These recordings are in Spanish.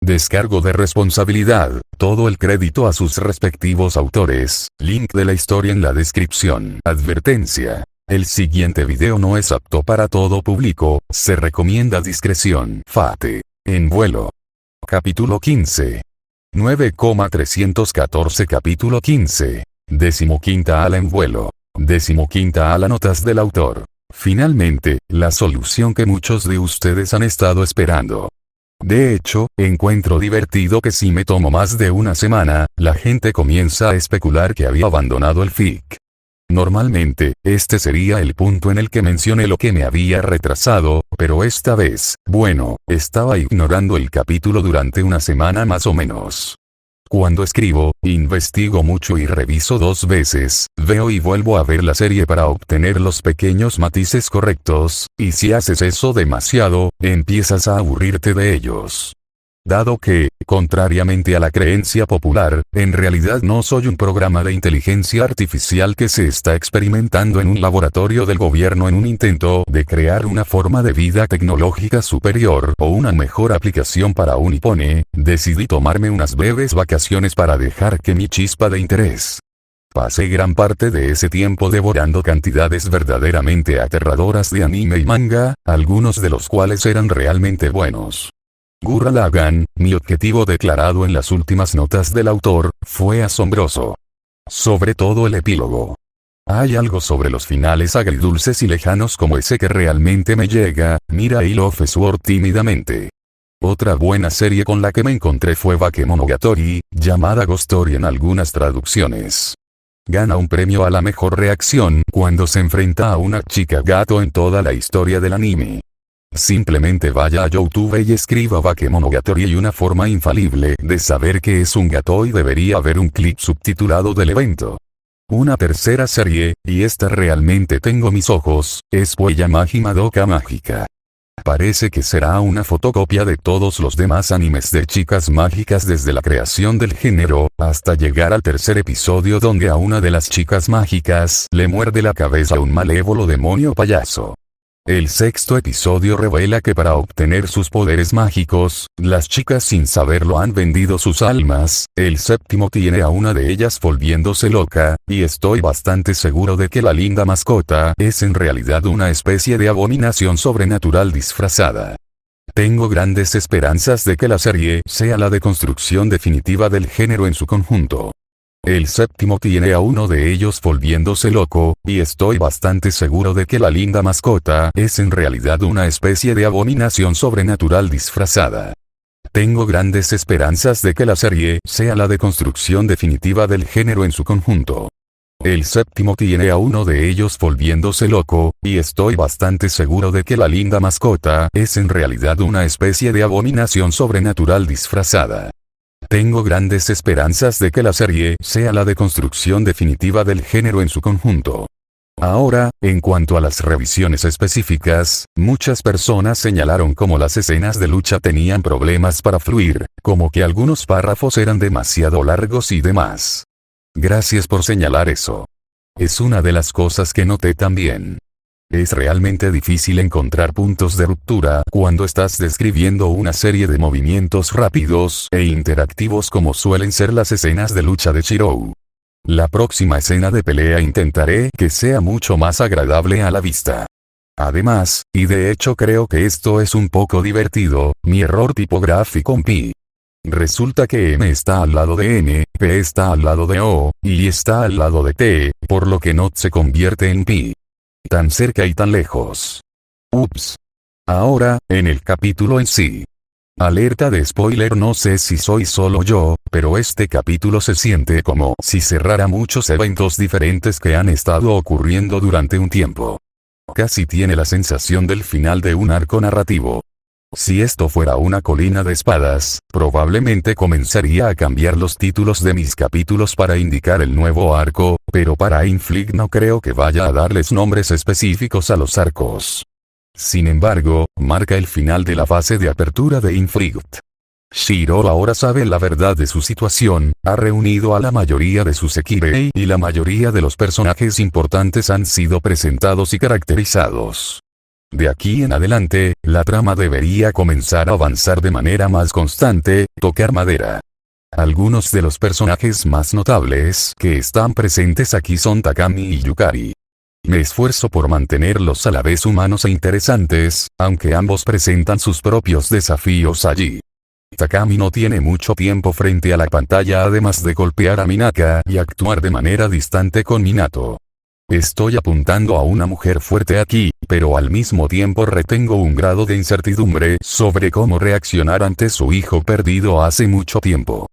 Descargo de responsabilidad, todo el crédito a sus respectivos autores, link de la historia en la descripción. Advertencia. El siguiente video no es apto para todo público, se recomienda discreción. Fate. En vuelo. Capítulo 15. 9,314 Capítulo 15. 15ª ala en vuelo. 15ª ala notas del autor. Finalmente, la solución que muchos de ustedes han estado esperando. De hecho, encuentro divertido que si me tomo más de una semana, la gente comienza a especular que había abandonado el fic. Normalmente, este sería el punto en el que mencioné lo que me había retrasado, pero esta vez, bueno, estaba ignorando el capítulo durante una semana más o menos. Cuando escribo, investigo mucho y reviso 2 veces, veo y vuelvo a ver la serie para obtener los pequeños matices correctos, y si haces eso demasiado, empiezas a aburrirte de ellos. Dado que, contrariamente a la creencia popular, en realidad no soy un programa de inteligencia artificial que se está experimentando en un laboratorio del gobierno en un intento de crear una forma de vida tecnológica superior o una mejor aplicación para un iPhone, decidí tomarme unas breves vacaciones para dejar que mi chispa de interés. Pasé gran parte de ese tiempo devorando cantidades verdaderamente aterradoras de anime y manga, algunos de los cuales eran realmente buenos. Gurren Lagann, mi objetivo declarado en las últimas notas del autor, fue asombroso. Sobre todo el epílogo. Hay algo sobre los finales agridulces y lejanos como ese que realmente me llega. Mira I Love Sword tímidamente. Otra buena serie con la que me encontré fue Bakemonogatari, llamada Ghost Story en algunas traducciones. Gana un premio a la mejor reacción cuando se enfrenta a una chica gato en toda la historia del anime. Simplemente vaya a YouTube y escriba Bakemonogatari y una forma infalible de saber que es un gato y debería haber un clip subtitulado del evento. Una tercera serie, y esta realmente tengo mis ojos, es Puella-Magi Madoka Mágica. Parece que será una fotocopia de todos los demás animes de chicas mágicas desde la creación del género, hasta llegar al tercer episodio donde a una de las chicas mágicas le muerde la cabeza un malévolo demonio payaso. El sexto episodio revela que para obtener sus poderes mágicos, las chicas sin saberlo han vendido sus almas. El séptimo tiene a una de ellas volviéndose loca, y estoy bastante seguro de que la linda mascota es en realidad una especie de abominación sobrenatural disfrazada. Tengo grandes esperanzas de que la serie sea la deconstrucción definitiva del género en su conjunto. El séptimo tiene a uno de ellos volviéndose loco, y estoy bastante seguro de que la linda mascota es en realidad una especie de abominación sobrenatural disfrazada. Tengo grandes esperanzas de que la serie sea la deconstrucción definitiva del género en su conjunto. El séptimo tiene a uno de ellos volviéndose loco, y estoy bastante seguro de que la linda mascota es en realidad una especie de abominación sobrenatural disfrazada. Tengo grandes esperanzas de que la serie sea la deconstrucción definitiva del género en su conjunto. Ahora, en cuanto a las revisiones específicas, muchas personas señalaron cómo las escenas de lucha tenían problemas para fluir, como que algunos párrafos eran demasiado largos y demás. Gracias por señalar eso. Es una de las cosas que noté también. Es realmente difícil encontrar puntos de ruptura cuando estás describiendo una serie de movimientos rápidos e interactivos como suelen ser las escenas de lucha de Shirou. La próxima escena de pelea intentaré que sea mucho más agradable a la vista. Además, y de hecho creo que esto es un poco divertido, mi error tipográfico en pi. Resulta que M está al lado de N, P está al lado de O, y I está al lado de T, por lo que not se convierte en pi. Tan cerca y tan lejos. Ups. Ahora, en el capítulo en sí. Alerta de spoiler, no sé si soy solo yo, pero este capítulo se siente como si cerrara muchos eventos diferentes que han estado ocurriendo durante un tiempo. Casi tiene la sensación del final de un arco narrativo. Si esto fuera una colina de espadas, probablemente comenzaría a cambiar los títulos de mis capítulos para indicar el nuevo arco, pero para Inflict no creo que vaya a darles nombres específicos a los arcos. Sin embargo, marca el final de la fase de apertura de Inflict. Shiro ahora sabe la verdad de su situación, ha reunido a la mayoría de sus Sekirei y la mayoría de los personajes importantes han sido presentados y caracterizados. De aquí en adelante, la trama debería comenzar a avanzar de manera más constante, tocar madera. Algunos de los personajes más notables que están presentes aquí son Takami y Yukari. Me esfuerzo por mantenerlos a la vez humanos e interesantes, aunque ambos presentan sus propios desafíos allí. Takami no tiene mucho tiempo frente a la pantalla además de golpear a Minaka y actuar de manera distante con Minato. Estoy apuntando a una mujer fuerte aquí, pero al mismo tiempo retengo un grado de incertidumbre sobre cómo reaccionar ante su hijo perdido hace mucho tiempo.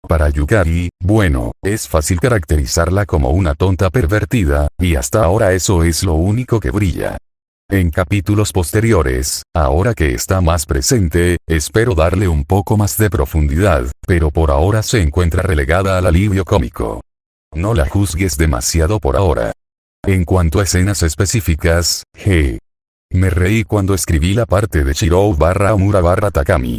Para Yukari, bueno, es fácil caracterizarla como una tonta pervertida, y hasta ahora eso es lo único que brilla. En capítulos posteriores, ahora que está más presente, espero darle un poco más de profundidad, pero por ahora se encuentra relegada al alivio cómico. No la juzgues demasiado por ahora. En cuanto a escenas específicas, me reí cuando escribí la parte de Shirou/Omura/Takami.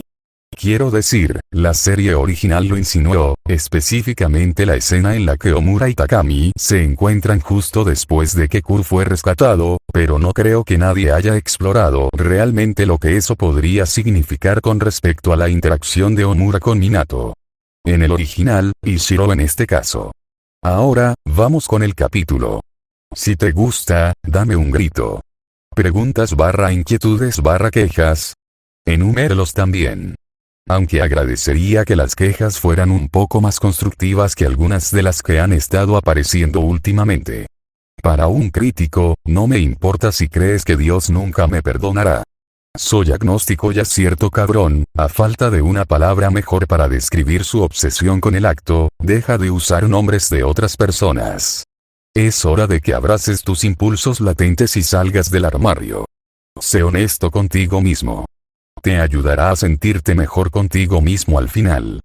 Quiero decir, la serie original lo insinuó, específicamente la escena en la que Omura y Takami se encuentran justo después de que Kuro fue rescatado, pero no creo que nadie haya explorado realmente lo que eso podría significar con respecto a la interacción de Omura con Minato. En el original, y Shirou en este caso. Ahora, vamos con el capítulo. Si te gusta, dame un grito. Preguntas/inquietudes/quejas. Enuméralos también. Aunque agradecería que las quejas fueran un poco más constructivas que algunas de las que han estado apareciendo últimamente. Para un crítico, no me importa si crees que Dios nunca me perdonará. Soy agnóstico y acierto cabrón, a falta de una palabra mejor para describir su obsesión con el acto, deja de usar nombres de otras personas. Es hora de que abraces tus impulsos latentes y salgas del armario. Sé honesto contigo mismo. Te ayudará a sentirte mejor contigo mismo al final.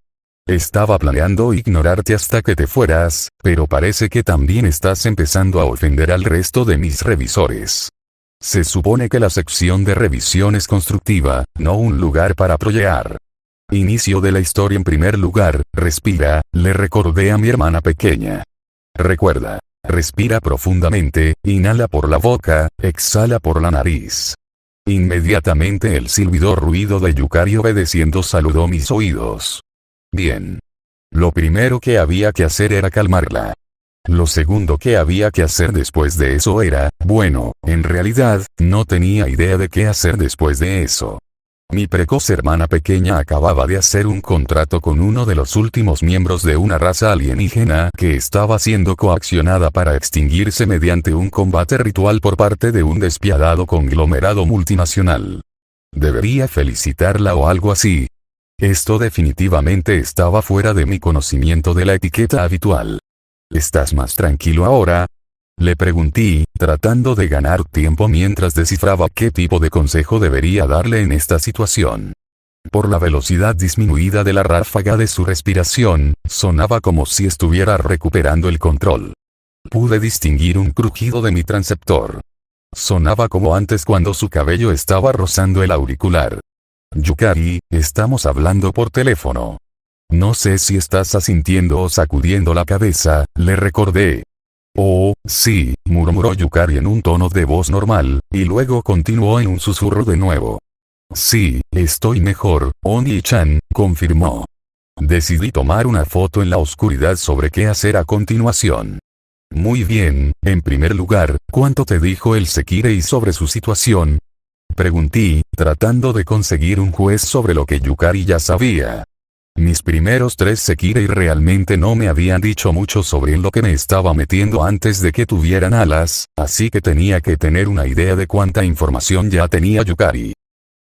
Estaba planeando ignorarte hasta que te fueras, pero parece que también estás empezando a ofender al resto de mis revisores. Se supone que la sección de revisión es constructiva, no un lugar para trolear. Inicio de la historia en primer lugar, respira, le recordé a mi hermana pequeña. Recuerda, respira profundamente, inhala por la boca, exhala por la nariz. Inmediatamente el silbido ruido de Yukari obedeciendo saludó mis oídos. Bien. Lo primero que había que hacer era calmarla. Lo segundo que había que hacer después de eso era, bueno, en realidad, no tenía idea de qué hacer después de eso. Mi precoz hermana pequeña acababa de hacer un contrato con uno de los últimos miembros de una raza alienígena que estaba siendo coaccionada para extinguirse mediante un combate ritual por parte de un despiadado conglomerado multinacional. Debería felicitarla o algo así. Esto definitivamente estaba fuera de mi conocimiento de la etiqueta habitual. ¿Estás más tranquilo ahora? Le pregunté, tratando de ganar tiempo mientras descifraba qué tipo de consejo debería darle en esta situación. Por la velocidad disminuida de la ráfaga de su respiración, sonaba como si estuviera recuperando el control. Pude distinguir un crujido de mi transceptor. Sonaba como antes cuando su cabello estaba rozando el auricular. Yukari, estamos hablando por teléfono. No sé si estás asintiendo o sacudiendo la cabeza, le recordé. Oh, sí, murmuró Yukari en un tono de voz normal, y luego continuó en un susurro de nuevo. Sí, estoy mejor, Oni-chan, confirmó. Decidí tomar una foto en la oscuridad sobre qué hacer a continuación. Muy bien, en primer lugar, ¿cuánto te dijo el Sekirei sobre su situación? Pregunté, tratando de conseguir un juez sobre lo que Yukari ya sabía. Mis primeros 3 Sekirei realmente no me habían dicho mucho sobre lo que me estaba metiendo antes de que tuvieran alas, así que tenía que tener una idea de cuánta información ya tenía Yukari.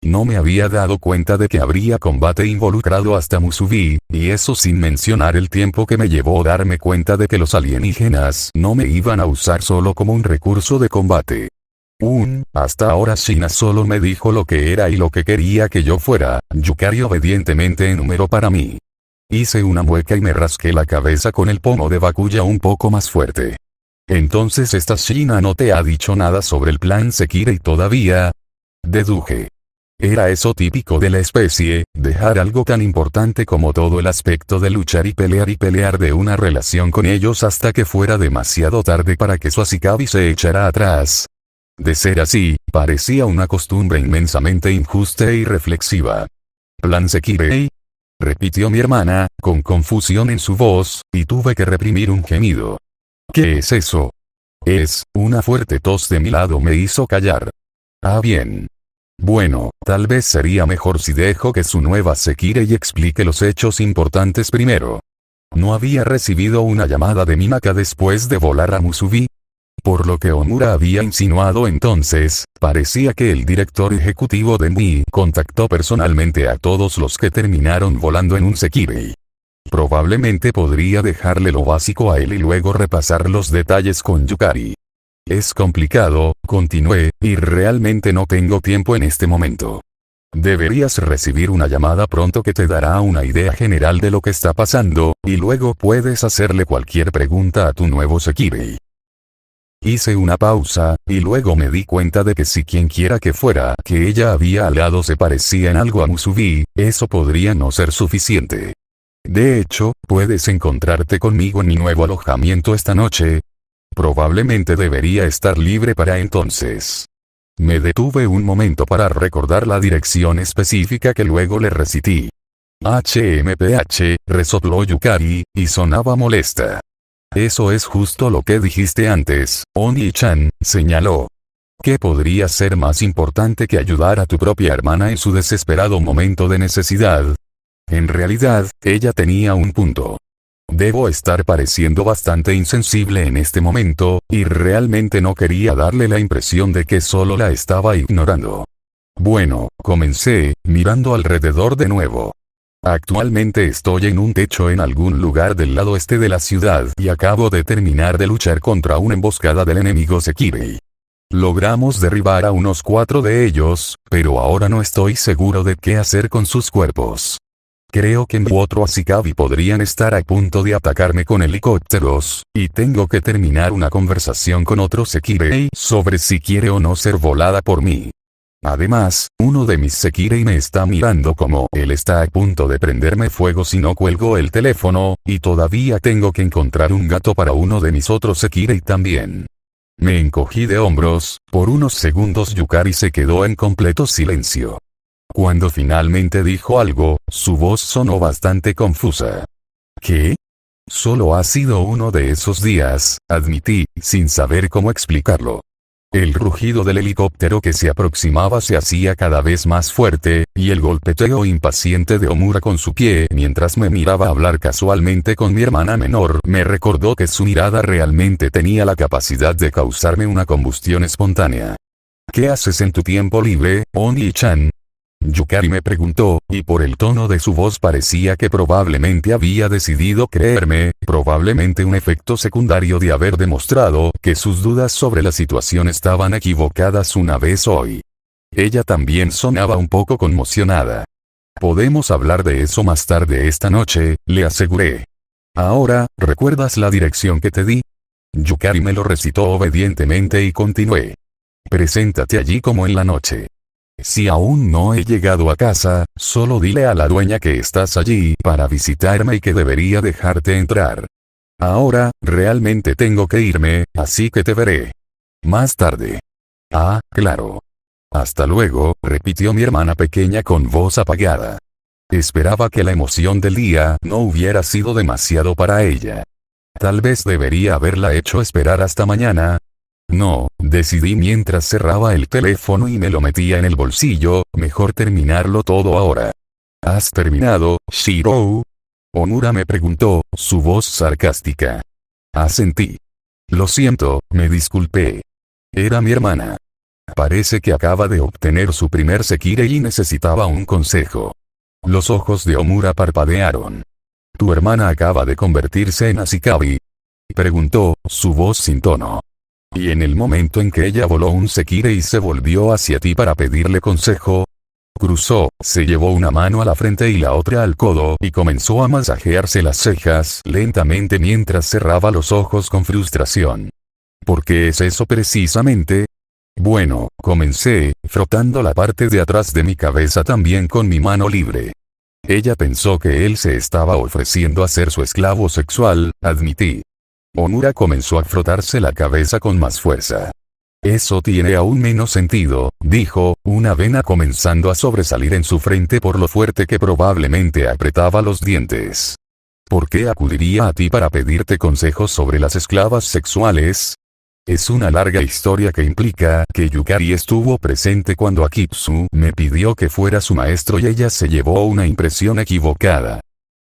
No me había dado cuenta de que habría combate involucrado hasta Musubi, y eso sin mencionar el tiempo que me llevó darme cuenta de que los alienígenas no me iban a usar solo como un recurso de combate. Hasta ahora Shina solo me dijo lo que era y lo que quería que yo fuera, Yukari obedientemente enumeró para mí. Hice una mueca y me rasqué la cabeza con el pomo de Bakuya un poco más fuerte. Entonces esta Shina no te ha dicho nada sobre el plan Sekirei todavía. Deduje. Era eso típico de la especie, dejar algo tan importante como todo el aspecto de luchar y pelear de una relación con ellos hasta que fuera demasiado tarde para que su Asikabi se echara atrás. De ser así, parecía una costumbre inmensamente injusta e irreflexiva. ¿Plan Sekirei?, repitió mi hermana, con confusión en su voz, y tuve que reprimir un gemido. ¿Qué es eso? Una fuerte tos de mi lado me hizo callar. Ah, bien. Bueno, tal vez sería mejor si dejo que su nueva Sekirei explique los hechos importantes primero. ¿No había recibido una llamada de Minaka después de volar a Musubi? Por lo que Omura había insinuado entonces, parecía que el director ejecutivo de MI contactó personalmente a todos los que terminaron volando en un Sekirei. Probablemente podría dejarle lo básico a él y luego repasar los detalles con Yukari. Es complicado, continué, y realmente no tengo tiempo en este momento. Deberías recibir una llamada pronto que te dará una idea general de lo que está pasando, y luego puedes hacerle cualquier pregunta a tu nuevo Sekirei. Hice una pausa, y luego me di cuenta de que si quienquiera que fuera que ella había al lado se parecía en algo a Musubi, eso podría no ser suficiente. De hecho, puedes encontrarte conmigo en mi nuevo alojamiento esta noche. Probablemente debería estar libre para entonces. Me detuve un momento para recordar la dirección específica que luego le recití. HMPH, resopló Yukari, y sonaba molesta. Eso es justo lo que dijiste antes, Oni-chan, señaló. ¿Qué podría ser más importante que ayudar a tu propia hermana en su desesperado momento de necesidad? En realidad, ella tenía un punto. Debo estar pareciendo bastante insensible en este momento, y realmente no quería darle la impresión de que solo la estaba ignorando. Bueno, comencé, mirando alrededor de nuevo. Actualmente estoy en un techo en algún lugar del lado este de la ciudad y acabo de terminar de luchar contra una emboscada del enemigo Sekirei. Logramos derribar a unos 4 de ellos, pero ahora no estoy seguro de qué hacer con sus cuerpos. Creo que mi otro Ashikabi podrían estar a punto de atacarme con helicópteros, y tengo que terminar una conversación con otro Sekirei sobre si quiere o no ser volada por mí. Además, uno de mis Sekirei me está mirando como él está a punto de prenderme fuego si no cuelgo el teléfono, y todavía tengo que encontrar un gato para uno de mis otros Sekirei también. Me encogí de hombros, por unos segundos Yukari se quedó en completo silencio. Cuando finalmente dijo algo, su voz sonó bastante confusa. ¿Qué? Solo ha sido uno de esos días, admití, sin saber cómo explicarlo. El rugido del helicóptero que se aproximaba se hacía cada vez más fuerte, y el golpeteo impaciente de Omura con su pie mientras me miraba hablar casualmente con mi hermana menor me recordó que su mirada realmente tenía la capacidad de causarme una combustión espontánea. ¿Qué haces en tu tiempo libre, Oni-chan? Yukari me preguntó, y por el tono de su voz parecía que probablemente había decidido creerme, probablemente un efecto secundario de haber demostrado que sus dudas sobre la situación estaban equivocadas una vez hoy. Ella también sonaba un poco conmocionada. Podemos hablar de eso más tarde esta noche, le aseguré. Ahora, ¿recuerdas la dirección que te di? Yukari me lo recitó obedientemente y continué. Preséntate allí como en la noche. Si aún no he llegado a casa, solo dile a la dueña que estás allí para visitarme y que debería dejarte entrar. Ahora, realmente tengo que irme, así que te veré más tarde. Ah, claro. Hasta luego, repitió mi hermana pequeña con voz apagada. Esperaba que la emoción del día no hubiera sido demasiado para ella. Tal vez debería haberla hecho esperar hasta mañana. No, decidí mientras cerraba el teléfono y me lo metía en el bolsillo, mejor terminarlo todo ahora. ¿Has terminado, Shirou? Omura me preguntó, su voz sarcástica. Asentí. Lo siento, me disculpé. Era mi hermana. Parece que acaba de obtener su primer Sekirei y necesitaba un consejo. Los ojos de Omura parpadearon. ¿Tu hermana acaba de convertirse en Ashikabi?, preguntó, su voz sin tono. Y en el momento en que ella voló un Sekirei y se volvió hacia ti para pedirle consejo, cruzó, se llevó una mano a la frente y la otra al codo y comenzó a masajearse las cejas lentamente mientras cerraba los ojos con frustración. ¿Por qué es eso precisamente? Bueno, comencé, frotando la parte de atrás de mi cabeza también con mi mano libre. Ella pensó que él se estaba ofreciendo a ser su esclavo sexual, admití. Omura comenzó a frotarse la cabeza con más fuerza. Eso tiene aún menos sentido, dijo, una vena comenzando a sobresalir en su frente por lo fuerte que probablemente apretaba los dientes. ¿Por qué acudiría a ti para pedirte consejos sobre las esclavas sexuales? Es una larga historia que implica que Yukari estuvo presente cuando Akitsu me pidió que fuera su maestro y ella se llevó una impresión equivocada.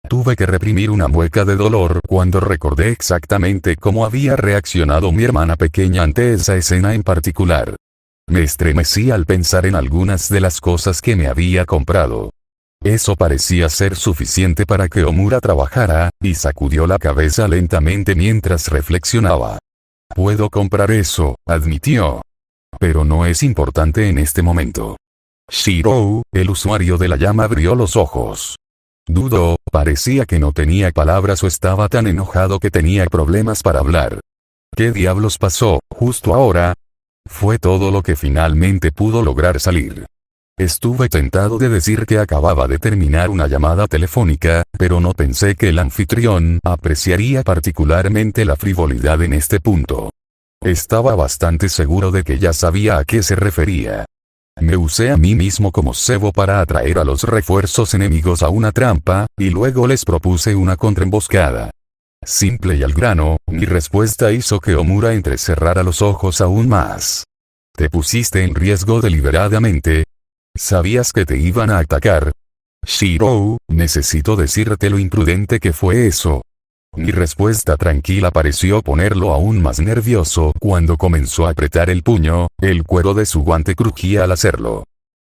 Tuve que reprimir una mueca de dolor cuando recordé exactamente cómo había reaccionado mi hermana pequeña ante esa escena en particular. Me estremecí al pensar en algunas de las cosas que me había comprado. Eso parecía ser suficiente para que Omura trabajara, y sacudió la cabeza lentamente mientras reflexionaba. Puedo comprar eso, admitió. Pero no es importante en este momento. Shirou, el usuario de la llama, abrió los ojos. Dudó, parecía que no tenía palabras o estaba tan enojado que tenía problemas para hablar. ¿Qué diablos pasó, justo ahora? Fue todo lo que finalmente pudo lograr salir. Estuve tentado de decir que acababa de terminar una llamada telefónica, pero no pensé que el anfitrión apreciaría particularmente la frivolidad en este punto. Estaba bastante seguro de que ya sabía a qué se refería. Me usé a mí mismo como cebo para atraer a los refuerzos enemigos a una trampa, y luego les propuse una contraemboscada. Simple y al grano, mi respuesta hizo que Omura entrecerrara los ojos aún más. ¿Te pusiste en riesgo deliberadamente? ¿Sabías que te iban a atacar? Shirou, necesito decirte lo imprudente que fue eso. Mi respuesta tranquila pareció ponerlo aún más nervioso cuando comenzó a apretar el puño, el cuero de su guante crujía al hacerlo.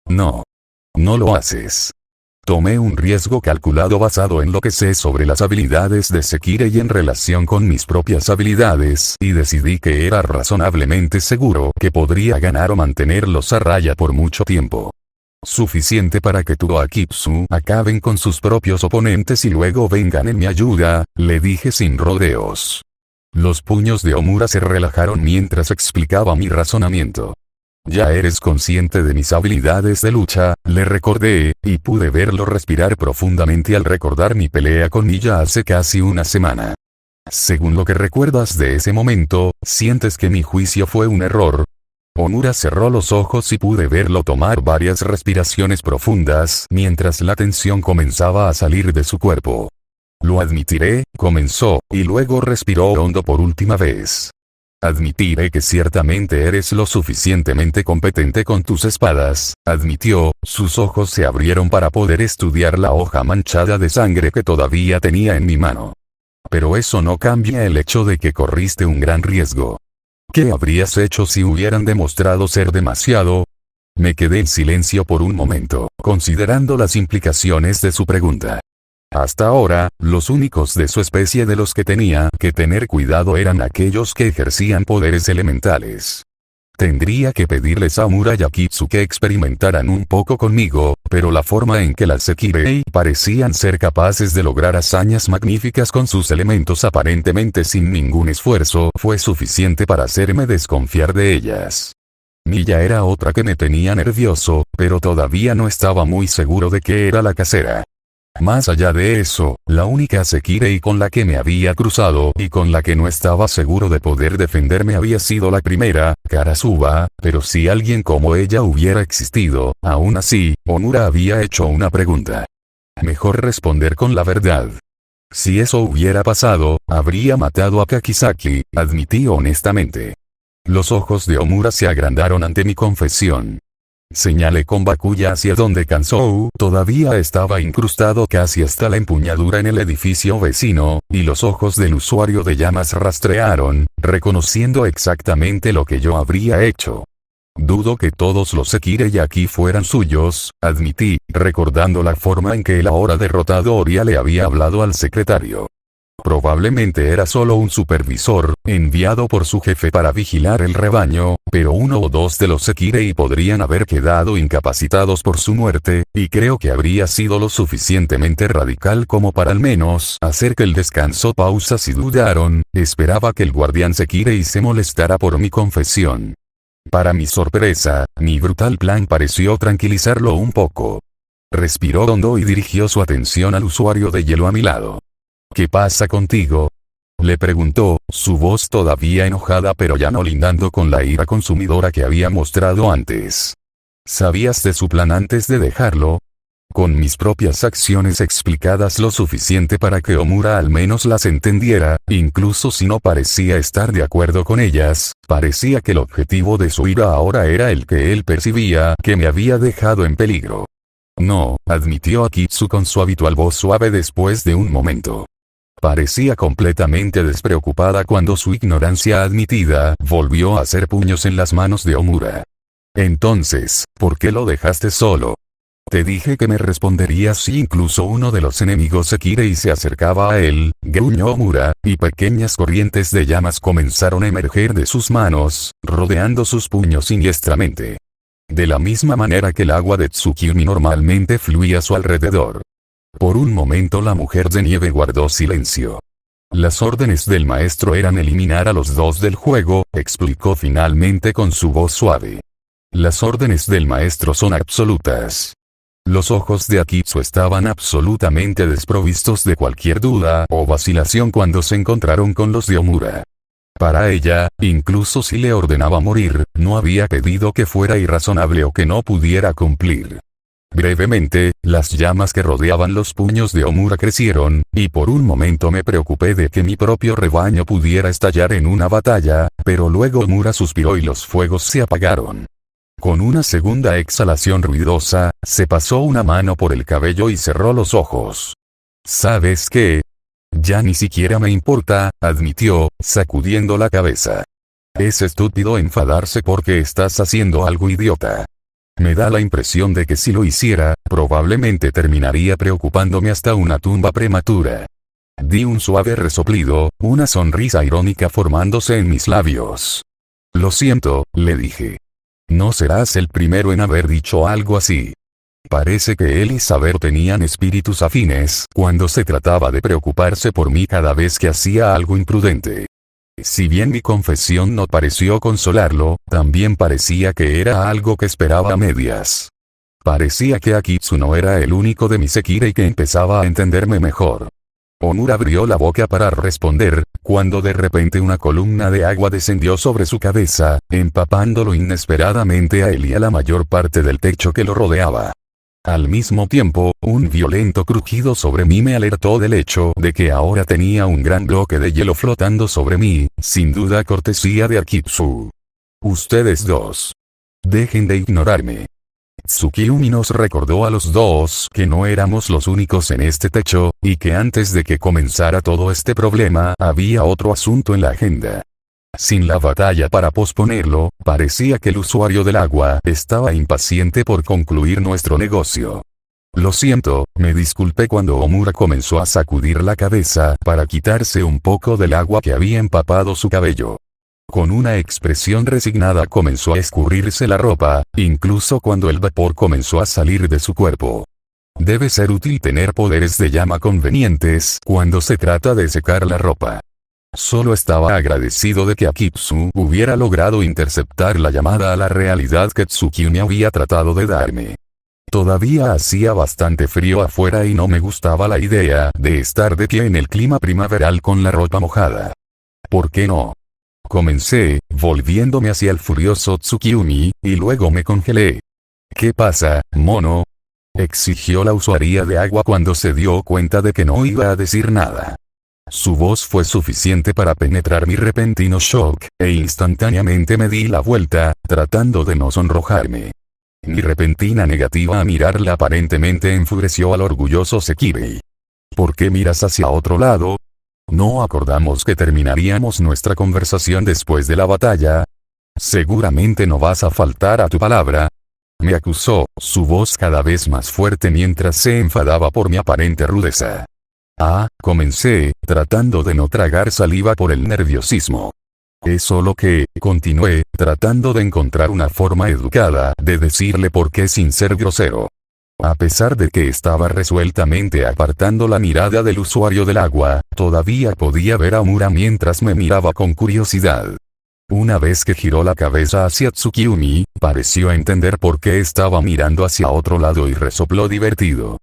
No. No lo haces. Tomé un riesgo calculado basado en lo que sé sobre las habilidades de Sekirei en relación con mis propias habilidades y decidí que era razonablemente seguro que podría ganar o mantenerlos a raya por mucho tiempo. Suficiente para que tú o Akitsu acaben con sus propios oponentes y luego vengan en mi ayuda, le dije sin rodeos. Los puños de Omura se relajaron mientras explicaba mi razonamiento. Ya eres consciente de mis habilidades de lucha, le recordé, y pude verlo respirar profundamente al recordar mi pelea con ella hace casi una semana. Según lo que recuerdas de ese momento, ¿sientes que mi juicio fue un error? Omura cerró los ojos y pude verlo tomar varias respiraciones profundas mientras la tensión comenzaba a salir de su cuerpo. Lo admitiré, comenzó, y luego respiró hondo por última vez. Admitiré que ciertamente eres lo suficientemente competente con tus espadas, admitió, sus ojos se abrieron para poder estudiar la hoja manchada de sangre que todavía tenía en mi mano. Pero eso no cambia el hecho de que corriste un gran riesgo. ¿Qué habrías hecho si hubieran demostrado ser demasiado? Me quedé en silencio por un momento, considerando las implicaciones de su pregunta. Hasta ahora, los únicos de su especie de los que tenía que tener cuidado eran aquellos que ejercían poderes elementales. Tendría que pedirles a Omura y Akitsu que experimentaran un poco conmigo, pero la forma en que las Sekirei parecían ser capaces de lograr hazañas magníficas con sus elementos aparentemente sin ningún esfuerzo fue suficiente para hacerme desconfiar de ellas. Miya era otra que me tenía nervioso, pero todavía no estaba muy seguro de que era la casera. Más allá de eso, la única Sekirei con la que me había cruzado y con la que no estaba seguro de poder defenderme había sido la primera, Karasuba, pero si alguien como ella hubiera existido, aún así, Omura había hecho una pregunta. Mejor responder con la verdad. Si eso hubiera pasado, habría matado a Kakizaki, admití honestamente. Los ojos de Omura se agrandaron ante mi confesión. Señalé con Bakuya hacia donde Kansou todavía estaba incrustado casi hasta la empuñadura en el edificio vecino, y los ojos del usuario de llamas rastrearon, reconociendo exactamente lo que yo habría hecho. Dudo que todos los Sekirei aquí fueran suyos, admití, recordando la forma en que el ahora derrotado Oria le había hablado al secretario. Probablemente era solo un supervisor, enviado por su jefe para vigilar el rebaño, pero uno o dos de los Sekirei podrían haber quedado incapacitados por su muerte, y creo que habría sido lo suficientemente radical como para al menos hacer que el descanso pausa si dudaron, esperaba que el guardián Sekirei se molestara por mi confesión. Para mi sorpresa, mi brutal plan pareció tranquilizarlo un poco. Respiró hondo y dirigió su atención al usuario de hielo a mi lado. ¿Qué pasa contigo? Le preguntó, su voz todavía enojada pero ya no lindando con la ira consumidora que había mostrado antes. ¿Sabías de su plan antes de dejarlo? Con mis propias acciones explicadas lo suficiente para que Omura al menos las entendiera, incluso si no parecía estar de acuerdo con ellas, parecía que el objetivo de su ira ahora era el que él percibía que me había dejado en peligro. No, admitió Akitsu con su habitual voz suave después de un momento. Parecía completamente despreocupada cuando su ignorancia admitida volvió a hacer puños en las manos de Omura. Entonces, ¿por qué lo dejaste solo? Te dije que me responderías si incluso uno de los enemigos Sekirei se acercaba a él, gruñó Omura, y pequeñas corrientes de llamas comenzaron a emerger de sus manos, rodeando sus puños siniestramente. De la misma manera que el agua de Tsukimi normalmente fluía a su alrededor. Por un momento la mujer de nieve guardó silencio. Las órdenes del maestro eran eliminar a los dos del juego, explicó finalmente con su voz suave. Las órdenes del maestro son absolutas. Los ojos de Akitsu estaban absolutamente desprovistos de cualquier duda o vacilación cuando se encontraron con los de Omura. Para ella, incluso si le ordenaba morir, no había pedido que fuera irrazonable o que no pudiera cumplir. Brevemente, las llamas que rodeaban los puños de Omura crecieron, y por un momento me preocupé de que mi propio rebaño pudiera estallar en una batalla, pero luego Omura suspiró y los fuegos se apagaron. Con una segunda exhalación ruidosa, se pasó una mano por el cabello y cerró los ojos. ¿Sabes qué? Ya ni siquiera me importa, admitió, sacudiendo la cabeza. Es estúpido enfadarse porque estás haciendo algo idiota. Me da la impresión de que si lo hiciera, probablemente terminaría preocupándome hasta una tumba prematura. Di un suave resoplido, una sonrisa irónica formándose en mis labios. Lo siento, le dije. No serás el primero en haber dicho algo así. Parece que él y Saber tenían espíritus afines cuando se trataba de preocuparse por mí cada vez que hacía algo imprudente. Si bien mi confesión no pareció consolarlo, también parecía que era algo que esperaba a medias. Parecía que Akitsu no era el único de mi Sekirei que empezaba a entenderme mejor. Omura abrió la boca para responder, cuando de repente una columna de agua descendió sobre su cabeza, empapándolo inesperadamente a él y a la mayor parte del techo que lo rodeaba. Al mismo tiempo, un violento crujido sobre mí me alertó del hecho de que ahora tenía un gran bloque de hielo flotando sobre mí, sin duda cortesía de Akitsu. Ustedes dos. Dejen de ignorarme. Tsukimi nos recordó a los dos que no éramos los únicos en este techo, y que antes de que comenzara todo este problema había otro asunto en la agenda. Sin la batalla para posponerlo, parecía que el usuario del agua estaba impaciente por concluir nuestro negocio. Lo siento, me disculpé cuando Omura comenzó a sacudir la cabeza para quitarse un poco del agua que había empapado su cabello. Con una expresión resignada comenzó a escurrirse la ropa, incluso cuando el vapor comenzó a salir de su cuerpo. Debe ser útil tener poderes de llama convenientes cuando se trata de secar la ropa. Solo estaba agradecido de que Akitsu hubiera logrado interceptar la llamada a la realidad que Tsukimi había tratado de darme. Todavía hacía bastante frío afuera y no me gustaba la idea de estar de pie en el clima primaveral con la ropa mojada. ¿Por qué no? Comencé, volviéndome hacia el furioso Tsukimi, y luego me congelé. ¿Qué pasa, mono? Exigió la usuaria de agua cuando se dio cuenta de que no iba a decir nada. Su voz fue suficiente para penetrar mi repentino shock, e instantáneamente me di la vuelta, tratando de no sonrojarme. Mi repentina negativa a mirarla aparentemente enfureció al orgulloso Sekirei. ¿Por qué miras hacia otro lado? ¿No acordamos que terminaríamos nuestra conversación después de la batalla? Seguramente no vas a faltar a tu palabra. Me acusó, su voz cada vez más fuerte mientras se enfadaba por mi aparente rudeza. Comencé, tratando de no tragar saliva por el nerviosismo. Es solo que, continué, tratando de encontrar una forma educada de decirle por qué sin ser grosero. A pesar de que estaba resueltamente apartando la mirada del usuario del agua, todavía podía ver a Omura mientras me miraba con curiosidad. Una vez que giró la cabeza hacia Tsukimi, pareció entender por qué estaba mirando hacia otro lado y resopló divertido.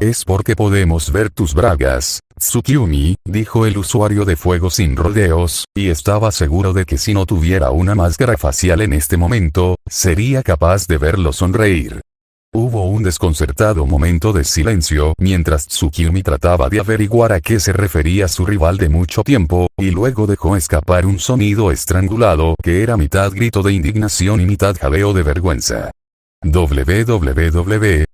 Es porque podemos ver tus bragas, Tsukiumi, dijo el usuario de fuego sin rodeos, y estaba seguro de que si no tuviera una máscara facial en este momento, sería capaz de verlo sonreír. Hubo un desconcertado momento de silencio mientras Tsukiumi trataba de averiguar a qué se refería su rival de mucho tiempo, y luego dejó escapar un sonido estrangulado que era mitad grito de indignación y mitad jaleo de vergüenza.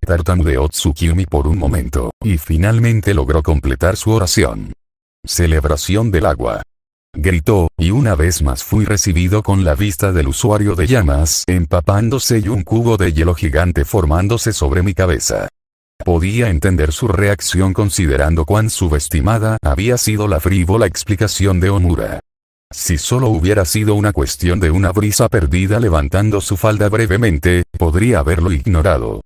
Tartamudeó Tsukiumi por un momento, y finalmente logró completar su oración. Celebración del agua. Gritó, y una vez más fui recibido con la vista del usuario de llamas empapándose y un cubo de hielo gigante formándose sobre mi cabeza. Podía entender su reacción considerando cuán subestimada había sido la frívola explicación de Omura. Si solo hubiera sido una cuestión de una brisa perdida levantando su falda brevemente, podría haberlo ignorado.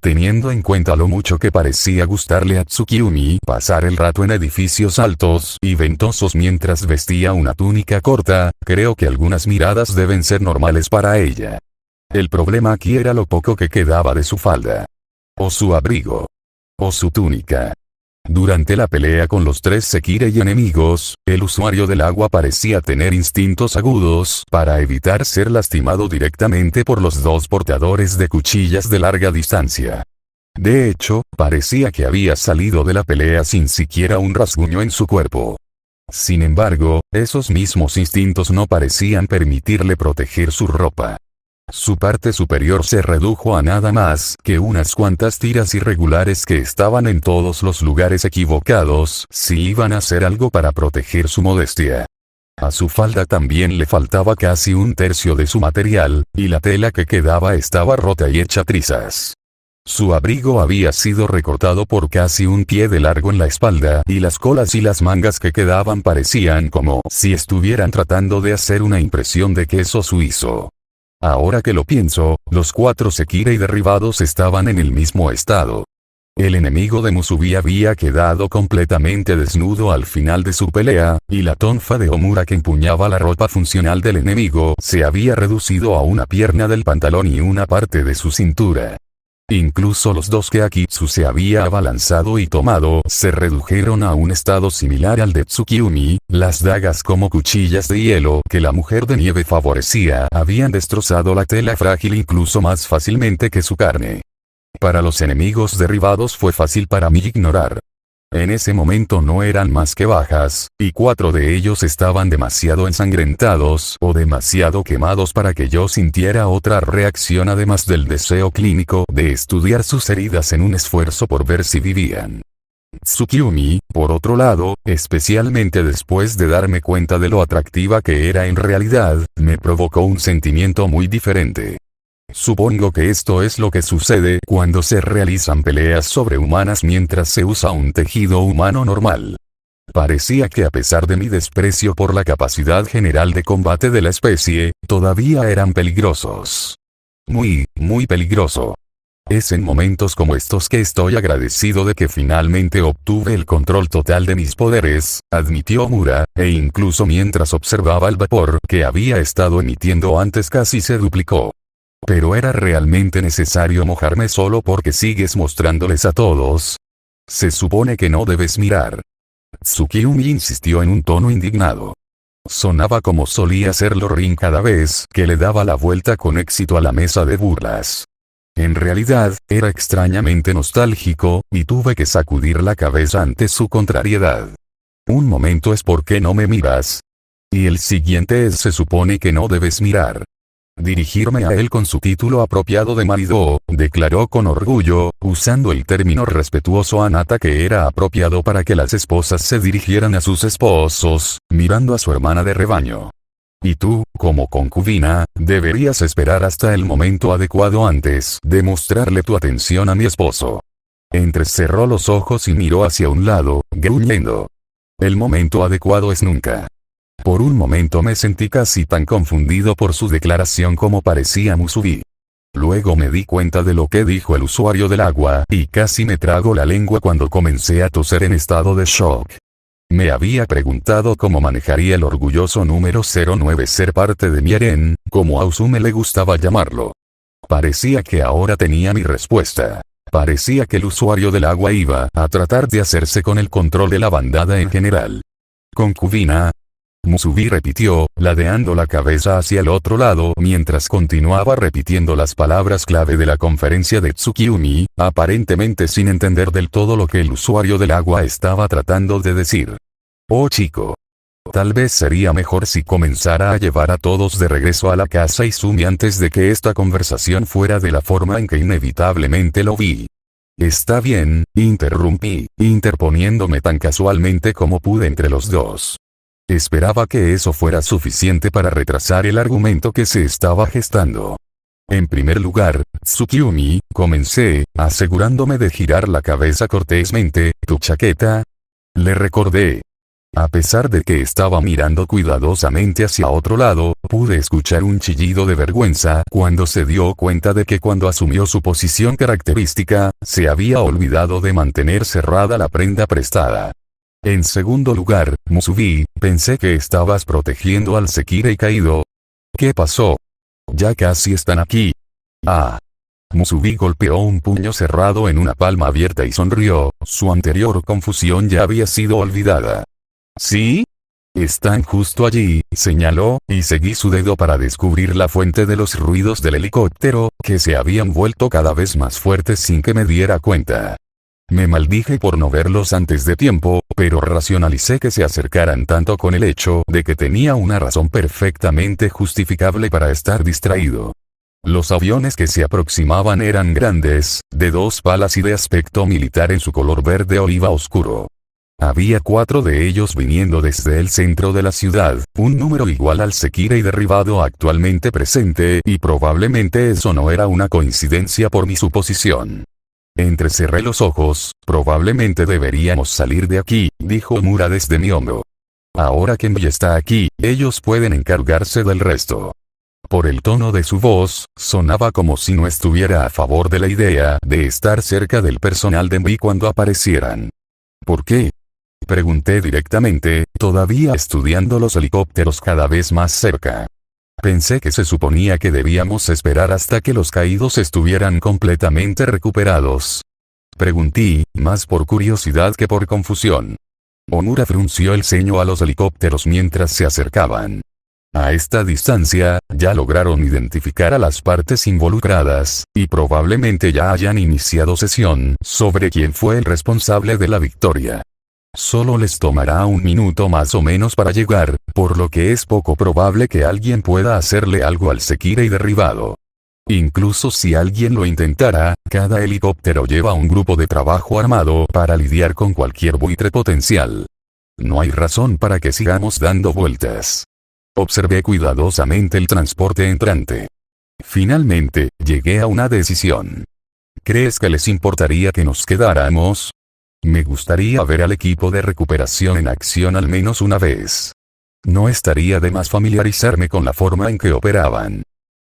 Teniendo en cuenta lo mucho que parecía gustarle a Tsukiumi pasar el rato en edificios altos y ventosos mientras vestía una túnica corta, creo que algunas miradas deben ser normales para ella. El problema aquí era lo poco que quedaba de su falda. O su abrigo. O su túnica. Durante la pelea con los 3 Sekirei enemigos, el usuario del agua parecía tener instintos agudos para evitar ser lastimado directamente por los 2 portadores de cuchillas de larga distancia. De hecho, parecía que había salido de la pelea sin siquiera un rasguño en su cuerpo. Sin embargo, esos mismos instintos no parecían permitirle proteger su ropa. Su parte superior se redujo a nada más que unas cuantas tiras irregulares que estaban en todos los lugares equivocados si iban a hacer algo para proteger su modestia. A su falda también le faltaba casi un tercio de su material, y la tela que quedaba estaba rota y hecha trizas. Su abrigo había sido recortado por casi un pie de largo en la espalda y las colas y las mangas que quedaban parecían como si estuvieran tratando de hacer una impresión de queso suizo. Ahora que lo pienso, los 4 Sekirei derribados estaban en el mismo estado. El enemigo de Musubi había quedado completamente desnudo al final de su pelea, y la tonfa de Omura que empuñaba la ropa funcional del enemigo se había reducido a una pierna del pantalón y una parte de su cintura. Incluso los 2 que Akitsu se había abalanzado y tomado se redujeron a un estado similar al de Tsukiumi, las dagas como cuchillas de hielo que la mujer de nieve favorecía habían destrozado la tela frágil incluso más fácilmente que su carne. Para los enemigos derribados fue fácil para mí ignorar. En ese momento no eran más que bajas, y 4 de ellos estaban demasiado ensangrentados o demasiado quemados para que yo sintiera otra reacción además del deseo clínico de estudiar sus heridas en un esfuerzo por ver si vivían. Tsukiumi, por otro lado, especialmente después de darme cuenta de lo atractiva que era en realidad, me provocó un sentimiento muy diferente. Supongo que esto es lo que sucede cuando se realizan peleas sobrehumanas mientras se usa un tejido humano normal. Parecía que a pesar de mi desprecio por la capacidad general de combate de la especie, todavía eran peligrosos. Muy, muy peligroso. Es en momentos como estos que estoy agradecido de que finalmente obtuve el control total de mis poderes, admitió Omura, e incluso mientras observaba el vapor que había estado emitiendo antes casi se duplicó. Pero era realmente necesario mojarme solo porque sigues mostrándoles a todos. Se supone que no debes mirar. Tsukiumi insistió en un tono indignado. Sonaba como solía hacerlo Rin cada vez que le daba la vuelta con éxito a la mesa de burlas. En realidad, era extrañamente nostálgico, y tuve que sacudir la cabeza ante su contrariedad. Un momento es ¿por qué no me miras? Y el siguiente es se supone que no debes mirar. Dirigirme a él con su título apropiado de marido, declaró con orgullo, usando el término respetuoso Anata que era apropiado para que las esposas se dirigieran a sus esposos, mirando a su hermana de rebaño. Y tú, como concubina, deberías esperar hasta el momento adecuado antes de mostrarle tu atención a mi esposo. Entrecerró los ojos y miró hacia un lado, gruñendo. El momento adecuado es nunca. Por un momento me sentí casi tan confundido por su declaración como parecía Musubi. Luego me di cuenta de lo que dijo el usuario del agua y casi me trago la lengua cuando comencé a toser en estado de shock. Me había preguntado cómo manejaría el orgulloso número 09 ser parte de mi harén, como a Usume le gustaba llamarlo. Parecía que ahora tenía mi respuesta. parecía que el usuario del agua iba a tratar de hacerse con el control de la bandada en general. ¿Concubina? Musubi repitió, ladeando la cabeza hacia el otro lado mientras continuaba repitiendo las palabras clave de la conferencia de Tsukiumi, aparentemente sin entender del todo lo que el usuario del agua estaba tratando de decir. Oh chico. Tal vez sería mejor si comenzara a llevar a todos de regreso a la casa Izumi antes de que esta conversación fuera de la forma en que inevitablemente lo vi. Está bien, interrumpí, interponiéndome tan casualmente como pude entre los dos. Esperaba que eso fuera suficiente para retrasar el argumento que se estaba gestando. En primer lugar, Tsukiumi, comencé, asegurándome de girar la cabeza cortésmente, ¿tu chaqueta? Le recordé. A pesar de que estaba mirando cuidadosamente hacia otro lado, pude escuchar un chillido de vergüenza cuando se dio cuenta de que cuando asumió su posición característica, se había olvidado de mantener cerrada la prenda prestada. En segundo lugar, Musubi, pensé que estabas protegiendo al Sekirei caído. ¿Qué pasó? Ya casi están aquí. Ah. Musubi golpeó un puño cerrado en una palma abierta y sonrió, su anterior confusión ya había sido olvidada. ¿Sí? Están justo allí, señaló, y seguí su dedo para descubrir la fuente de los ruidos del helicóptero, que se habían vuelto cada vez más fuertes sin que me diera cuenta. Me maldije por no verlos antes de tiempo, pero racionalicé que se acercaran tanto con el hecho de que tenía una razón perfectamente justificable para estar distraído. Los aviones que se aproximaban eran grandes, de 2 palas y de aspecto militar en su color verde oliva oscuro. Había 4 de ellos viniendo desde el centro de la ciudad, un número igual al Sekirei derribado actualmente presente, y probablemente eso no era una coincidencia por mi suposición. Entrecerré los ojos, probablemente deberíamos salir de aquí, dijo Omura desde mi hombro. Ahora que Mei está aquí, ellos pueden encargarse del resto. Por el tono de su voz, sonaba como si no estuviera a favor de la idea de estar cerca del personal de Mei cuando aparecieran. ¿Por qué? Pregunté directamente, todavía estudiando los helicópteros cada vez más cerca. Pensé que se suponía que debíamos esperar hasta que los caídos estuvieran completamente recuperados. Pregunté, más por curiosidad que por confusión. Omura frunció el ceño a los helicópteros mientras se acercaban. A esta distancia, ya lograron identificar a las partes involucradas, y probablemente ya hayan iniciado sesión sobre quién fue el responsable de la victoria. Solo les tomará un minuto más o menos para llegar, por lo que es poco probable que alguien pueda hacerle algo al Sekirei derribado. Incluso si alguien lo intentara, cada helicóptero lleva un grupo de trabajo armado para lidiar con cualquier buitre potencial. No hay razón para que sigamos dando vueltas. Observé cuidadosamente el transporte entrante. Finalmente, llegué a una decisión. ¿Crees que les importaría que nos quedáramos? Me gustaría ver al equipo de recuperación en acción al menos una vez. No estaría de más familiarizarme con la forma en que operaban.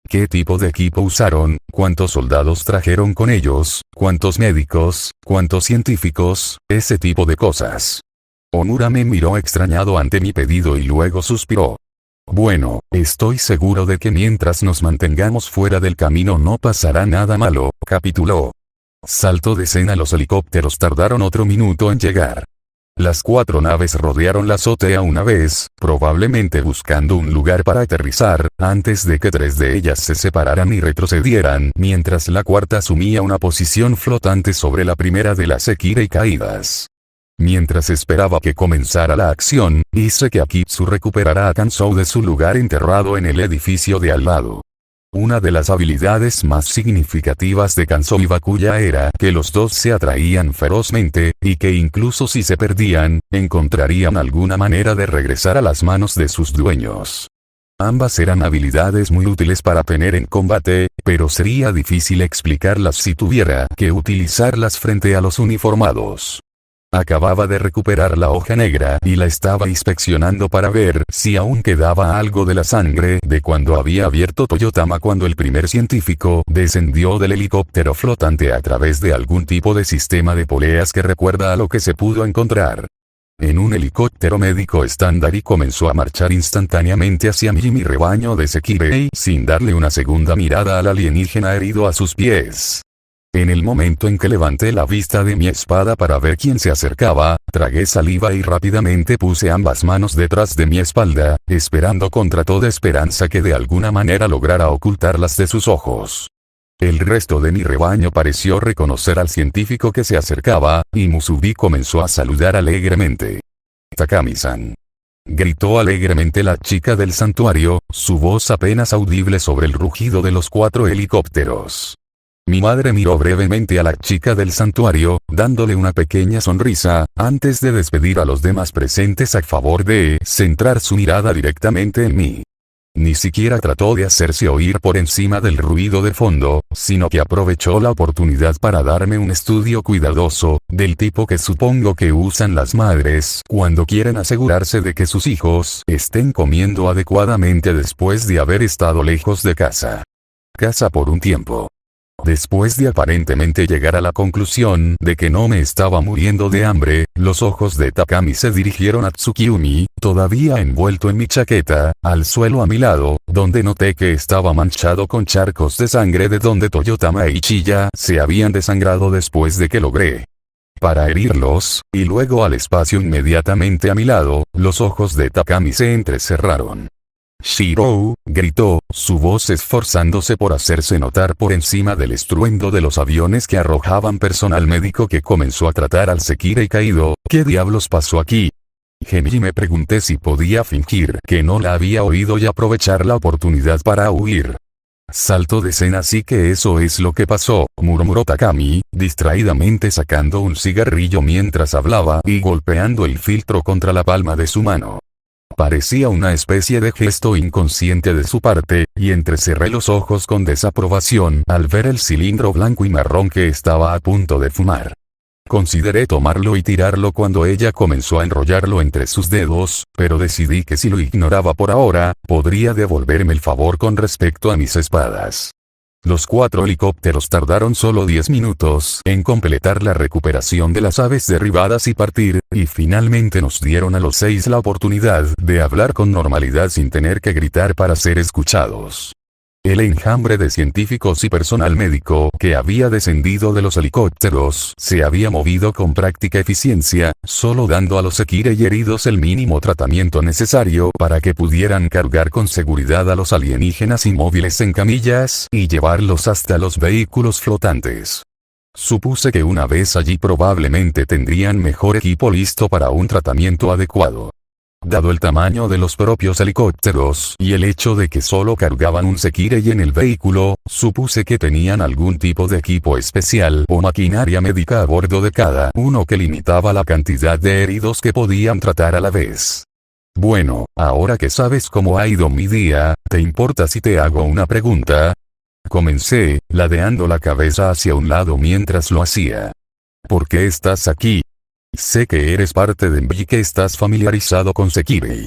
¿Qué tipo de equipo usaron? ¿Cuántos soldados trajeron con ellos? ¿Cuántos médicos? ¿Cuántos científicos? Ese tipo de cosas. Omura me miró extrañado ante mi pedido y luego suspiró. Bueno, estoy seguro de que mientras nos mantengamos fuera del camino no pasará nada malo, capituló. Salto de escena. Los helicópteros tardaron otro minuto en llegar. Las 4 naves rodearon la azotea una vez, probablemente buscando un lugar para aterrizar, antes de que 3 de ellas se separaran y retrocedieran, mientras la cuarta asumía una posición flotante sobre la primera de las Sekirei caídas. Mientras esperaba que comenzara la acción, hice que Akitsu recuperara a Kansou de su lugar enterrado en el edificio de al lado. Una de las habilidades más significativas de Kansou y Bakuya era que los dos se atraían ferozmente, y que incluso si se perdían, encontrarían alguna manera de regresar a las manos de sus dueños. Ambas eran habilidades muy útiles para tener en combate, pero sería difícil explicarlas si tuviera que utilizarlas frente a los uniformados. Acababa de recuperar la hoja negra y la estaba inspeccionando para ver si aún quedaba algo de la sangre de cuando había abierto Toyotama cuando el primer científico descendió del helicóptero flotante a través de algún tipo de sistema de poleas que recuerda a lo que se pudo encontrar en un helicóptero médico estándar y comenzó a marchar instantáneamente hacia mi rebaño de Sekirei sin darle una segunda mirada al alienígena herido a sus pies. En el momento en que levanté la vista de mi espada para ver quién se acercaba, tragué saliva y rápidamente puse ambas manos detrás de mi espalda, esperando contra toda esperanza que de alguna manera lograra ocultarlas de sus ojos. El resto de mi rebaño pareció reconocer al científico que se acercaba, y Musubi comenzó a saludar alegremente. «Takami-san», gritó alegremente la chica del santuario, su voz apenas audible sobre el rugido de los 4 helicópteros. Mi madre miró brevemente a la chica del santuario, dándole una pequeña sonrisa, antes de despedir a los demás presentes a favor de centrar su mirada directamente en mí. Ni siquiera trató de hacerse oír por encima del ruido de fondo, sino que aprovechó la oportunidad para darme un estudio cuidadoso, del tipo que supongo que usan las madres cuando quieren asegurarse de que sus hijos estén comiendo adecuadamente después de haber estado lejos de casa. Casa por un tiempo. Después de aparentemente llegar a la conclusión de que no me estaba muriendo de hambre, los ojos de Takami se dirigieron a Tsukiyumi, todavía envuelto en mi chaqueta, al suelo a mi lado, donde noté que estaba manchado con charcos de sangre de donde Toyotama y Chiya se habían desangrado después de que logré para herirlos, y luego al espacio inmediatamente a mi lado, los ojos de Takami se entrecerraron. «Shirou», gritó, su voz esforzándose por hacerse notar por encima del estruendo de los aviones que arrojaban personal médico que comenzó a tratar al Sekirei caído. «¿Qué diablos pasó aquí?». Gemí y me pregunté si podía fingir que no la había oído y aprovechar la oportunidad para huir. «Salto de escena, sí que eso es lo que pasó», murmuró Takami, distraídamente sacando un cigarrillo mientras hablaba y golpeando el filtro contra la palma de su mano. Parecía una especie de gesto inconsciente de su parte, y entrecerré los ojos con desaprobación al ver el cilindro blanco y marrón que estaba a punto de fumar. Consideré tomarlo y tirarlo cuando ella comenzó a enrollarlo entre sus dedos, pero decidí que si lo ignoraba por ahora, podría devolverme el favor con respecto a mis espadas. Los 4 helicópteros tardaron solo 10 minutos en completar la recuperación de las aves derribadas y partir, y finalmente nos dieron a los 6 la oportunidad de hablar con normalidad sin tener que gritar para ser escuchados. El enjambre de científicos y personal médico que había descendido de los helicópteros se había movido con práctica eficiencia, solo dando a los Sekirei heridos el mínimo tratamiento necesario para que pudieran cargar con seguridad a los alienígenas inmóviles en camillas y llevarlos hasta los vehículos flotantes. Supuse que una vez allí probablemente tendrían mejor equipo listo para un tratamiento adecuado. Dado el tamaño de los propios helicópteros y el hecho de que solo cargaban un Sekirei en el vehículo, supuse que tenían algún tipo de equipo especial o maquinaria médica a bordo de cada uno que limitaba la cantidad de heridos que podían tratar a la vez. «Bueno, ahora que sabes cómo ha ido mi día, ¿te importa si te hago una pregunta?», comencé, ladeando la cabeza hacia un lado mientras lo hacía. «¿Por qué estás aquí? Sé que eres parte de MB y que estás familiarizado con Sekirei.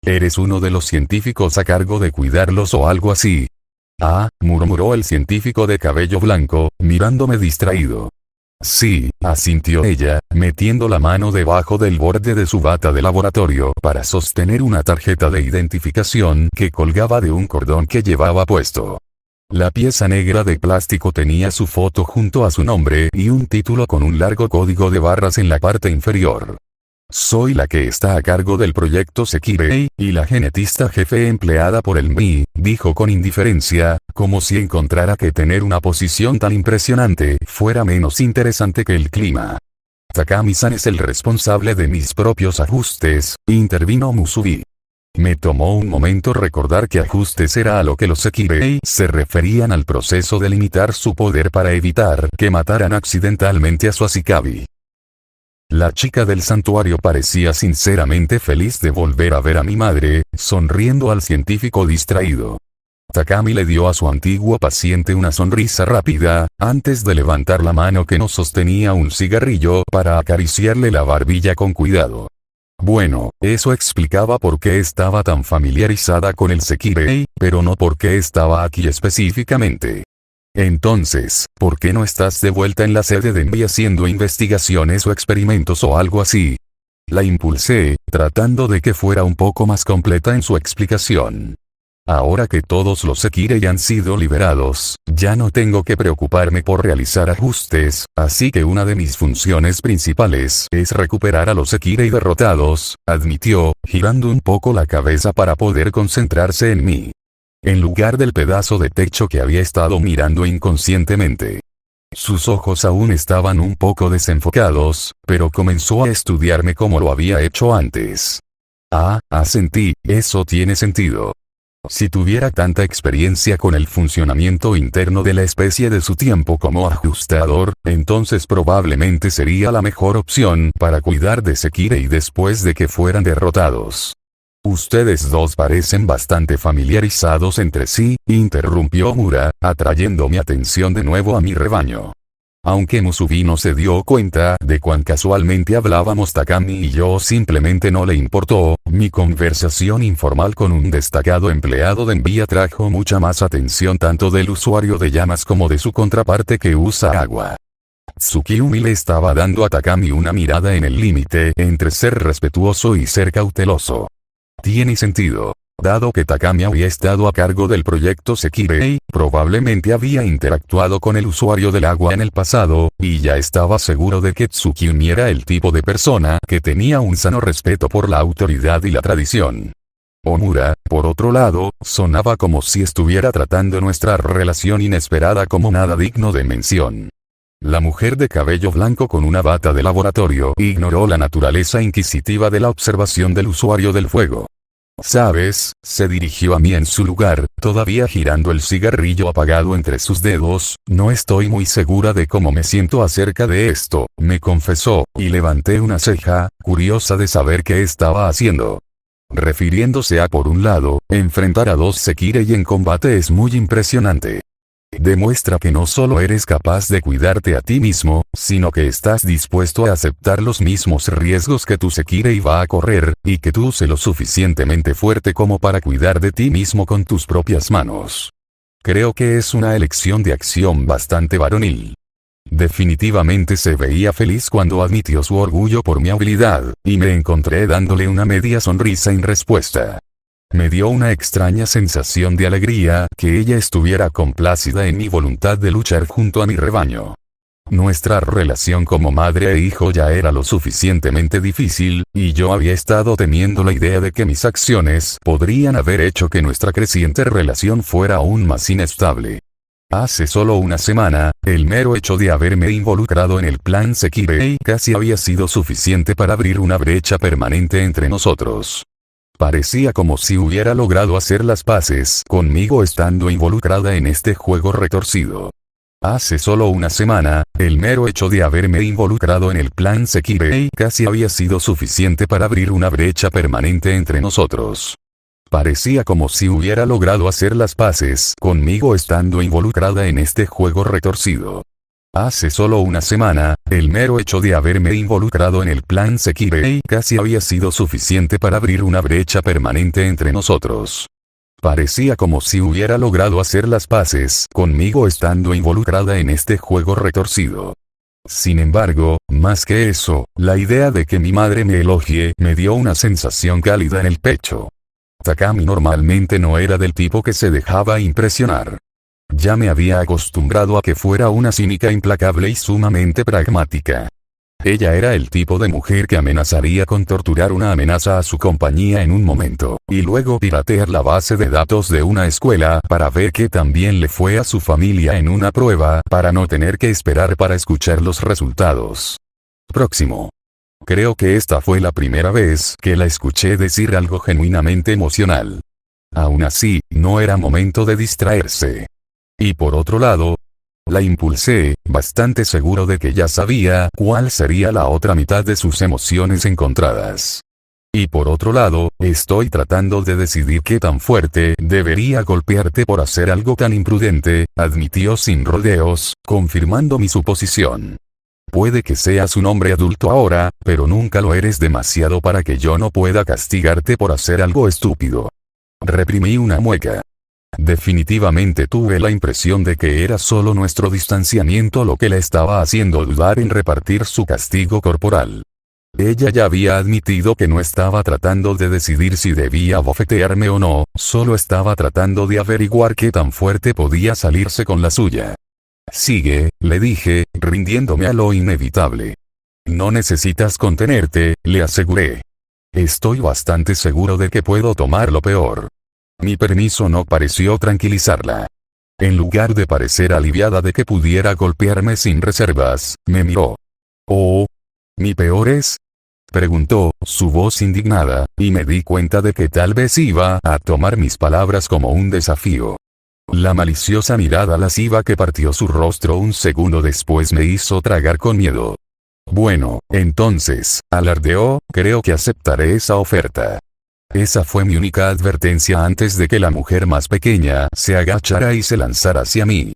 ¿Eres uno de los científicos a cargo de cuidarlos o algo así?». «Ah», murmuró el científico de cabello blanco, mirándome distraído. «Sí», asintió ella, metiendo la mano debajo del borde de su bata de laboratorio para sostener una tarjeta de identificación que colgaba de un cordón que llevaba puesto. La pieza negra de plástico tenía su foto junto a su nombre y un título con un largo código de barras en la parte inferior. «Soy la que está a cargo del proyecto Sekirei, y la genetista jefe empleada por el MI», dijo con indiferencia, como si encontrara que tener una posición tan impresionante fuera menos interesante que el clima. «Takami-san es el responsable de mis propios ajustes», intervino Musubi. Me tomó un momento recordar que ajustes era a lo que los Sekirei se referían al proceso de limitar su poder para evitar que mataran accidentalmente a su Ashikabi. La chica del santuario parecía sinceramente feliz de volver a ver a mi madre, sonriendo al científico distraído. Takami le dio a su antiguo paciente una sonrisa rápida, antes de levantar la mano que no sostenía un cigarrillo para acariciarle la barbilla con cuidado. Bueno, eso explicaba por qué estaba tan familiarizada con el Sekirei, pero no por qué estaba aquí específicamente. Entonces, ¿por qué no estás de vuelta en la sede de MB haciendo investigaciones o experimentos o algo así? La impulsé, tratando de que fuera un poco más completa en su explicación. Ahora que todos los Sekirei han sido liberados, ya no tengo que preocuparme por realizar ajustes, así que una de mis funciones principales es recuperar a los Sekirei derrotados, admitió, girando un poco la cabeza para poder concentrarse en mí. En lugar del pedazo de techo que había estado mirando inconscientemente. Sus ojos aún estaban un poco desenfocados, pero comenzó a estudiarme como lo había hecho antes. Asentí, eso tiene sentido. Si tuviera tanta experiencia con el funcionamiento interno de la especie de su tiempo como ajustador, entonces probablemente sería la mejor opción para cuidar de Sekirei después de que fueran derrotados. Ustedes dos parecen bastante familiarizados entre sí, interrumpió Mura, atrayendo mi atención de nuevo a mi rebaño. Aunque Musubi no se dio cuenta de cuán casualmente hablábamos Takami y yo, simplemente no le importó, mi conversación informal con un destacado empleado de envía trajo mucha más atención tanto del usuario de llamas como de su contraparte que usa agua. Tsukiumi le estaba dando a Takami una mirada en el límite entre ser respetuoso y ser cauteloso. Tiene sentido. Dado que Takami había estado a cargo del proyecto Sekirei, probablemente había interactuado con el usuario del agua en el pasado, y ya estaba seguro de que Tsukiumi era el tipo de persona que tenía un sano respeto por la autoridad y la tradición. Omura, por otro lado, sonaba como si estuviera tratando nuestra relación inesperada como nada digno de mención. La mujer de cabello blanco con una bata de laboratorio ignoró la naturaleza inquisitiva de la observación del usuario del fuego. ¿Sabes? Se dirigió a mí en su lugar, todavía girando el cigarrillo apagado entre sus dedos. No estoy muy segura de cómo me siento acerca de esto, me confesó, y levanté una ceja, curiosa de saber qué estaba haciendo. Refiriéndose a por un lado, enfrentar a dos Sekirei en combate es muy impresionante. Demuestra que no solo eres capaz de cuidarte a ti mismo, sino que estás dispuesto a aceptar los mismos riesgos que tu Sekirei va a correr, y que tú sé lo suficientemente fuerte como para cuidar de ti mismo con tus propias manos. Creo que es una elección de acción bastante varonil. Definitivamente se veía feliz cuando admitió su orgullo por mi habilidad, y me encontré dándole una media sonrisa en respuesta. Me dio una extraña sensación de alegría que ella estuviera complacida en mi voluntad de luchar junto a mi rebaño. Nuestra relación como madre e hijo ya era lo suficientemente difícil, y yo había estado temiendo la idea de que mis acciones podrían haber hecho que nuestra creciente relación fuera aún más inestable. Hace solo una semana, el mero hecho de haberme involucrado en el plan Sekirei casi había sido suficiente para abrir una brecha permanente entre nosotros. Parecía como si hubiera logrado hacer las paces conmigo estando involucrada en este juego retorcido. Hace solo una semana, el mero hecho de haberme involucrado en el plan Sekirei casi había sido suficiente para abrir una brecha permanente entre nosotros. Parecía como si hubiera logrado hacer las paces conmigo estando involucrada en este juego retorcido. Hace solo una semana, el mero hecho de haberme involucrado en el plan Sekirei casi había sido suficiente para abrir una brecha permanente entre nosotros. Parecía como si hubiera logrado hacer las paces conmigo estando involucrada en este juego retorcido. Sin embargo, más que eso, la idea de que mi madre me elogie me dio una sensación cálida en el pecho. Takami normalmente no era del tipo que se dejaba impresionar. Ya me había acostumbrado a que fuera una cínica implacable y sumamente pragmática. Ella era el tipo de mujer que amenazaría con torturar una amenaza a su compañía en un momento, y luego piratear la base de datos de una escuela para ver qué tan bien le fue a su familia en una prueba para no tener que esperar para escuchar los resultados. Próximo. Creo que esta fue la primera vez que la escuché decir algo genuinamente emocional. Aún así, no era momento de distraerse. Y por otro lado, la impulsé, bastante seguro de que ya sabía cuál sería la otra mitad de sus emociones encontradas. Y por otro lado, estoy tratando de decidir qué tan fuerte debería golpearte por hacer algo tan imprudente, admitió sin rodeos, confirmando mi suposición. Puede que seas un hombre adulto ahora, pero nunca lo eres demasiado para que yo no pueda castigarte por hacer algo estúpido. Reprimí una mueca. Definitivamente tuve la impresión de que era solo nuestro distanciamiento lo que le estaba haciendo dudar en repartir su castigo corporal. Ella ya había admitido que no estaba tratando de decidir si debía bofetearme o no, solo estaba tratando de averiguar qué tan fuerte podía salirse con la suya. Sigue, le dije, rindiéndome a lo inevitable. No necesitas contenerte, le aseguré. Estoy bastante seguro de que puedo tomar lo peor. Mi permiso no pareció tranquilizarla. En lugar de parecer aliviada de que pudiera golpearme sin reservas, me miró. «Oh, ¿mi peor es?», preguntó, su voz indignada, y me di cuenta de que tal vez iba a tomar mis palabras como un desafío. La maliciosa mirada lasciva que partió su rostro un segundo después me hizo tragar con miedo. «Bueno, entonces», alardeó, «creo que aceptaré esa oferta». Esa fue mi única advertencia antes de que la mujer más pequeña se agachara y se lanzara hacia mí.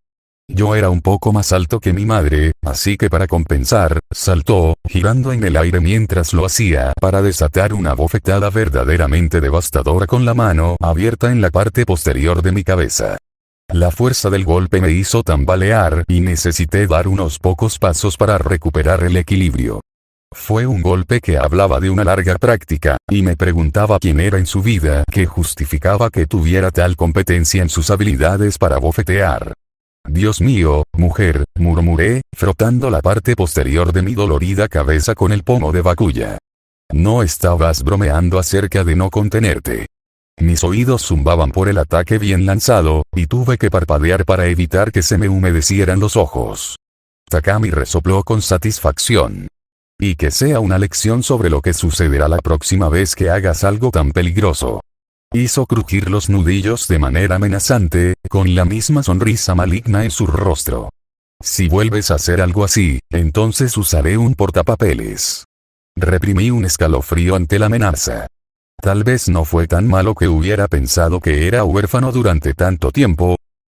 Yo era un poco más alto que mi madre, así que para compensar, saltó, girando en el aire mientras lo hacía para desatar una bofetada verdaderamente devastadora con la mano abierta en la parte posterior de mi cabeza. La fuerza del golpe me hizo tambalear y necesité dar unos pocos pasos para recuperar el equilibrio. Fue un golpe que hablaba de una larga práctica, y me preguntaba quién era en su vida que justificaba que tuviera tal competencia en sus habilidades para bofetear. «Dios mío, mujer», murmuré, frotando la parte posterior de mi dolorida cabeza con el pomo de bakuya. «No estabas bromeando acerca de no contenerte». Mis oídos zumbaban por el ataque bien lanzado, y tuve que parpadear para evitar que se me humedecieran los ojos. Takami resopló con satisfacción. «Y que sea una lección sobre lo que sucederá la próxima vez que hagas algo tan peligroso». Hizo crujir los nudillos de manera amenazante, con la misma sonrisa maligna en su rostro. «Si vuelves a hacer algo así, entonces usaré un portapapeles». Reprimí un escalofrío ante la amenaza. Tal vez no fue tan malo que hubiera pensado que era huérfano durante tanto tiempo.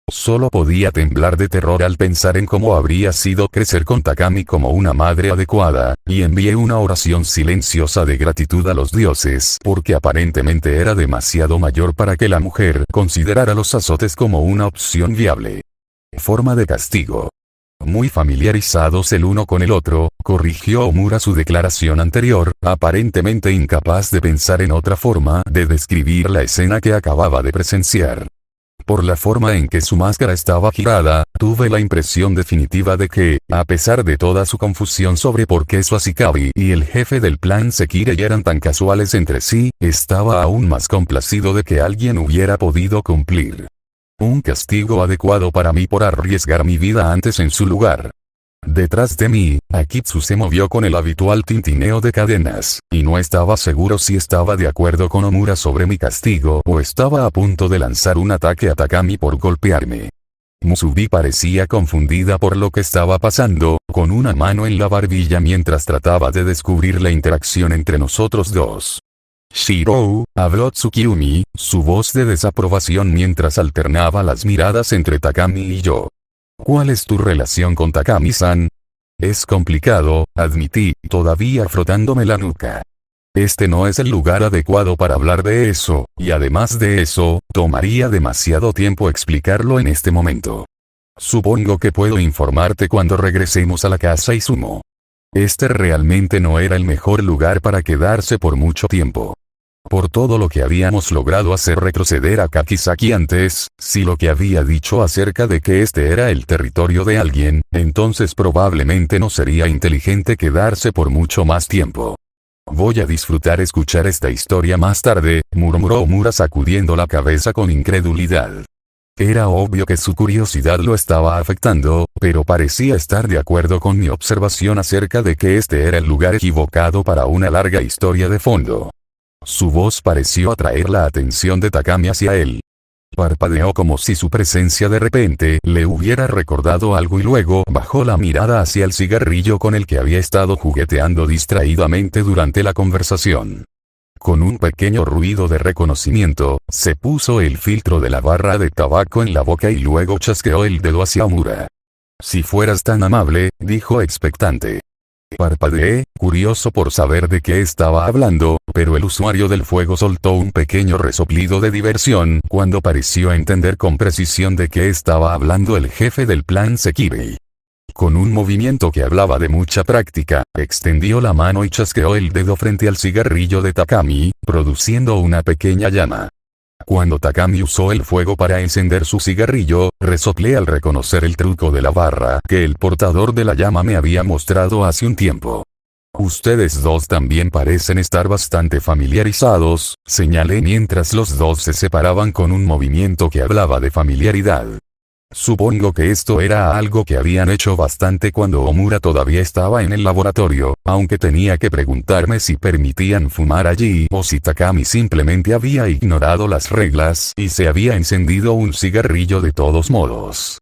Solo podía temblar de terror al pensar en cómo habría sido crecer con Takami como una madre adecuada, y envié una oración silenciosa de gratitud a los dioses porque aparentemente era demasiado mayor para que la mujer considerara los azotes como una opción viable. Forma de castigo. Muy familiarizados el uno con el otro, corrigió Omura su declaración anterior, aparentemente incapaz de pensar en otra forma de describir la escena que acababa de presenciar. Por la forma en que su máscara estaba girada, tuve la impresión definitiva de que, a pesar de toda su confusión sobre por qué Suasikabi y el jefe del plan Sekirei eran tan casuales entre sí, estaba aún más complacido de que alguien hubiera podido cumplir un castigo adecuado para mí por arriesgar mi vida antes en su lugar. Detrás de mí, Akitsu se movió con el habitual tintineo de cadenas, y no estaba seguro si estaba de acuerdo con Omura sobre mi castigo o estaba a punto de lanzar un ataque a Takami por golpearme. Musubi parecía confundida por lo que estaba pasando, con una mano en la barbilla mientras trataba de descubrir la interacción entre nosotros dos. «Shirou», habló Tsukiyumi, su voz de desaprobación mientras alternaba las miradas entre Takami y yo. «¿Cuál es tu relación con Takami-san?» «Es complicado», admití, todavía frotándome la nuca. «Este no es el lugar adecuado para hablar de eso, y además de eso, tomaría demasiado tiempo explicarlo en este momento. Supongo que puedo informarte cuando regresemos a la casa Izumo». Este realmente no era el mejor lugar para quedarse por mucho tiempo. Por todo lo que habíamos logrado hacer retroceder a Kakizaki antes, si lo que había dicho acerca de que este era el territorio de alguien, entonces probablemente no sería inteligente quedarse por mucho más tiempo. «Voy a disfrutar escuchar esta historia más tarde», murmuró Omura sacudiendo la cabeza con incredulidad. Era obvio que su curiosidad lo estaba afectando, pero parecía estar de acuerdo con mi observación acerca de que este era el lugar equivocado para una larga historia de fondo. Su voz pareció atraer la atención de Takami hacia él. Parpadeó como si su presencia de repente le hubiera recordado algo y luego bajó la mirada hacia el cigarrillo con el que había estado jugueteando distraídamente durante la conversación. Con un pequeño ruido de reconocimiento, se puso el filtro de la barra de tabaco en la boca y luego chasqueó el dedo hacia Omura. «Si fueras tan amable», dijo expectante. Parpadeé, curioso por saber de qué estaba hablando, pero el usuario del fuego soltó un pequeño resoplido de diversión cuando pareció entender con precisión de qué estaba hablando el jefe del plan Sekirei. con un movimiento que hablaba de mucha práctica, extendió la mano y chasqueó el dedo frente al cigarrillo de Takami, produciendo una pequeña llama. Cuando Takami usó el fuego para encender su cigarrillo, resoplé al reconocer el truco de la barra que el portador de la llama me había mostrado hace un tiempo. Ustedes dos también parecen estar bastante familiarizados, señalé mientras los dos se separaban con un movimiento que hablaba de familiaridad. Supongo que esto era algo que habían hecho bastante cuando Omura todavía estaba en el laboratorio, aunque tenía que preguntarme si permitían fumar allí o si Takami simplemente había ignorado las reglas y se había encendido un cigarrillo de todos modos.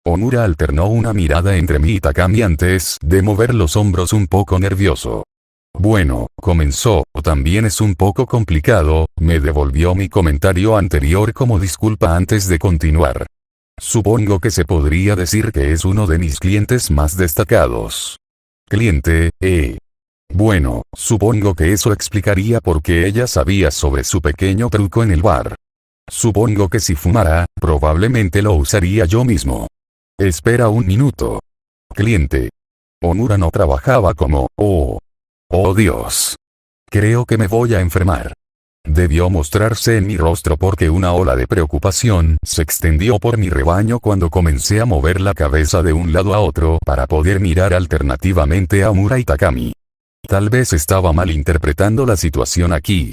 Omura alternó una mirada entre mí y Takami antes de mover los hombros un poco nervioso. Bueno, comenzó, también es un poco complicado, me devolvió mi comentario anterior como disculpa antes de continuar. Supongo que se podría decir que es uno de mis clientes más destacados. Cliente, Bueno, supongo que eso explicaría por qué ella sabía sobre su pequeño truco en el bar. Supongo que si fumara, probablemente lo usaría yo mismo. Espera un minuto. Cliente. Omura no trabajaba como, oh Dios. Creo que me voy a enfermar. Debió mostrarse en mi rostro porque una ola de preocupación se extendió por mi rebaño cuando comencé a mover la cabeza de un lado a otro para poder mirar alternativamente a Omura y Takami. Tal vez estaba malinterpretando la situación aquí.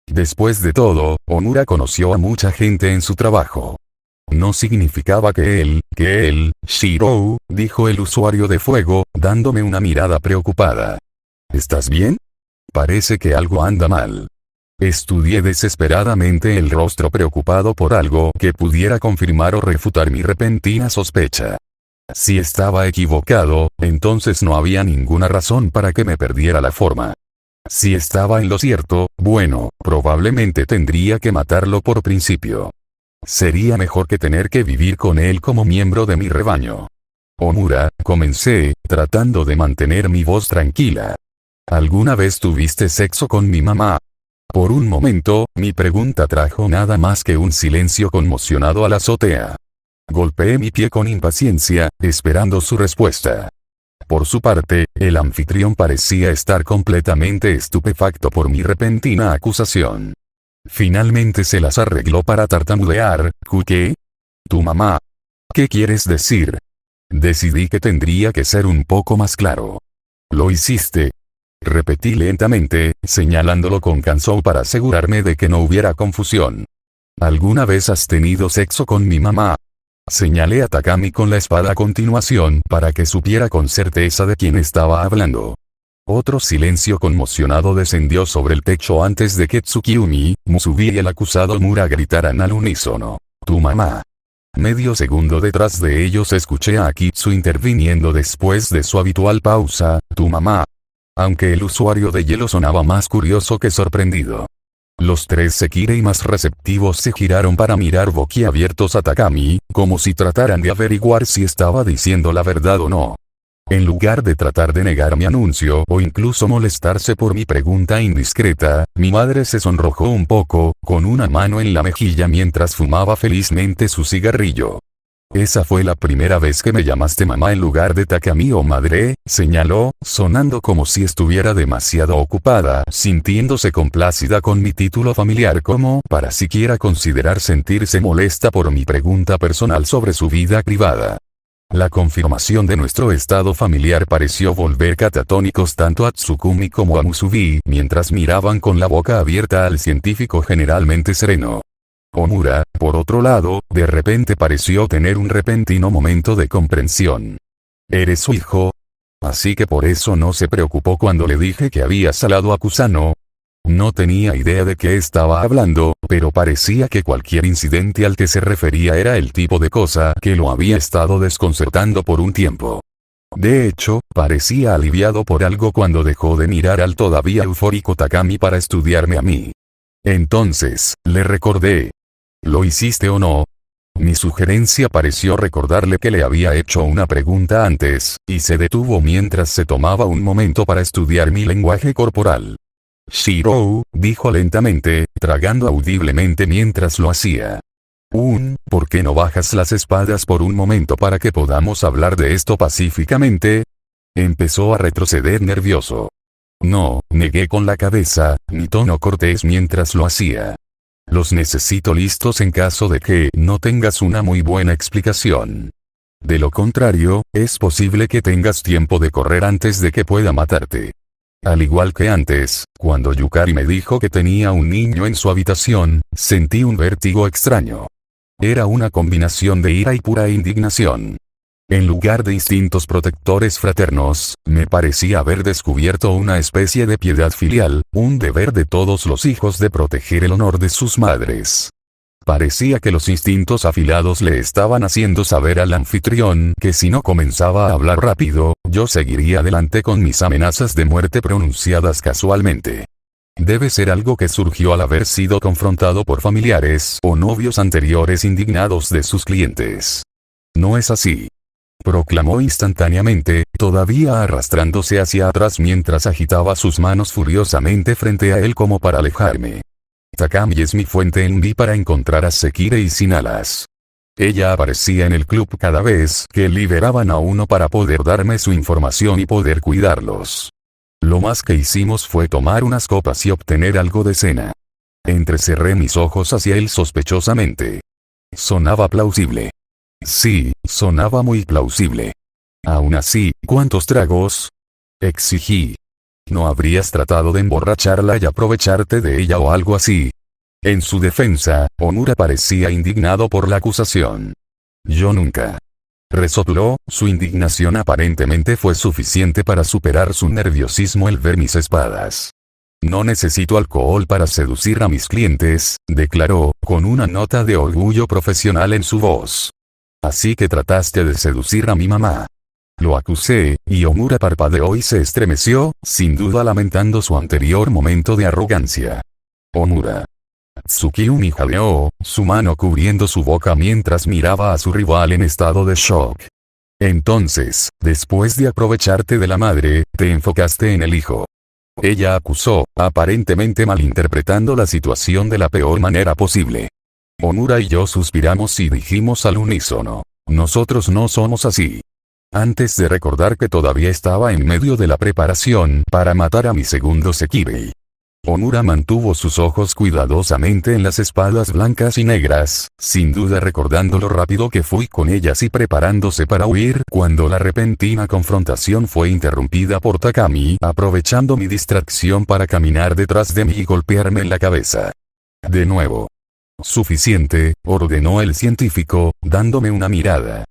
Después de todo, Omura conoció a mucha gente en su trabajo. No significaba que él, Shirou, dijo el usuario de fuego, dándome una mirada preocupada. ¿Estás bien? Parece que algo anda mal. Estudié desesperadamente el rostro preocupado por algo que pudiera confirmar o refutar mi repentina sospecha. Si estaba equivocado, entonces no había ninguna razón para que me perdiera la forma. Si estaba en lo cierto, bueno, probablemente tendría que matarlo por principio. Sería mejor que tener que vivir con él como miembro de mi rebaño. Omura, comencé, tratando de mantener mi voz tranquila. ¿Alguna vez tuviste sexo con mi mamá? Por un momento, mi pregunta trajo nada más que un silencio conmocionado a la azotea. Golpeé mi pie con impaciencia, esperando su respuesta. Por su parte, el anfitrión parecía estar completamente estupefacto por mi repentina acusación. Finalmente se las arregló para tartamudear. ¿Qué? ¿Tu mamá? ¿Qué quieres decir? Decidí que tendría que ser un poco más claro. ¿Lo hiciste? Repetí lentamente, señalándolo con Kansou para asegurarme de que no hubiera confusión. ¿Alguna vez has tenido sexo con mi mamá? Señalé a Takami con la espada a continuación para que supiera con certeza de quién estaba hablando. Otro silencio conmocionado descendió sobre el techo antes de que Tsukiyumi, Musubi y el acusado Omura gritaran al unísono. «¡Tu mamá!». Medio segundo detrás de ellos escuché a Akitsu interviniendo después de su habitual pausa. «¿Tu mamá?». Aunque el usuario de hielo sonaba más curioso que sorprendido. Los tres Sekirei más receptivos se giraron para mirar boquiabiertos a Takami, como si trataran de averiguar si estaba diciendo la verdad o no. En lugar de tratar de negar mi anuncio o incluso molestarse por mi pregunta indiscreta, mi madre se sonrojó un poco, con una mano en la mejilla mientras fumaba felizmente su cigarrillo. «Esa fue la primera vez que me llamaste mamá en lugar de Takami o madre», señaló, sonando como si estuviera demasiado ocupada, sintiéndose complacida con mi título familiar como para siquiera considerar sentirse molesta por mi pregunta personal sobre su vida privada. La confirmación de nuestro estado familiar pareció volver catatónicos tanto a Tsukumi como a Musubi mientras miraban con la boca abierta al científico generalmente sereno. Omura, por otro lado, de repente pareció tener un repentino momento de comprensión. «¿Eres su hijo? Así que por eso no se preocupó cuando le dije que había salado a Kusano». No tenía idea de qué estaba hablando, pero parecía que cualquier incidente al que se refería era el tipo de cosa que lo había estado desconcertando por un tiempo. De hecho, parecía aliviado por algo cuando dejó de mirar al todavía eufórico Takami para estudiarme a mí. Entonces, le recordé. ¿Lo hiciste o no? Mi sugerencia pareció recordarle que le había hecho una pregunta antes, y se detuvo mientras se tomaba un momento para estudiar mi lenguaje corporal. «Shirou», dijo lentamente, tragando audiblemente mientras lo hacía. ¿Por qué no bajas las espadas por un momento para que podamos hablar de esto pacíficamente? Empezó a retroceder nervioso. No, negué con la cabeza, mi tono cortés mientras lo hacía. Los necesito listos en caso de que no tengas una muy buena explicación. De lo contrario, es posible que tengas tiempo de correr antes de que pueda matarte. Al igual que antes, cuando Yukari me dijo que tenía un niño en su habitación, sentí un vértigo extraño. Era una combinación de ira y pura indignación. En lugar de instintos protectores fraternos, me parecía haber descubierto una especie de piedad filial, un deber de todos los hijos de proteger el honor de sus madres. Parecía que los instintos afilados le estaban haciendo saber al anfitrión que si no comenzaba a hablar rápido, yo seguiría adelante con mis amenazas de muerte pronunciadas casualmente. Debe ser algo que surgió al haber sido confrontado por familiares o novios anteriores indignados de sus clientes. No es así. Proclamó instantáneamente, todavía arrastrándose hacia atrás mientras agitaba sus manos furiosamente frente a él como para alejarme. Takami es mi fuente en Vi para encontrar a Sekire y sin alas. Ella aparecía en el club cada vez que liberaban a uno para poder darme su información y poder cuidarlos. Lo más que hicimos fue tomar unas copas y obtener algo de cena. Entrecerré mis ojos hacia él sospechosamente. Sonaba plausible. Sí, sonaba muy plausible. Aún así, ¿cuántos tragos? Exigí. ¿No habrías tratado de emborracharla y aprovecharte de ella o algo así? En su defensa, Omura parecía indignado por la acusación. Yo nunca. Resopló, su indignación aparentemente fue suficiente para superar su nerviosismo al ver mis espadas. No necesito alcohol para seducir a mis clientes, declaró, con una nota de orgullo profesional en su voz. Así que trataste de seducir a mi mamá. Lo acusé, y Omura parpadeó y se estremeció, sin duda lamentando su anterior momento de arrogancia. Omura. Tsukiyumi jadeó, su mano cubriendo su boca mientras miraba a su rival en estado de shock. Entonces, después de aprovecharte de la madre, te enfocaste en el hijo. Ella acusó, aparentemente malinterpretando la situación de la peor manera posible. Omura y yo suspiramos y dijimos al unísono. Nosotros no somos así. Antes de recordar que todavía estaba en medio de la preparación para matar a mi segundo Sekirei. Omura mantuvo sus ojos cuidadosamente en las espadas blancas y negras, sin duda recordando lo rápido que fui con ellas y preparándose para huir cuando la repentina confrontación fue interrumpida por Takami, aprovechando mi distracción para caminar detrás de mí y golpearme en la cabeza. De nuevo. Suficiente, ordenó el científico, dándome una mirada.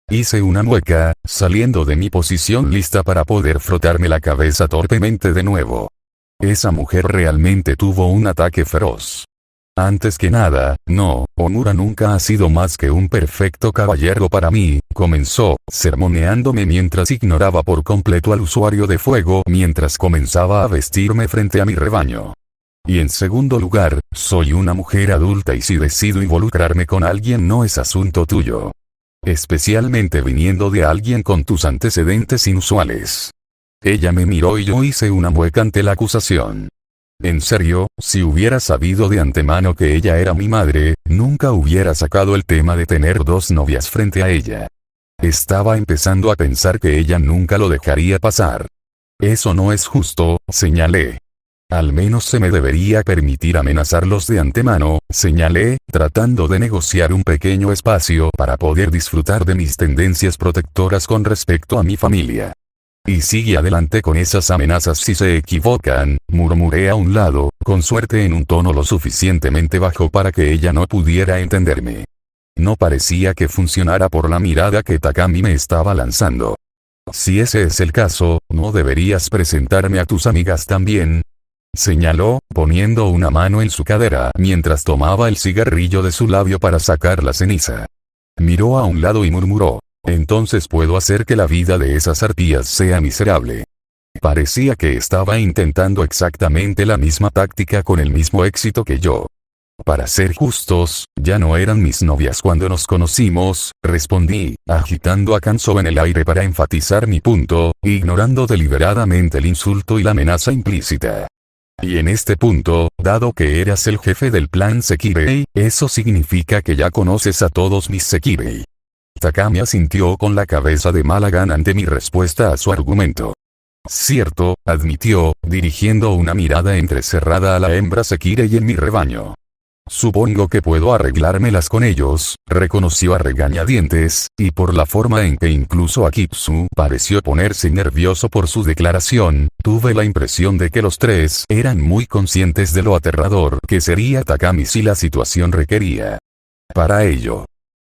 Hice una mueca, saliendo de mi posición lista para poder frotarme la cabeza torpemente de nuevo. Esa mujer realmente tuvo un ataque feroz. Antes que nada, no, Omura nunca ha sido más que un perfecto caballero para mí, comenzó, sermoneándome mientras ignoraba por completo al usuario de fuego mientras comenzaba a vestirme frente a mi rebaño. Y en segundo lugar, soy una mujer adulta y si decido involucrarme con alguien no es asunto tuyo. Especialmente viniendo de alguien con tus antecedentes inusuales. Ella me miró y yo hice una mueca ante la acusación. En serio, si hubiera sabido de antemano que ella era mi madre, nunca hubiera sacado el tema de tener dos novias frente a ella. Estaba empezando a pensar que ella nunca lo dejaría pasar. Eso no es justo, señalé. Al menos se me debería permitir amenazarlos de antemano, señalé, tratando de negociar un pequeño espacio para poder disfrutar de mis tendencias protectoras con respecto a mi familia. Y sigue adelante con esas amenazas si se equivocan, murmuré a un lado, con suerte en un tono lo suficientemente bajo para que ella no pudiera entenderme. No parecía que funcionara por la mirada que Takami me estaba lanzando. Si ese es el caso, ¿no deberías presentarme a tus amigas también? Señaló, poniendo una mano en su cadera mientras tomaba el cigarrillo de su labio para sacar la ceniza. Miró a un lado y murmuró. Entonces puedo hacer que la vida de esas arpías sea miserable. Parecía que estaba intentando exactamente la misma táctica con el mismo éxito que yo. Para ser justos, ya no eran mis novias cuando nos conocimos, respondí, agitando a Kanzo en el aire para enfatizar mi punto, ignorando deliberadamente el insulto y la amenaza implícita. Y en este punto, dado que eras el jefe del plan Sekirei, eso significa que ya conoces a todos mis Sekirei. Takami asintió con la cabeza de mala gana ante mi respuesta a su argumento. Cierto, admitió, dirigiendo una mirada entrecerrada a la hembra Sekirei en mi rebaño. Supongo que puedo arreglármelas con ellos, reconoció a regañadientes, y por la forma en que incluso Akitsu pareció ponerse nervioso por su declaración, tuve la impresión de que los tres eran muy conscientes de lo aterrador que sería Takami si la situación requería. Para ello.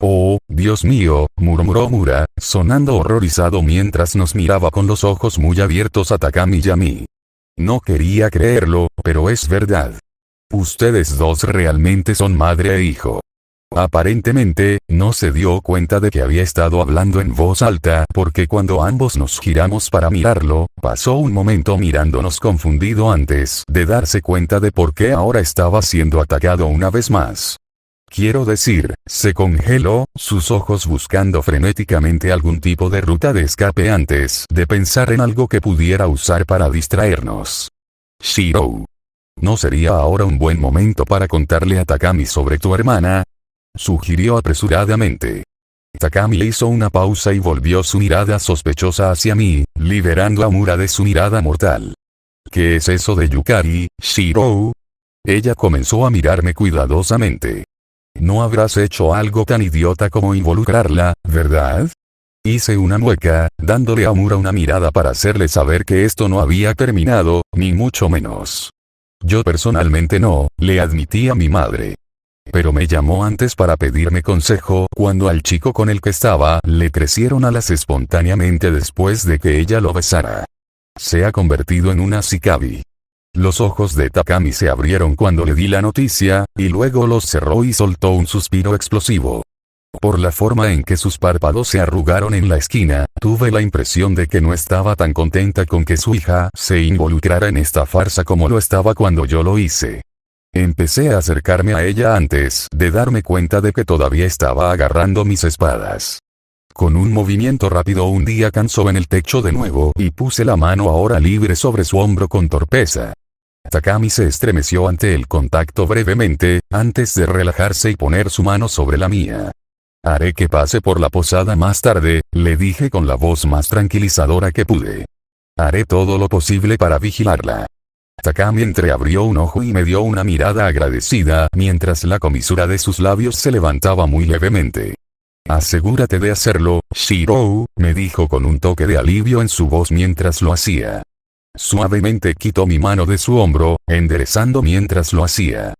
Oh, Dios mío, murmuró Mura, sonando horrorizado mientras nos miraba con los ojos muy abiertos a Takami y a mí. No quería creerlo, pero es verdad. Ustedes dos realmente son madre e hijo. Aparentemente, no se dio cuenta de que había estado hablando en voz alta porque cuando ambos nos giramos para mirarlo, pasó un momento mirándonos confundido antes de darse cuenta de por qué ahora estaba siendo atacado una vez más. Quiero decir, se congeló, sus ojos buscando frenéticamente algún tipo de ruta de escape antes de pensar en algo que pudiera usar para distraernos. Shirou. ¿No sería ahora un buen momento para contarle a Takami sobre tu hermana? Sugirió apresuradamente. Takami hizo una pausa y volvió su mirada sospechosa hacia mí, liberando a Mura de su mirada mortal. ¿Qué es eso de Yukari, Shirou? Ella comenzó a mirarme cuidadosamente. No habrás hecho algo tan idiota como involucrarla, ¿verdad? Hice una mueca, dándole a Mura una mirada para hacerle saber que esto no había terminado, ni mucho menos. Yo personalmente no, le admití a mi madre. Pero me llamó antes para pedirme consejo cuando al chico con el que estaba le crecieron alas espontáneamente después de que ella lo besara. Se ha convertido en una Shikabi. Los ojos de Takami se abrieron cuando le di la noticia, y luego los cerró y soltó un suspiro explosivo. Por la forma en que sus párpados se arrugaron en la esquina, tuve la impresión de que no estaba tan contenta con que su hija se involucrara en esta farsa como lo estaba cuando yo lo hice. Empecé a acercarme a ella antes de darme cuenta de que todavía estaba agarrando mis espadas. Con un movimiento rápido hundí a Kanzo en el techo de nuevo y puse la mano ahora libre sobre su hombro con torpeza. Takami se estremeció ante el contacto brevemente, antes de relajarse y poner su mano sobre la mía. Haré que pase por la posada más tarde, le dije con la voz más tranquilizadora que pude. Haré todo lo posible para vigilarla. Takami entreabrió un ojo y me dio una mirada agradecida mientras la comisura de sus labios se levantaba muy levemente. Asegúrate de hacerlo, Shirou, me dijo con un toque de alivio en su voz mientras lo hacía. Suavemente quitó mi mano de su hombro, enderezando mientras lo hacía.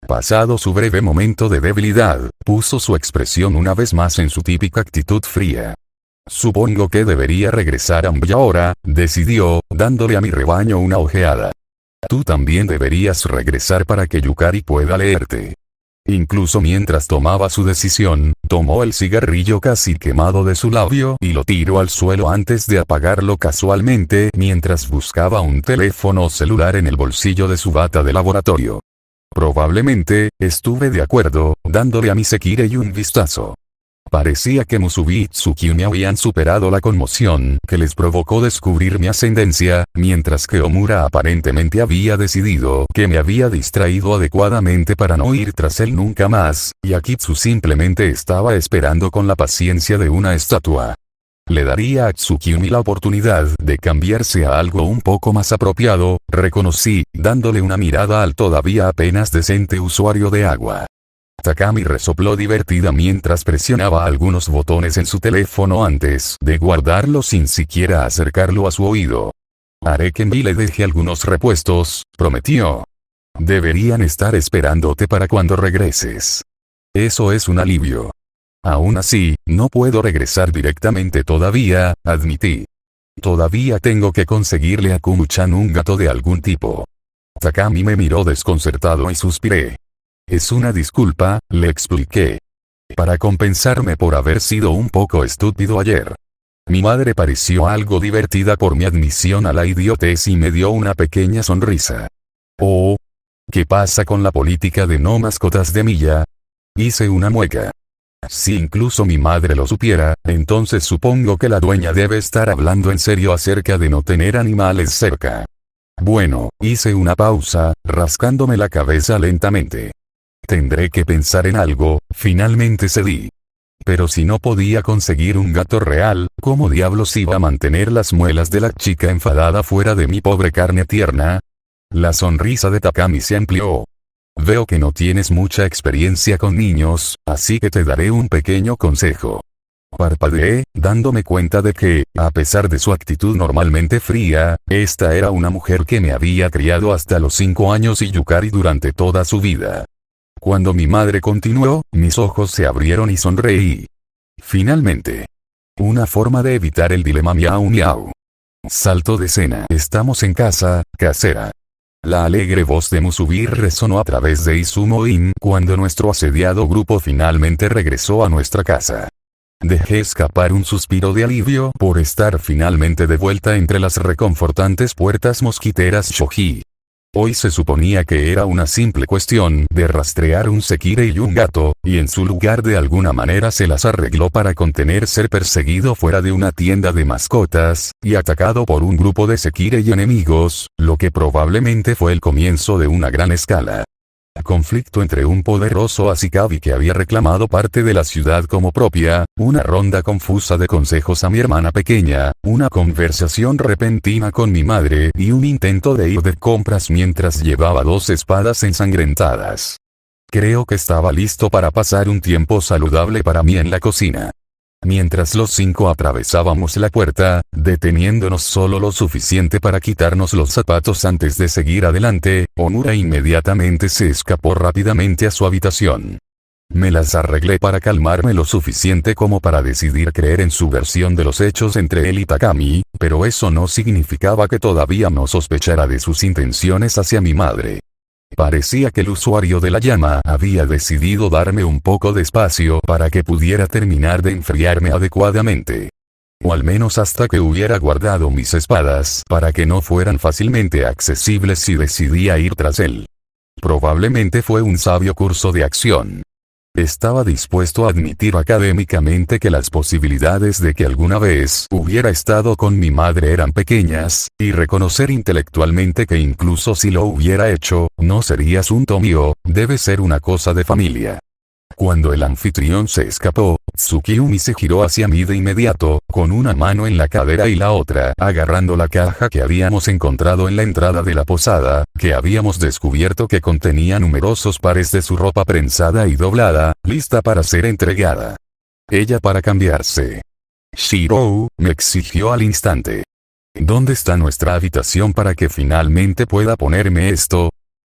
Pasado su breve momento de debilidad, puso su expresión una vez más en su típica actitud fría. Supongo que debería regresar a Mbuya ahora, decidió, dándole a mi rebaño una ojeada. Tú también deberías regresar para que Yukari pueda leerte. Incluso mientras tomaba su decisión, tomó el cigarrillo casi quemado de su labio y lo tiró al suelo antes de apagarlo casualmente mientras buscaba un teléfono celular en el bolsillo de su bata de laboratorio. Probablemente, estuve de acuerdo, dándole a mi Sekirei un vistazo. Parecía que Musubi y Tsukimi habían superado la conmoción que les provocó descubrir mi ascendencia, mientras que Omura aparentemente había decidido que me había distraído adecuadamente para no ir tras él nunca más, y Akitsu simplemente estaba esperando con la paciencia de una estatua. Le daría a Tsukimi la oportunidad de cambiarse a algo un poco más apropiado, reconocí, dándole una mirada al todavía apenas decente usuario de agua. Takami resopló divertida mientras presionaba algunos botones en su teléfono antes de guardarlo sin siquiera acercarlo a su oído. Haré que Mbi le deje algunos repuestos, prometió. Deberían estar esperándote para cuando regreses. Eso es un alivio. Aún así, no puedo regresar directamente todavía, admití. Todavía tengo que conseguirle a Kumu-chan un gato de algún tipo. Takami me miró desconcertado y suspiré. Es una disculpa, le expliqué. Para compensarme por haber sido un poco estúpido ayer. Mi madre pareció algo divertida por mi admisión a la idiotez y me dio una pequeña sonrisa. Oh. ¿Qué pasa con la política de no mascotas de Milla? Hice una mueca. Si incluso mi madre lo supiera, entonces supongo que la dueña debe estar hablando en serio acerca de no tener animales cerca. Bueno, hice una pausa, rascándome la cabeza lentamente. Tendré que pensar en algo, finalmente cedí. Pero si no podía conseguir un gato real, ¿cómo diablos iba a mantener las muelas de la chica enfadada fuera de mi pobre carne tierna? La sonrisa de Takami se amplió. Veo que no tienes mucha experiencia con niños, así que te daré un pequeño consejo. Parpadeé, dándome cuenta de que, a pesar de su actitud normalmente fría, esta era una mujer que me había criado hasta los 5 años y Yukari durante toda su vida. Cuando mi madre continuó, mis ojos se abrieron y sonreí. Finalmente. Una forma de evitar el dilema miau miau. Salto de escena. Estamos en casa, casera. La alegre voz de Musubi resonó a través de Izumo-in cuando nuestro asediado grupo finalmente regresó a nuestra casa. Dejé escapar un suspiro de alivio por estar finalmente de vuelta entre las reconfortantes puertas mosquiteras Shoji. Hoy se suponía que era una simple cuestión de rastrear un sekire y un gato, y en su lugar de alguna manera se las arregló para contener ser perseguido fuera de una tienda de mascotas, y atacado por un grupo de sekire y enemigos, lo que probablemente fue el comienzo de una gran escala. Conflicto entre un poderoso Ashikabi que había reclamado parte de la ciudad como propia, una ronda confusa de consejos a mi hermana pequeña, una conversación repentina con mi madre y un intento de ir de compras mientras llevaba 2 espadas ensangrentadas. Creo que estaba listo para pasar un tiempo saludable para mí en la cocina. Mientras los 5 atravesábamos la puerta, deteniéndonos solo lo suficiente para quitarnos los zapatos antes de seguir adelante, Omura inmediatamente se escapó rápidamente a su habitación. Me las arreglé para calmarme lo suficiente como para decidir creer en su versión de los hechos entre él y Takami, pero eso no significaba que todavía no sospechara de sus intenciones hacia mi madre. Parecía que el usuario de la llama había decidido darme un poco de espacio para que pudiera terminar de enfriarme adecuadamente. O al menos hasta que hubiera guardado mis espadas para que no fueran fácilmente accesibles si decidía ir tras él. Probablemente fue un sabio curso de acción. Estaba dispuesto a admitir académicamente que las posibilidades de que alguna vez hubiera estado con mi madre eran pequeñas, y reconocer intelectualmente que incluso si lo hubiera hecho, no sería asunto mío, debe ser una cosa de familia. Cuando el anfitrión se escapó, Tsukiyumi se giró hacia mí de inmediato, con una mano en la cadera y la otra agarrando la caja que habíamos encontrado en la entrada de la posada, que habíamos descubierto que contenía numerosos pares de su ropa prensada y doblada, lista para ser entregada. Ella para cambiarse. Shirou, me exigió al instante. ¿Dónde está nuestra habitación para que finalmente pueda ponerme esto?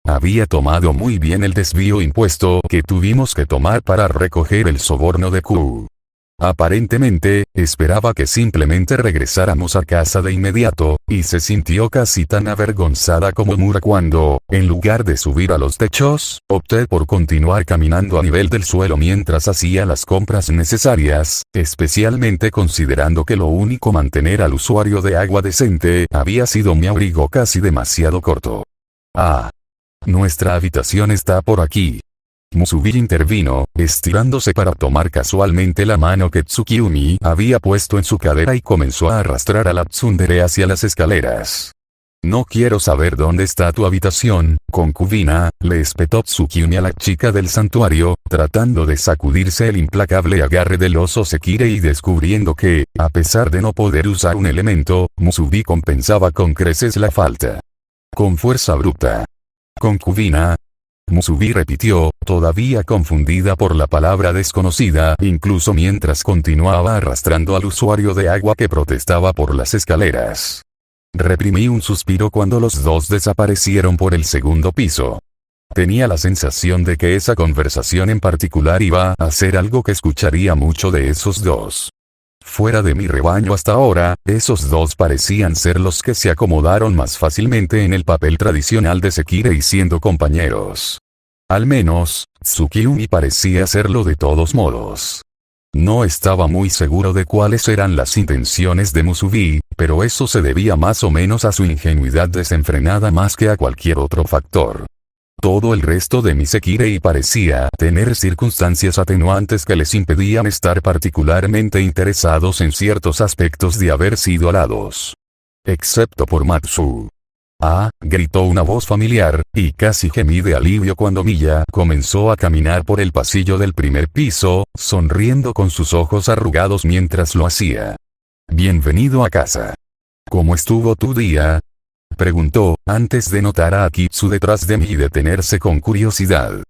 Había tomado muy bien el desvío impuesto que tuvimos que tomar para recoger el soborno de Q. Aparentemente, esperaba que simplemente regresáramos a casa de inmediato, y se sintió casi tan avergonzada como Mura cuando, en lugar de subir a los techos, opté por continuar caminando a nivel del suelo mientras hacía las compras necesarias, especialmente considerando que lo único mantener al usuario de agua decente había sido mi abrigo casi demasiado corto. Ah. Nuestra habitación está por aquí. Musubi intervino, estirándose para tomar casualmente la mano que Tsukiyumi había puesto en su cadera y comenzó a arrastrar a la tsundere hacia las escaleras. No quiero saber dónde está tu habitación, concubina, le espetó Tsukiyumi a la chica del santuario, tratando de sacudirse el implacable agarre del oso Sekire y descubriendo que, a pesar de no poder usar un elemento, Musubi compensaba con creces la falta. Con fuerza bruta. Concubina. Musubi repitió, todavía confundida por la palabra desconocida, incluso mientras continuaba arrastrando al usuario de agua que protestaba por las escaleras. Reprimí un suspiro cuando los dos desaparecieron por el segundo piso. Tenía la sensación de que esa conversación en particular iba a ser algo que escucharía mucho de esos dos. Fuera de mi rebaño hasta ahora, esos dos parecían ser los que se acomodaron más fácilmente en el papel tradicional de Sekire y siendo compañeros. Al menos, Tsukiyumi parecía serlo de todos modos. No estaba muy seguro de cuáles eran las intenciones de Musubi, pero eso se debía más o menos a su ingenuidad desenfrenada más que a cualquier otro factor. Todo el resto de mi Sekirei parecía tener circunstancias atenuantes que les impedían estar particularmente interesados en ciertos aspectos de haber sido alados. Excepto por Matsu. Ah, gritó una voz familiar, y casi gemí de alivio cuando Milla comenzó a caminar por el pasillo del primer piso, sonriendo con sus ojos arrugados mientras lo hacía. Bienvenido a casa. ¿Cómo estuvo tu día? Preguntó, antes de notar a Akitsu detrás de mí y detenerse con curiosidad.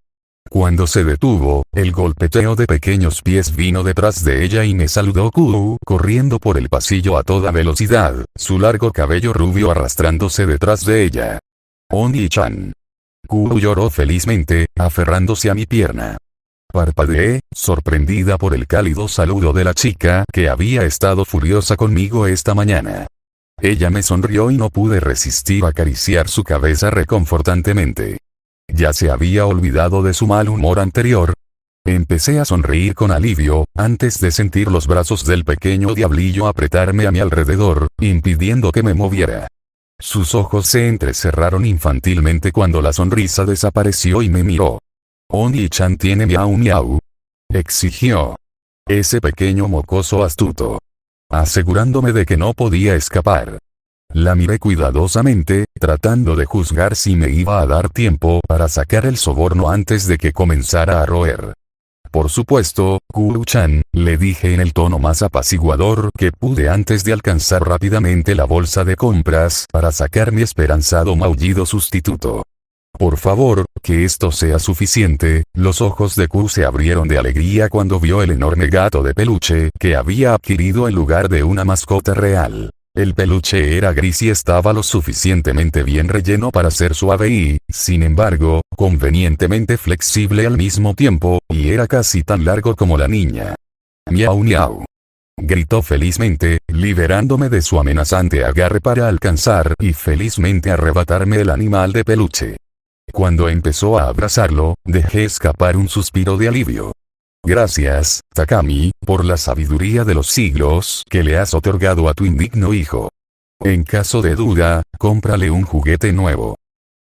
Cuando se detuvo, el golpeteo de pequeños pies vino detrás de ella y me saludó Kuu, corriendo por el pasillo a toda velocidad, su largo cabello rubio arrastrándose detrás de ella. Oni-chan. Kuu lloró felizmente, aferrándose a mi pierna. Parpadeé, sorprendida por el cálido saludo de la chica que había estado furiosa conmigo esta mañana. Ella me sonrió y no pude resistir acariciar su cabeza reconfortantemente. Ya se había olvidado de su mal humor anterior. Empecé a sonreír con alivio, antes de sentir los brazos del pequeño diablillo apretarme a mi alrededor, impidiendo que me moviera. Sus ojos se entrecerraron infantilmente cuando la sonrisa desapareció y me miró. «Oni-chan tiene miau miau», exigió. Ese pequeño mocoso astuto. Asegurándome de que no podía escapar. La miré cuidadosamente, tratando de juzgar si me iba a dar tiempo para sacar el soborno antes de que comenzara a roer. Por supuesto, Kuru-chan, le dije en el tono más apaciguador que pude antes de alcanzar rápidamente la bolsa de compras para sacar mi esperanzado maullido sustituto. Por favor, que esto sea suficiente. Los ojos de Kuru se abrieron de alegría cuando vio el enorme gato de peluche que había adquirido en lugar de una mascota real. El peluche era gris y estaba lo suficientemente bien relleno para ser suave y, sin embargo, convenientemente flexible al mismo tiempo, y era casi tan largo como la niña. «Miau miau», gritó felizmente, liberándome de su amenazante agarre para alcanzar y felizmente arrebatarme el animal de peluche. Cuando empezó a abrazarlo, dejé escapar un suspiro de alivio. Gracias, Takami, por la sabiduría de los siglos que le has otorgado a tu indigno hijo. En caso de duda, cómprale un juguete nuevo.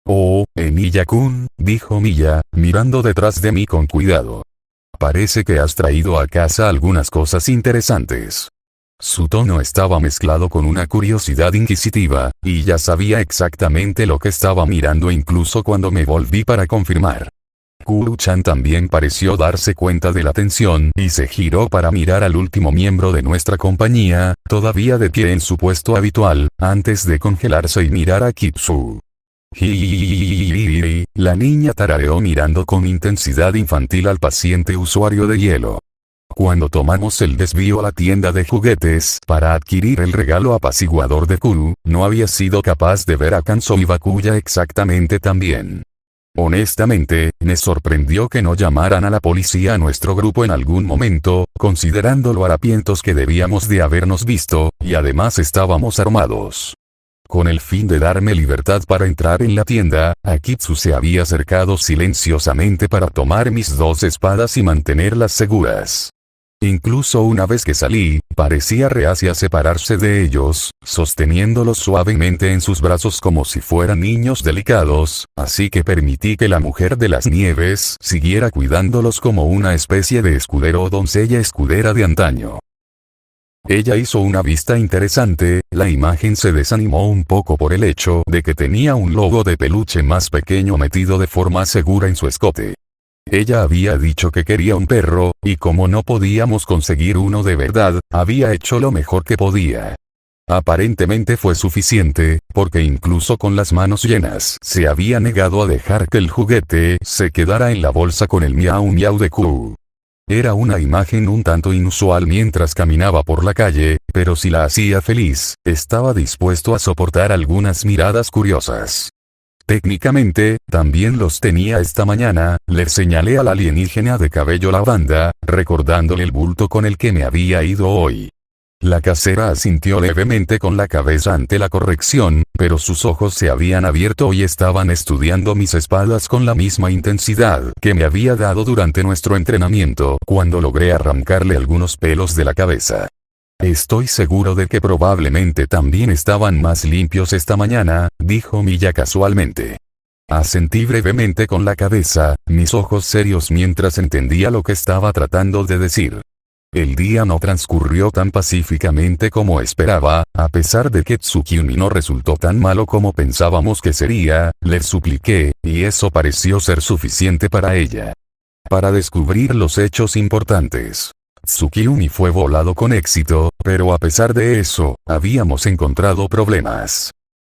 Oh, Milla-kun, dijo Milla, mirando detrás de mí con cuidado. Parece que has traído a casa algunas cosas interesantes. Su tono estaba mezclado con una curiosidad inquisitiva, y ya sabía exactamente lo que estaba mirando incluso cuando me volví para confirmar. Kuru-chan también pareció darse cuenta de la tensión y se giró para mirar al último miembro de nuestra compañía, todavía de pie en su puesto habitual, antes de congelarse y mirar a Kitsu. La niña tarareó mirando con intensidad infantil al paciente usuario de hielo. Cuando tomamos el desvío a la tienda de juguetes para adquirir el regalo apaciguador de Kuru, no había sido capaz de ver a Kanzo y Bakuya exactamente tan bien. Honestamente, me sorprendió que no llamaran a la policía a nuestro grupo en algún momento, considerando lo harapientos que debíamos de habernos visto, y además estábamos armados. Con el fin de darme libertad para entrar en la tienda, Akitsu se había acercado silenciosamente para tomar mis dos espadas y mantenerlas seguras. Incluso una vez que salí, parecía reacia a separarse de ellos, sosteniéndolos suavemente en sus brazos como si fueran niños delicados, así que permití que la mujer de las nieves siguiera cuidándolos como una especie de escudero o doncella escudera de antaño. Ella hizo una vista interesante, la imagen se desanimó un poco por el hecho de que tenía un lobo de peluche más pequeño metido de forma segura en su escote. Ella había dicho que quería un perro, y como no podíamos conseguir uno de verdad, había hecho lo mejor que podía. Aparentemente fue suficiente, porque incluso con las manos llenas se había negado a dejar que el juguete se quedara en la bolsa con el miau miau de Kuru. Era una imagen un tanto inusual mientras caminaba por la calle, pero si la hacía feliz, estaba dispuesto a soportar algunas miradas curiosas. Técnicamente, también los tenía esta mañana, le señalé al alienígena de cabello lavanda, recordándole el bulto con el que me había ido hoy. La casera asintió levemente con la cabeza ante la corrección, pero sus ojos se habían abierto y estaban estudiando mis espadas con la misma intensidad que me había dado durante nuestro entrenamiento cuando logré arrancarle algunos pelos de la cabeza. Estoy seguro de que probablemente también estaban más limpios esta mañana, dijo Milla casualmente. Asentí brevemente con la cabeza, mis ojos serios mientras entendía lo que estaba tratando de decir. El día no transcurrió tan pacíficamente como esperaba, a pesar de que Tsukimi no resultó tan malo como pensábamos que sería, le supliqué, y eso pareció ser suficiente para ella. Para descubrir los hechos importantes. Tsukimi fue volado con éxito, pero a pesar de eso, habíamos encontrado problemas.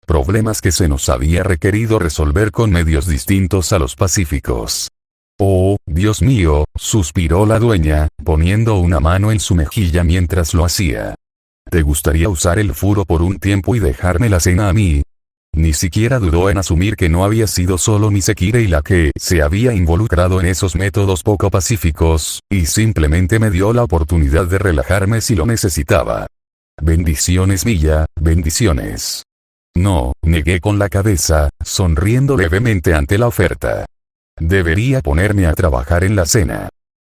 Problemas que se nos había requerido resolver con medios distintos a los pacíficos. Oh, Dios mío, suspiró la dueña, poniendo una mano en su mejilla mientras lo hacía. ¿Te gustaría usar el furo por un tiempo y dejarme la cena a mí? Ni siquiera dudó en asumir que no había sido solo Misekirei la que se había involucrado en esos métodos poco pacíficos, y simplemente me dio la oportunidad de relajarme si lo necesitaba. Bendiciones Milla, bendiciones. No, negué con la cabeza, sonriendo levemente ante la oferta. Debería ponerme a trabajar en la cena.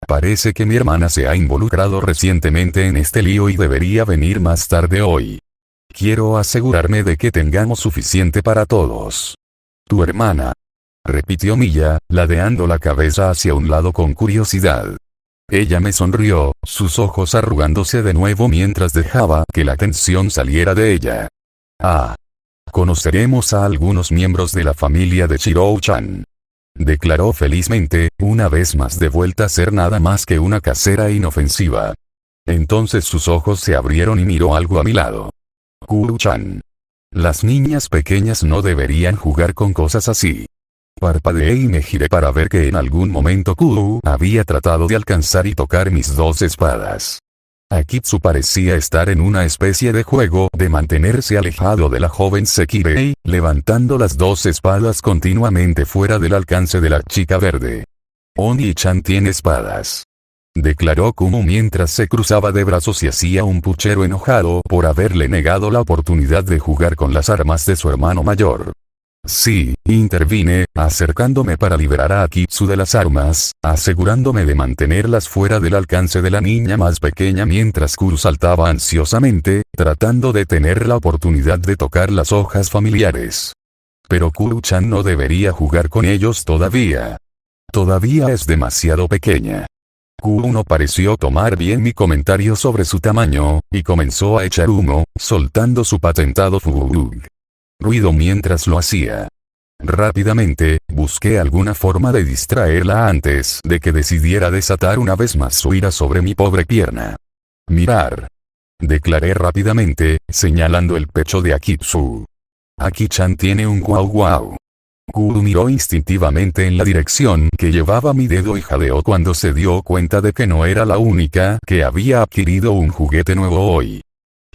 Parece que mi hermana se ha involucrado recientemente en este lío y debería venir más tarde hoy. Quiero asegurarme de que tengamos suficiente para todos. Tu hermana. Repitió Milla, ladeando la cabeza hacia un lado con curiosidad. Ella me sonrió, sus ojos arrugándose de nuevo mientras dejaba que la tensión saliera de ella. Ah. Conoceremos a algunos miembros de la familia de Shirou-chan. Declaró felizmente, una vez más de vuelta a ser nada más que una casera inofensiva. Entonces sus ojos se abrieron y miró algo a mi lado. Kuru-chan. Las niñas pequeñas no deberían jugar con cosas así. Parpadeé y me giré para ver que en algún momento Kuru había tratado de alcanzar y tocar mis dos espadas. Akitsu parecía estar en una especie de juego de mantenerse alejado de la joven Sekirei, levantando las dos espadas continuamente fuera del alcance de la chica verde. Oni-chan tiene espadas. Declaró Kumu mientras se cruzaba de brazos y hacía un puchero enojado por haberle negado la oportunidad de jugar con las armas de su hermano mayor. Sí, intervine, acercándome para liberar a Akitsu de las armas, asegurándome de mantenerlas fuera del alcance de la niña más pequeña mientras Kuru saltaba ansiosamente, tratando de tener la oportunidad de tocar las hojas familiares. Pero Kuru-chan no debería jugar con ellos todavía. Todavía es demasiado pequeña. Kuru no pareció tomar bien mi comentario sobre su tamaño, y comenzó a echar humo, soltando su patentado fugug. Ruido mientras lo hacía. Rápidamente, busqué alguna forma de distraerla antes de que decidiera desatar una vez más su ira sobre mi pobre pierna. Mirar. Declaré rápidamente, señalando el pecho de Akitsu. Aki-chan tiene un guau guau. Kuru miró instintivamente en la dirección que llevaba mi dedo y jadeó cuando se dio cuenta de que no era la única que había adquirido un juguete nuevo hoy.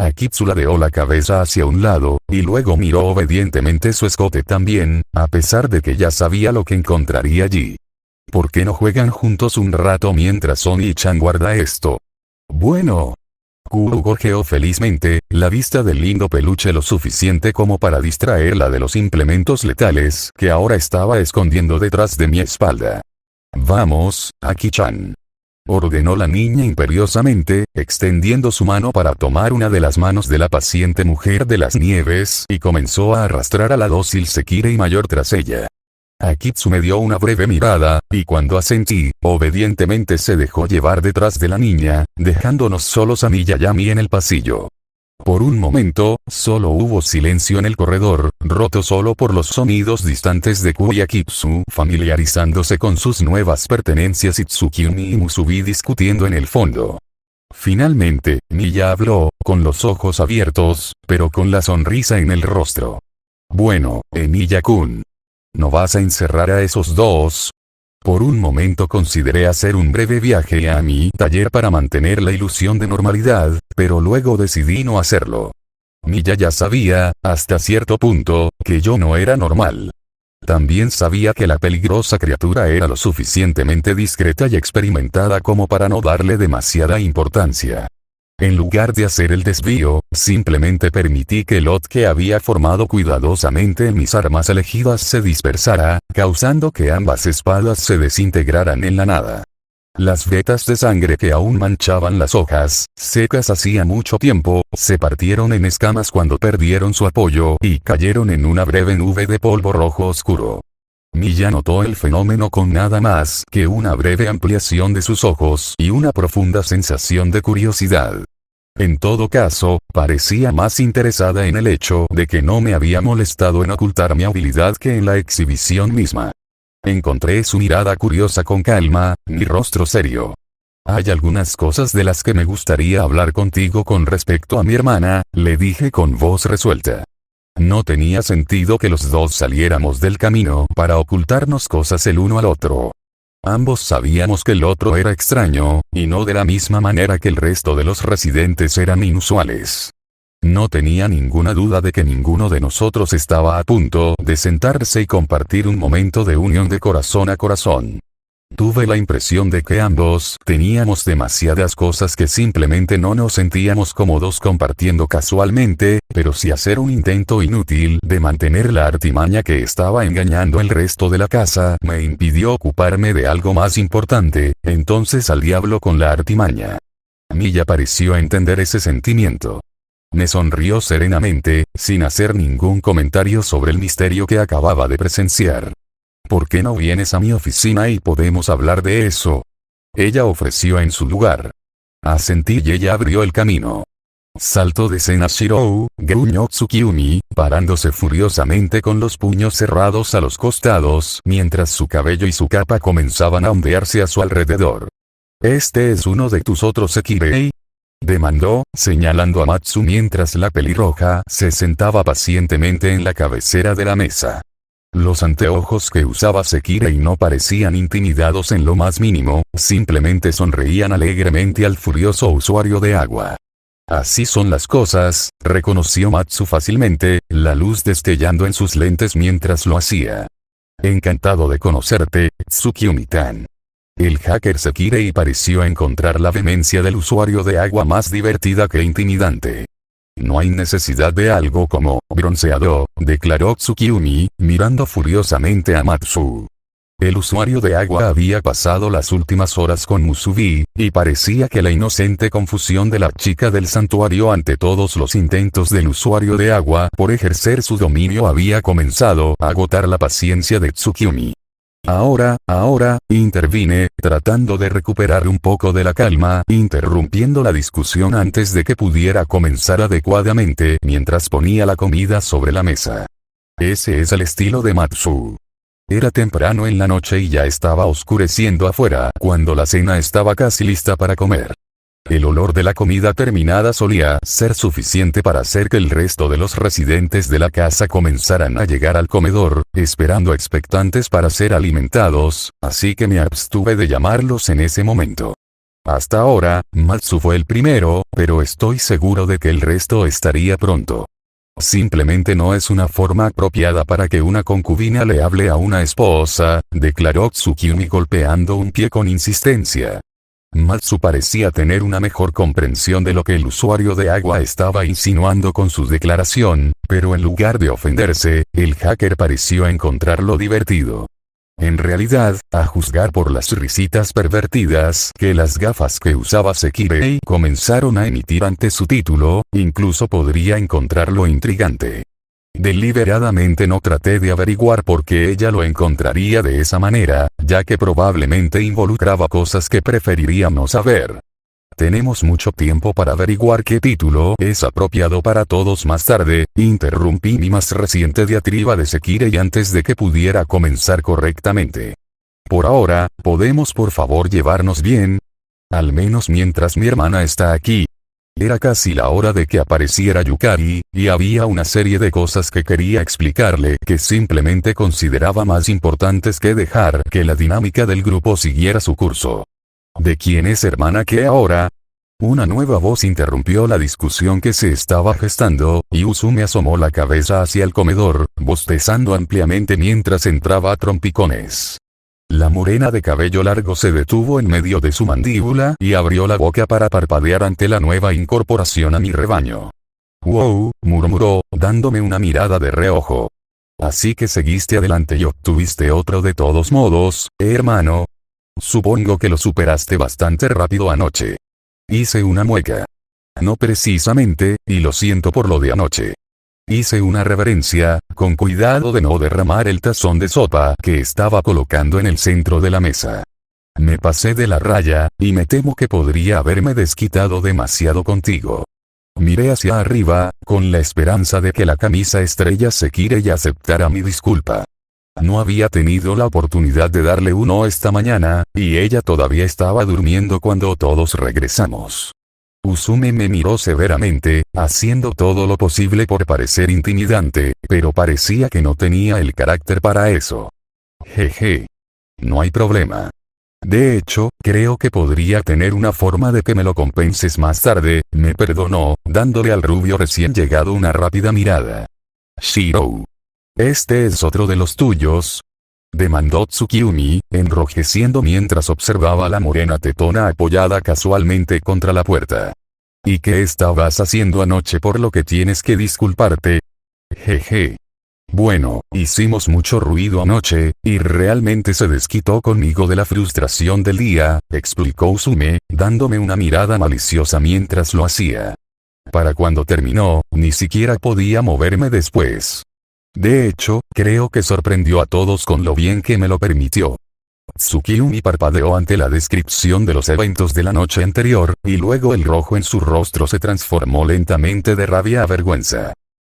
Akitsu ladeó la cabeza hacia un lado, y luego miró obedientemente su escote también, a pesar de que ya sabía lo que encontraría allí. ¿Por qué no juegan juntos un rato mientras Oni-chan guarda esto? Bueno. Kuru gorjeó felizmente, la vista del lindo peluche lo suficiente como para distraerla de los implementos letales que ahora estaba escondiendo detrás de mi espalda. Vamos, Aki-chan. Ordenó la niña imperiosamente, extendiendo su mano para tomar una de las manos de la paciente mujer de las nieves y comenzó a arrastrar a la dócil Sekirei mayor tras ella. Akitsu me dio una breve mirada, y cuando asentí, obedientemente se dejó llevar detrás de la niña, dejándonos solos a mi Yayami en el pasillo. Por un momento, solo hubo silencio en el corredor, roto solo por los sonidos distantes de Ku y Akitsu familiarizándose con sus nuevas pertenencias y Tsukimi y Musubi discutiendo en el fondo. Finalmente, Miya habló, con los ojos abiertos, pero con la sonrisa en el rostro. Bueno, Emiya-kun. ¿No vas a encerrar a esos dos? Por un momento consideré hacer un breve viaje a mi taller para mantener la ilusión de normalidad, pero luego decidí no hacerlo. Miya ya sabía, hasta cierto punto, que yo no era normal. También sabía que la peligrosa criatura era lo suficientemente discreta y experimentada como para no darle demasiada importancia. En lugar de hacer el desvío, simplemente permití que el lot que había formado cuidadosamente en mis armas elegidas se dispersara, causando que ambas espadas se desintegraran en la nada. Las vetas de sangre que aún manchaban las hojas, secas hacía mucho tiempo, se partieron en escamas cuando perdieron su apoyo y cayeron en una breve nube de polvo rojo oscuro. Milla notó el fenómeno con nada más que una breve ampliación de sus ojos y una profunda sensación de curiosidad. En todo caso, parecía más interesada en el hecho de que no me había molestado en ocultar mi habilidad que en la exhibición misma. Encontré su mirada curiosa con calma, mi rostro serio. Hay algunas cosas de las que me gustaría hablar contigo con respecto a mi hermana, le dije con voz resuelta. No tenía sentido que los dos saliéramos del camino para ocultarnos cosas el uno al otro. Ambos sabíamos que el otro era extraño, y no de la misma manera que el resto de los residentes eran inusuales. No tenía ninguna duda de que ninguno de nosotros estaba a punto de sentarse y compartir un momento de unión de corazón a corazón. Tuve la impresión de que ambos teníamos demasiadas cosas que simplemente no nos sentíamos cómodos compartiendo casualmente, pero sí hacer un intento inútil de mantener la artimaña que estaba engañando el resto de la casa me impidió ocuparme de algo más importante, entonces al diablo con la artimaña. Milla pareció entender ese sentimiento. Me sonrió serenamente, sin hacer ningún comentario sobre el misterio que acababa de presenciar. ¿Por qué no vienes a mi oficina y podemos hablar de eso? Ella ofreció en su lugar. Asentí y ella abrió el camino. Saltó de escena Shirou, gruñó Tsukiyumi, parándose furiosamente con los puños cerrados a los costados, mientras su cabello y su capa comenzaban a ondearse a su alrededor. ¿Este es uno de tus otros Sekirei?, demandó, señalando a Matsu mientras la pelirroja se sentaba pacientemente en la cabecera de la mesa. Los anteojos que usaba Sekirei no parecían intimidados en lo más mínimo, simplemente sonreían alegremente al furioso usuario de agua. Así son las cosas, reconoció Matsu fácilmente, la luz destellando en sus lentes mientras lo hacía. Encantado de conocerte, Tsukiyumi-tan. El hacker Sekirei pareció encontrar la vehemencia del usuario de agua más divertida que intimidante. No hay necesidad de algo como bronceado, declaró Tsukiyumi, mirando furiosamente a Matsu. El usuario de agua había pasado las últimas horas con Musubi, y parecía que la inocente confusión de la chica del santuario ante todos los intentos del usuario de agua por ejercer su dominio había comenzado a agotar la paciencia de Tsukiyumi. Ahora, intervine, tratando de recuperar un poco de la calma, interrumpiendo la discusión antes de que pudiera comenzar adecuadamente mientras ponía la comida sobre la mesa. Ese es el estilo de Matsu. Era temprano en la noche y ya estaba oscureciendo afuera cuando la cena estaba casi lista para comer. El olor de la comida terminada solía ser suficiente para hacer que el resto de los residentes de la casa comenzaran a llegar al comedor, esperando expectantes para ser alimentados, así que me abstuve de llamarlos en ese momento. Hasta ahora, Matsu fue el primero, pero estoy seguro de que el resto estaría pronto. Simplemente no es una forma apropiada para que una concubina le hable a una esposa, declaró Tsukiyumi golpeando un pie con insistencia. Matsu parecía tener una mejor comprensión de lo que el usuario de agua estaba insinuando con su declaración, pero en lugar de ofenderse, el hacker pareció encontrarlo divertido. En realidad, a juzgar por las risitas pervertidas que las gafas que usaba Sekirei comenzaron a emitir ante su título, incluso podría encontrarlo intrigante. Deliberadamente no traté de averiguar por qué ella lo encontraría de esa manera, ya que probablemente involucraba cosas que preferiría no saber. Tenemos mucho tiempo para averiguar qué título es apropiado para todos más tarde, interrumpí mi más reciente diatriba de Sekirei antes de que pudiera comenzar correctamente. Por ahora, ¿podemos por favor llevarnos bien? Al menos mientras mi hermana está aquí. Era casi la hora de que apareciera Yukari, y había una serie de cosas que quería explicarle que simplemente consideraba más importantes que dejar que la dinámica del grupo siguiera su curso. ¿De quién es hermana qué ahora? Una nueva voz interrumpió la discusión que se estaba gestando, y Usume asomó la cabeza hacia el comedor, bostezando ampliamente mientras entraba a trompicones. La morena de cabello largo se detuvo en medio de su mandíbula y abrió la boca para parpadear ante la nueva incorporación a mi rebaño. «Wow», murmuró, dándome una mirada de reojo. «Así que seguiste adelante y obtuviste otro de todos modos, hermano. Supongo que lo superaste bastante rápido anoche». Hice una mueca. «No precisamente, y lo siento por lo de anoche». Hice una reverencia, con cuidado de no derramar el tazón de sopa que estaba colocando en el centro de la mesa. Me pasé de la raya, y me temo que podría haberme desquitado demasiado contigo. Miré hacia arriba, con la esperanza de que la camisa estrella se quire y aceptara mi disculpa. No había tenido la oportunidad de darle uno esta mañana, y ella todavía estaba durmiendo cuando todos regresamos. Usume me miró severamente, haciendo todo lo posible por parecer intimidante, pero parecía que no tenía el carácter para eso. Jeje. No hay problema. De hecho, creo que podría tener una forma de que me lo compenses más tarde, me perdonó, dándole al rubio recién llegado una rápida mirada. Shiro. ¿Este es otro de los tuyos? Demandó Tsukiyumi, enrojeciendo mientras observaba a la morena tetona apoyada casualmente contra la puerta. ¿Y qué estabas haciendo anoche por lo que tienes que disculparte? Jeje. Bueno, hicimos mucho ruido anoche, y realmente se desquitó conmigo de la frustración del día, explicó Usume, dándome una mirada maliciosa mientras lo hacía. Para cuando terminó, ni siquiera podía moverme después. De hecho, creo que sorprendió a todos con lo bien que me lo permitió. Tsukiyumi parpadeó ante la descripción de los eventos de la noche anterior, y luego el rojo en su rostro se transformó lentamente de rabia a vergüenza.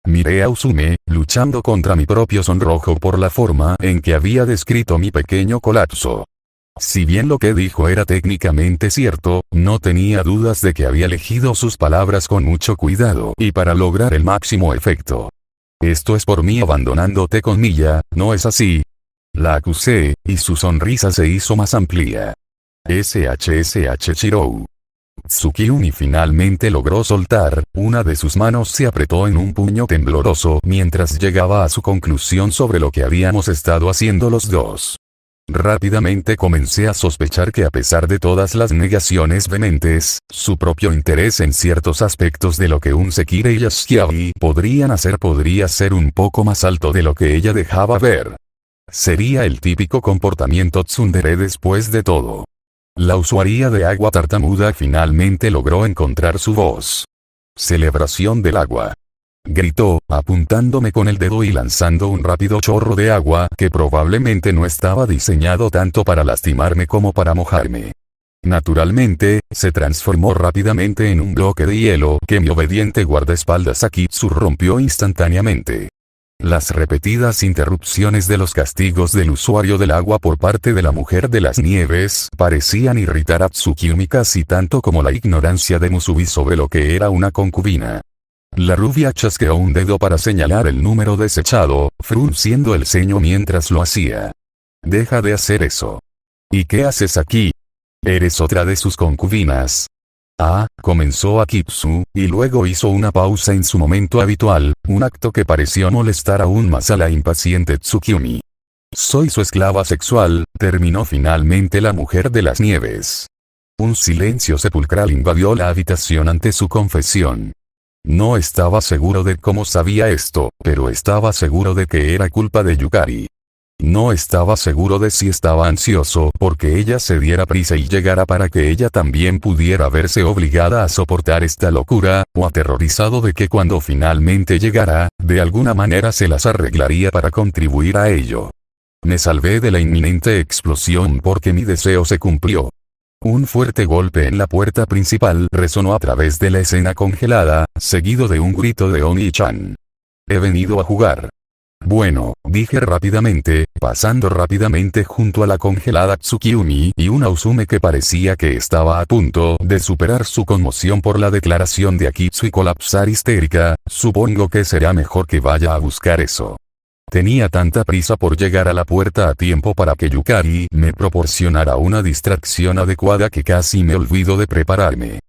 Miré a Usume, luchando contra mi propio sonrojo por la forma en que había descrito mi pequeño colapso. Si bien lo que dijo era técnicamente cierto, no tenía dudas de que había elegido sus palabras con mucho cuidado y para lograr el máximo efecto. Esto es por mí abandonándote con Miya, ¿no es así? La acusé, y su sonrisa se hizo más amplia. SHSH Shirou. Tsukiyumi finalmente logró soltar, una de sus manos se apretó en un puño tembloroso mientras llegaba a su conclusión sobre lo que habíamos estado haciendo los dos. Rápidamente comencé a sospechar que a pesar de todas las negaciones vehementes, su propio interés en ciertos aspectos de lo que un Sekirei y Yashiabi podrían hacer podría ser un poco más alto de lo que ella dejaba ver. Sería el típico comportamiento tsundere después de todo. La usuaria de agua tartamuda finalmente logró encontrar su voz. Celebración del agua. Gritó, apuntándome con el dedo y lanzando un rápido chorro de agua que probablemente no estaba diseñado tanto para lastimarme como para mojarme. Naturalmente, se transformó rápidamente en un bloque de hielo que mi obediente guardaespaldas Akitsu rompió instantáneamente. Las repetidas interrupciones de los castigos del usuario del agua por parte de la mujer de las nieves parecían irritar a Tsukiyumi casi tanto como la ignorancia de Musubi sobre lo que era una concubina. La rubia chasqueó un dedo para señalar el número desechado, frunciendo el ceño mientras lo hacía. Deja de hacer eso. ¿Y qué haces aquí? ¿Eres otra de sus concubinas? Ah, comenzó Akitsu, y luego hizo una pausa en su momento habitual, un acto que pareció molestar aún más a la impaciente Tsukiyumi. Soy su esclava sexual, terminó finalmente la mujer de las nieves. Un silencio sepulcral invadió la habitación ante su confesión. No estaba seguro de cómo sabía esto, pero estaba seguro de que era culpa de Yukari. No estaba seguro de si estaba ansioso porque ella se diera prisa y llegara para que ella también pudiera verse obligada a soportar esta locura, o aterrorizado de que cuando finalmente llegara, de alguna manera se las arreglaría para contribuir a ello. Me salvé de la inminente explosión porque mi deseo se cumplió. Un fuerte golpe en la puerta principal resonó a través de la escena congelada, seguido de un grito de Oni-chan. He venido a jugar. Bueno, dije rápidamente, pasando rápidamente junto a la congelada Tsukiyumi y una Usume que parecía que estaba a punto de superar su conmoción por la declaración de Akitsu y colapsar histérica. Supongo que será mejor que vaya a buscar eso. Tenía tanta prisa por llegar a la puerta a tiempo para que Yukari me proporcionara una distracción adecuada que casi me olvido de prepararme.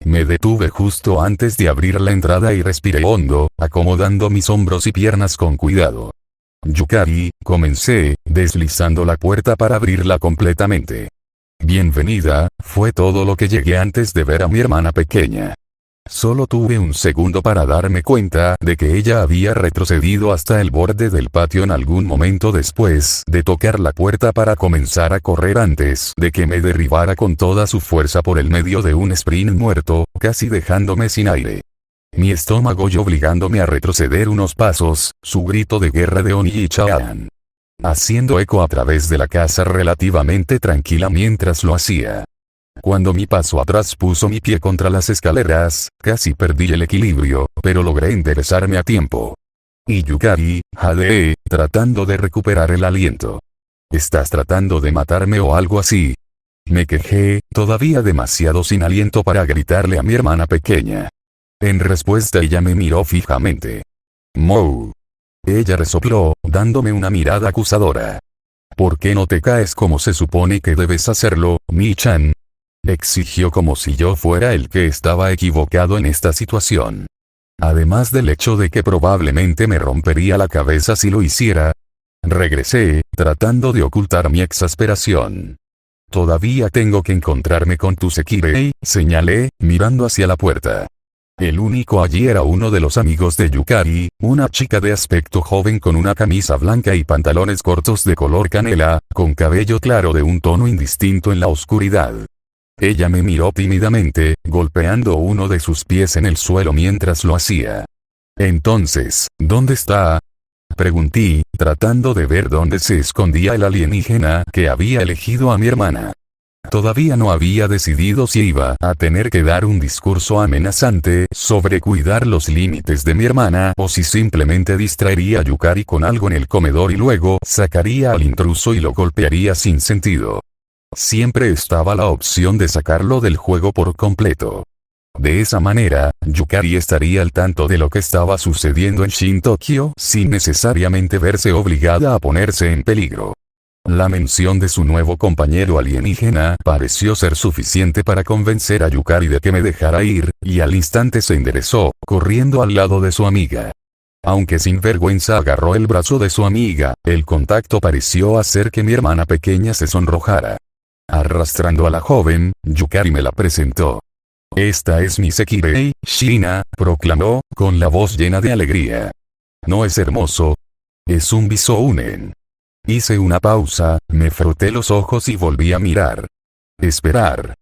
Me detuve justo antes de abrir la entrada y respiré hondo, acomodando mis hombros y piernas con cuidado. Yukari, comencé, deslizando la puerta para abrirla completamente. Bienvenida, fue todo lo que llegué antes de ver a mi hermana pequeña. Solo tuve un segundo para darme cuenta de que ella había retrocedido hasta el borde del patio en algún momento después de tocar la puerta para comenzar a correr antes de que me derribara con toda su fuerza por el medio de un sprint muerto, casi dejándome sin aire. Mi estómago y obligándome a retroceder unos pasos, su grito de guerra de Oni-chan, haciendo eco a través de la casa relativamente tranquila mientras lo hacía. Cuando mi paso atrás puso mi pie contra las escaleras, casi perdí el equilibrio, pero logré enderezarme a tiempo. Y Yukari, jadeé, tratando de recuperar el aliento. ¿Estás tratando de matarme o algo así? Me quejé, todavía demasiado sin aliento para gritarle a mi hermana pequeña. En respuesta ella me miró fijamente. Mou. Ella resopló, dándome una mirada acusadora. ¿Por qué no te caes como se supone que debes hacerlo, Mi-chan? Exigió como si yo fuera el que estaba equivocado en esta situación. Además del hecho de que probablemente me rompería la cabeza si lo hiciera. Regresé, tratando de ocultar mi exasperación. Todavía tengo que encontrarme con tu Sekirei, señalé, mirando hacia la puerta. El único allí era uno de los amigos de Yukari, una chica de aspecto joven con una camisa blanca y pantalones cortos de color canela, con cabello claro de un tono indistinto en la oscuridad. Ella me miró tímidamente, golpeando uno de sus pies en el suelo mientras lo hacía. Entonces, ¿dónde está? Pregunté, tratando de ver dónde se escondía el alienígena que había elegido a mi hermana. Todavía no había decidido si iba a tener que dar un discurso amenazante sobre cuidar los límites de mi hermana o si simplemente distraería a Yukari con algo en el comedor y luego sacaría al intruso y lo golpearía sin sentido. Siempre estaba la opción de sacarlo del juego por completo. De esa manera, Yukari estaría al tanto de lo que estaba sucediendo en Shin-Tokyo sin necesariamente verse obligada a ponerse en peligro. La mención de su nuevo compañero alienígena pareció ser suficiente para convencer a Yukari de que me dejara ir, y al instante se enderezó, corriendo al lado de su amiga. Aunque sin vergüenza agarró el brazo de su amiga, el contacto pareció hacer que mi hermana pequeña se sonrojara. Arrastrando a la joven, Yukari me la presentó. Esta es mi Sekirei, Shina, proclamó, con la voz llena de alegría. ¿No es hermoso? Es un Bisounen. Hice una pausa, me froté los ojos y volví a mirar. Esperar.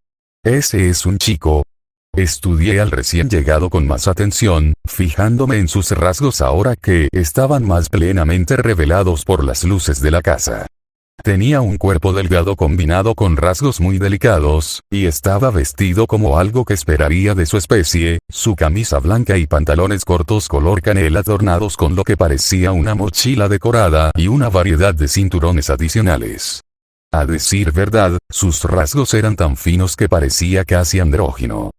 ¿Ese es un chico? Estudié al recién llegado con más atención, fijándome en sus rasgos ahora que estaban más plenamente revelados por las luces de la casa. Tenía un cuerpo delgado combinado con rasgos muy delicados, y estaba vestido como algo que esperaría de su especie, su camisa blanca y pantalones cortos color canela adornados con lo que parecía una mochila decorada y una variedad de cinturones adicionales. A decir verdad, sus rasgos eran tan finos que parecía casi andrógino.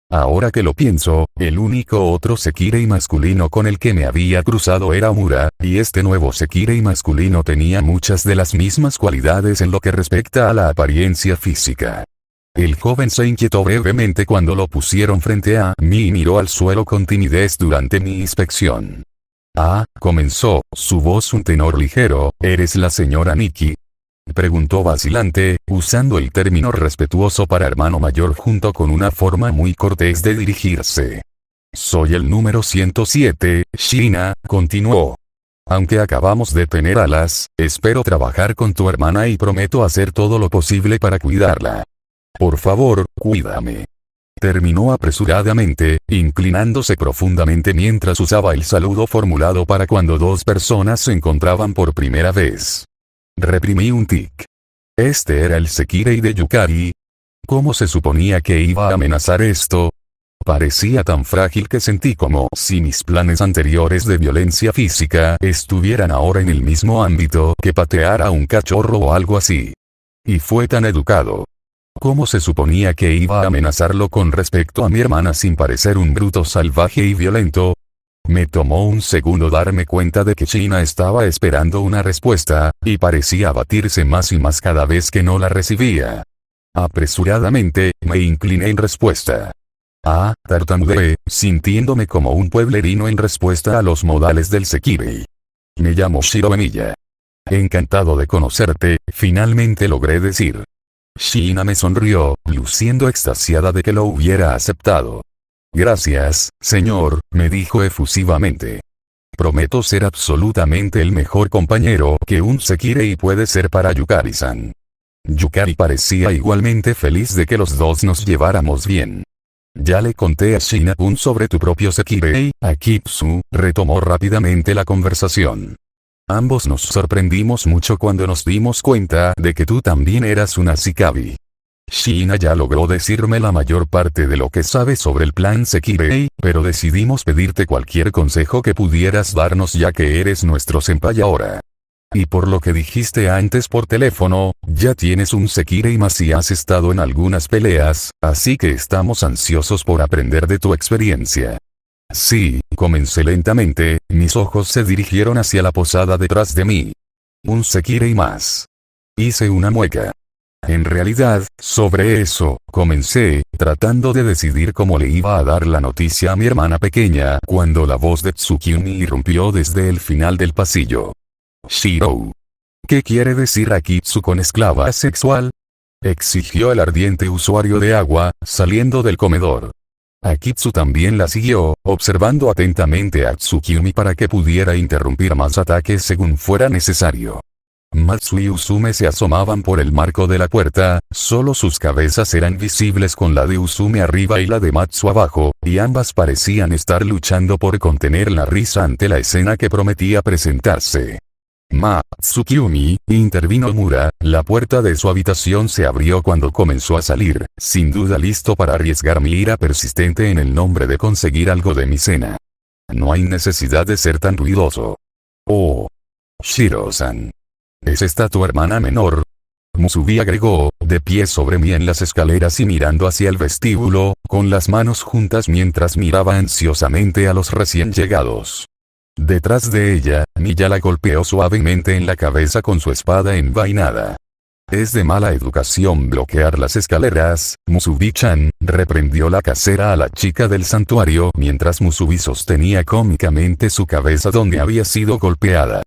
Ahora que lo pienso, el único otro Sekirei masculino con el que me había cruzado era Omura, y este nuevo Sekirei masculino tenía muchas de las mismas cualidades en lo que respecta a la apariencia física. El joven se inquietó brevemente cuando lo pusieron frente a mí y miró al suelo con timidez durante mi inspección. Ah, comenzó, su voz un tenor ligero, ¿eres la señora Nikki? Preguntó vacilante, usando el término respetuoso para hermano mayor junto con una forma muy cortés de dirigirse. Soy el número 107, Shina, continuó. Aunque acabamos de tener alas, espero trabajar con tu hermana y prometo hacer todo lo posible para cuidarla. Por favor, cuídame. Terminó apresuradamente, inclinándose profundamente mientras usaba el saludo formulado para cuando dos personas se encontraban por primera vez. Reprimí un tic. Este era el Sekirei de Yukari. ¿Cómo se suponía que iba a amenazar esto? Parecía tan frágil que sentí como si mis planes anteriores de violencia física estuvieran ahora en el mismo ámbito que patear a un cachorro o algo así. Y fue tan educado. ¿Cómo se suponía que iba a amenazarlo con respecto a mi hermana sin parecer un bruto salvaje y violento? Me tomó un segundo darme cuenta de que Shina estaba esperando una respuesta, y parecía abatirse más y más cada vez que no la recibía. Apresuradamente, me incliné en respuesta. Ah, tartamudeé, sintiéndome como un pueblerino en respuesta a los modales del Sekirei. Me llamo Shiro Emiya. Encantado de conocerte, finalmente logré decir. Shina me sonrió, luciendo extasiada de que lo hubiera aceptado. Gracias, señor, me dijo efusivamente. Prometo ser absolutamente el mejor compañero que un Sekirei puede ser para Yukari-san. Yukari parecía igualmente feliz de que los dos nos lleváramos bien. Ya le conté a Shinapun sobre tu propio Sekirei. Akitsu retomó rápidamente la conversación. Ambos nos sorprendimos mucho cuando nos dimos cuenta de que tú también eras una Shikabi. Shina ya logró decirme la mayor parte de lo que sabe sobre el plan Sekirei, pero decidimos pedirte cualquier consejo que pudieras darnos ya que eres nuestro senpai ahora. Y por lo que dijiste antes por teléfono, ya tienes un Sekirei más y has estado en algunas peleas, así que estamos ansiosos por aprender de tu experiencia. Sí, comencé lentamente, mis ojos se dirigieron hacia la posada detrás de mí. Un Sekirei más. Hice una mueca. En realidad, sobre eso, comencé, tratando de decidir cómo le iba a dar la noticia a mi hermana pequeña, cuando la voz de Tsukimi irrumpió desde el final del pasillo. Shiro. ¿Qué quiere decir Akitsu con esclava sexual? Exigió el ardiente usuario de agua, saliendo del comedor. Akitsu también la siguió, observando atentamente a Tsukimi para que pudiera interrumpir más ataques según fuera necesario. Matsu y Usume se asomaban por el marco de la puerta, solo sus cabezas eran visibles con la de Usume arriba y la de Matsu abajo, y ambas parecían estar luchando por contener la risa ante la escena que prometía presentarse. Tsukimi, intervino Mura, la puerta de su habitación se abrió cuando comenzó a salir, sin duda listo para arriesgar mi ira persistente en el nombre de conseguir algo de mi cena. No hay necesidad de ser tan ruidoso. Oh. Shiro-san. ¿Es esta tu hermana menor? Musubi agregó, de pie sobre mí en las escaleras y mirando hacia el vestíbulo, con las manos juntas mientras miraba ansiosamente a los recién llegados. Detrás de ella, Miya la golpeó suavemente en la cabeza con su espada envainada. Es de mala educación bloquear las escaleras, Musubi-chan, reprendió la casera a la chica del santuario mientras Musubi sostenía cómicamente su cabeza donde había sido golpeada.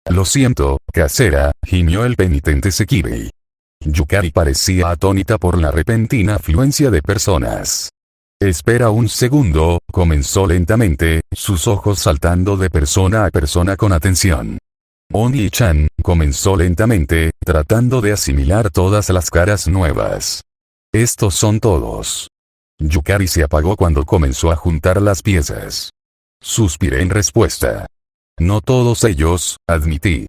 Lo siento, casera, gimió el penitente Sekirei. Yukari parecía atónita por la repentina afluencia de personas. Espera un segundo, comenzó lentamente, sus ojos saltando de persona a persona con atención. Oni-chan, comenzó lentamente, tratando de asimilar todas las caras nuevas. Estos son todos. Yukari se apagó cuando comenzó a juntar las piezas. Suspiré en respuesta. No todos ellos, admití.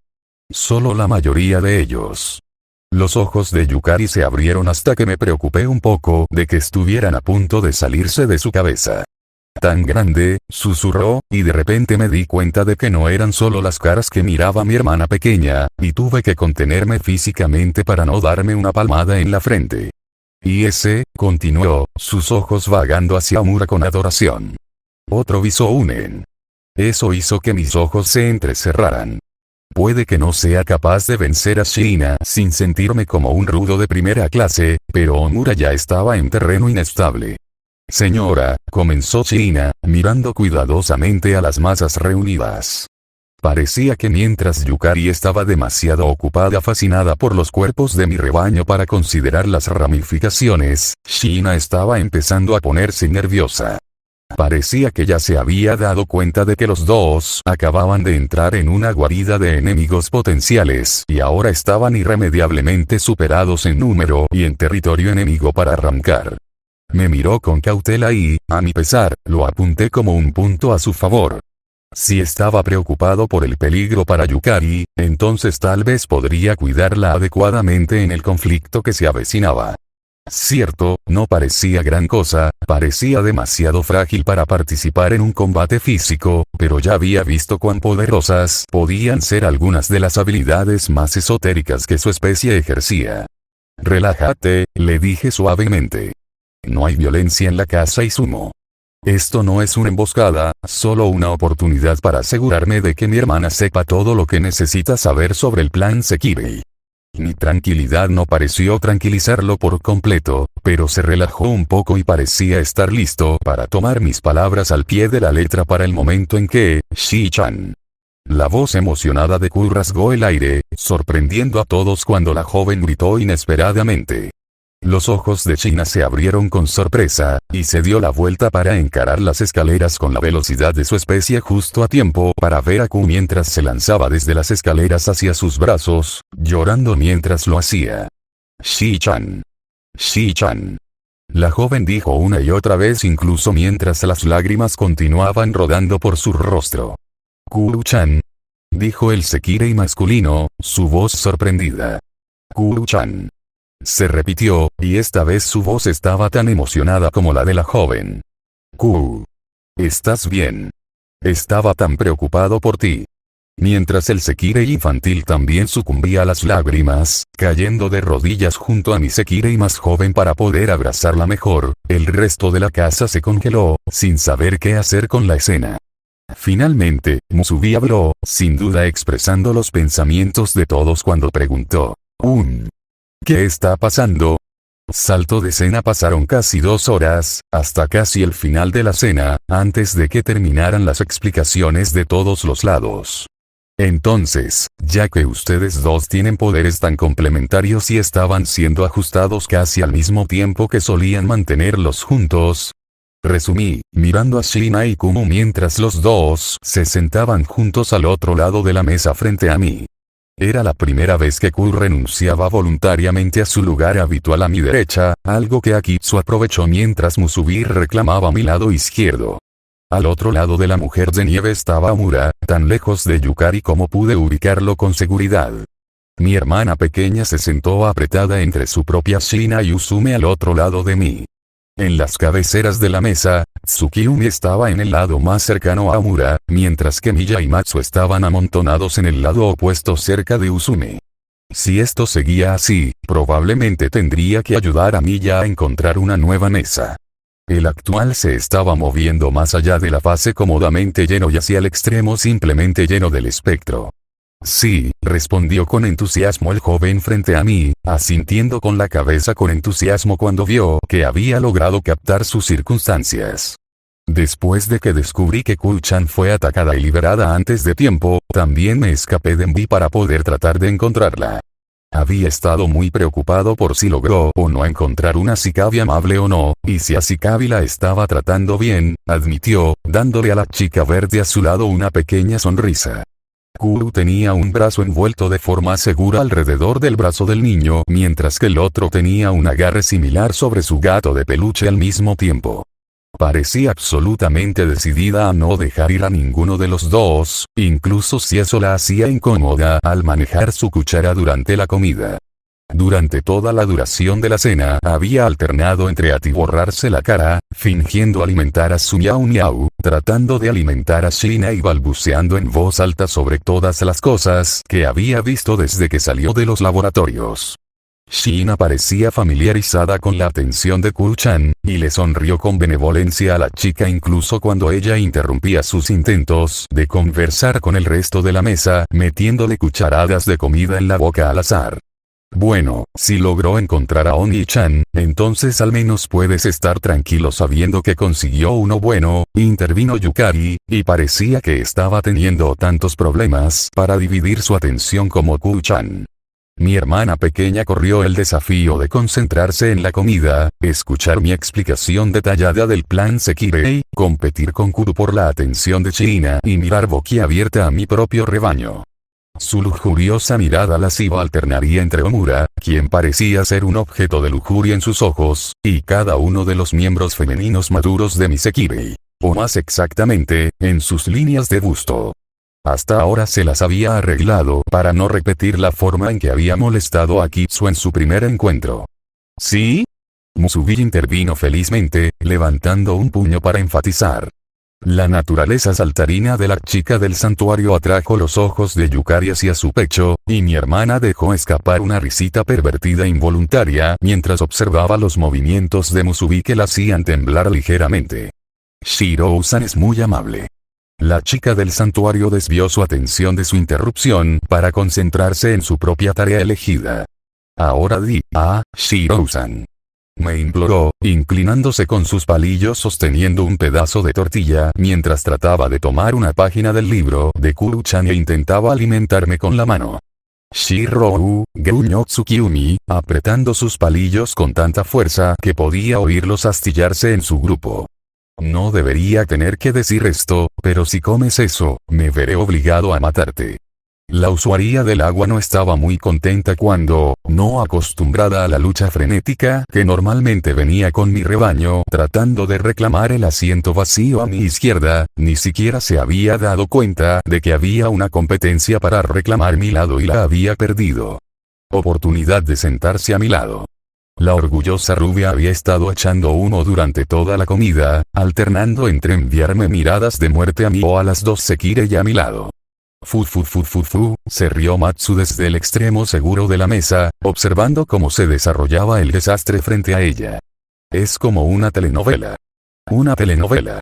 Solo la mayoría de ellos. Los ojos de Yukari se abrieron hasta que me preocupé un poco de que estuvieran a punto de salirse de su cabeza. Tan grande, susurró, y de repente me di cuenta de que no eran solo las caras que miraba mi hermana pequeña, y tuve que contenerme físicamente para no darme una palmada en la frente. Y ese, continuó, sus ojos vagando hacia Mura con adoración. Otro Visounen. Eso hizo que mis ojos se entrecerraran. Puede que no sea capaz de vencer a Shina sin sentirme como un rudo de primera clase, pero Omura ya estaba en terreno inestable. Señora, comenzó Shina, mirando cuidadosamente a las masas reunidas. Parecía que mientras Yukari estaba demasiado ocupada fascinada por los cuerpos de mi rebaño para considerar las ramificaciones, Shina estaba empezando a ponerse nerviosa. Parecía que ya se había dado cuenta de que los dos acababan de entrar en una guarida de enemigos potenciales y ahora estaban irremediablemente superados en número y en territorio enemigo para arrancar. Me miró con cautela y, a mi pesar, lo apunté como un punto a su favor. Si estaba preocupado por el peligro para Yukari, entonces tal vez podría cuidarla adecuadamente en el conflicto que se avecinaba. Cierto, no parecía gran cosa, parecía demasiado frágil para participar en un combate físico, pero ya había visto cuán poderosas podían ser algunas de las habilidades más esotéricas que su especie ejercía. Relájate, le dije suavemente. No hay violencia en la casa Izumo. Esto no es una emboscada, solo una oportunidad para asegurarme de que mi hermana sepa todo lo que necesita saber sobre el plan Sekirei. Mi tranquilidad no pareció tranquilizarlo por completo, pero se relajó un poco y parecía estar listo para tomar mis palabras al pie de la letra para el momento en que, Shi-chan. La voz emocionada de Ku rasgó el aire, sorprendiendo a todos cuando la joven gritó inesperadamente. Los ojos de Shina se abrieron con sorpresa, y se dio la vuelta para encarar las escaleras con la velocidad de su especie justo a tiempo para ver a Ku mientras se lanzaba desde las escaleras hacia sus brazos, llorando mientras lo hacía. Shi-chan. Shi-chan. La joven dijo una y otra vez incluso mientras las lágrimas continuaban rodando por su rostro. Kuru-chan. Dijo el Sekirei masculino, su voz sorprendida. Kuru-chan. Se repitió, y esta vez su voz estaba tan emocionada como la de la joven. Kuru. ¿Estás bien? Estaba tan preocupado por ti. Mientras el Sekirei infantil también sucumbía a las lágrimas, cayendo de rodillas junto a mi Sekirei más joven para poder abrazarla mejor, el resto de la casa se congeló, sin saber qué hacer con la escena. Finalmente, Musubi habló, sin duda expresando los pensamientos de todos cuando preguntó. ¿Qué está pasando? Salto de cena. Pasaron casi 2 horas, hasta casi el final de la cena, antes de que terminaran las explicaciones de todos los lados. Entonces, ya que ustedes dos tienen poderes tan complementarios y estaban siendo ajustados casi al mismo tiempo que solían mantenerlos juntos, resumí, mirando a Shina y Kumu mientras los dos se sentaban juntos al otro lado de la mesa frente a mí. Era la primera vez que Kuru renunciaba voluntariamente a su lugar habitual a mi derecha, algo que Akitsu aprovechó mientras Musubi reclamaba a mi lado izquierdo. Al otro lado de la mujer de nieve estaba Amura, tan lejos de Yukari como pude ubicarlo con seguridad. Mi hermana pequeña se sentó apretada entre su propia Shina y Usume al otro lado de mí. En las cabeceras de la mesa, Tsukiyumi estaba en el lado más cercano a Amura, mientras que Miya y Matsu estaban amontonados en el lado opuesto cerca de Usume. Si esto seguía así, probablemente tendría que ayudar a Miya a encontrar una nueva mesa. El actual se estaba moviendo más allá de la fase cómodamente lleno y hacia el extremo simplemente lleno del espectro. Sí, respondió con entusiasmo el joven frente a mí, asintiendo con la cabeza con entusiasmo cuando vio que había logrado captar sus circunstancias. Después de que descubrí que Kuru-chan fue atacada y liberada antes de tiempo, también me escapé de Envy para poder tratar de encontrarla. Había estado muy preocupado por si logró o no encontrar una Sikabi amable o no, y si a Sikabi la estaba tratando bien, admitió, dándole a la chica verde a su lado una pequeña sonrisa. Kuru tenía un brazo envuelto de forma segura alrededor del brazo del niño, mientras que el otro tenía un agarre similar sobre su gato de peluche al mismo tiempo. Parecía absolutamente decidida a no dejar ir a ninguno de los dos, incluso si eso la hacía incómoda al manejar su cuchara durante la comida. Durante toda la duración de la cena había alternado entre atiborrarse la cara, fingiendo alimentar a su miau miau, tratando de alimentar a Shina y balbuceando en voz alta sobre todas las cosas que había visto desde que salió de los laboratorios. Shina parecía familiarizada con la atención de Kuru-chan, y le sonrió con benevolencia a la chica incluso cuando ella interrumpía sus intentos de conversar con el resto de la mesa, metiéndole cucharadas de comida en la boca al azar. Bueno, si logró encontrar a Oni-chan, entonces al menos puedes estar tranquilo sabiendo que consiguió uno bueno, intervino Yukari, y parecía que estaba teniendo tantos problemas para dividir su atención como Kuru-chan. Mi hermana pequeña corrió el desafío de concentrarse en la comida, escuchar mi explicación detallada del plan Sekirei, competir con Kuru por la atención de Shina y mirar boquiabierta a mi propio rebaño. Su lujuriosa mirada lasciva alternaría entre Omura, quien parecía ser un objeto de lujuria en sus ojos, y cada uno de los miembros femeninos maduros de mi Sekirei. O más exactamente, en sus líneas de busto. Hasta ahora se las había arreglado para no repetir la forma en que había molestado a Kitsu en su primer encuentro. ¿Sí? Musubi intervino felizmente, levantando un puño para enfatizar. La naturaleza saltarina de la chica del santuario atrajo los ojos de Yukari hacia su pecho, y mi hermana dejó escapar una risita pervertida involuntaria mientras observaba los movimientos de Musubi que la hacían temblar ligeramente. Shirou-san es muy amable. La chica del santuario desvió su atención de su interrupción para concentrarse en su propia tarea elegida. Ahora di, Shirou-san. Me imploró, inclinándose con sus palillos sosteniendo un pedazo de tortilla mientras trataba de tomar una página del libro de Kuru-chan e intentaba alimentarme con la mano. Shirou, gruñó Tsukiyumi, apretando sus palillos con tanta fuerza que podía oírlos astillarse en su grupo. No debería tener que decir esto, pero si comes eso, me veré obligado a matarte. La usuaria del agua no estaba muy contenta cuando, no acostumbrada a la lucha frenética que normalmente venía con mi rebaño tratando de reclamar el asiento vacío a mi izquierda, ni siquiera se había dado cuenta de que había una competencia para reclamar mi lado y la había perdido. Oportunidad de sentarse a mi lado. La orgullosa rubia había estado echando humo durante toda la comida, alternando entre enviarme miradas de muerte a mí o a las dos Sekirei a mi lado. Se rió Matsu desde el extremo seguro de la mesa, observando cómo se desarrollaba el desastre frente a ella. Es como una telenovela. Una telenovela.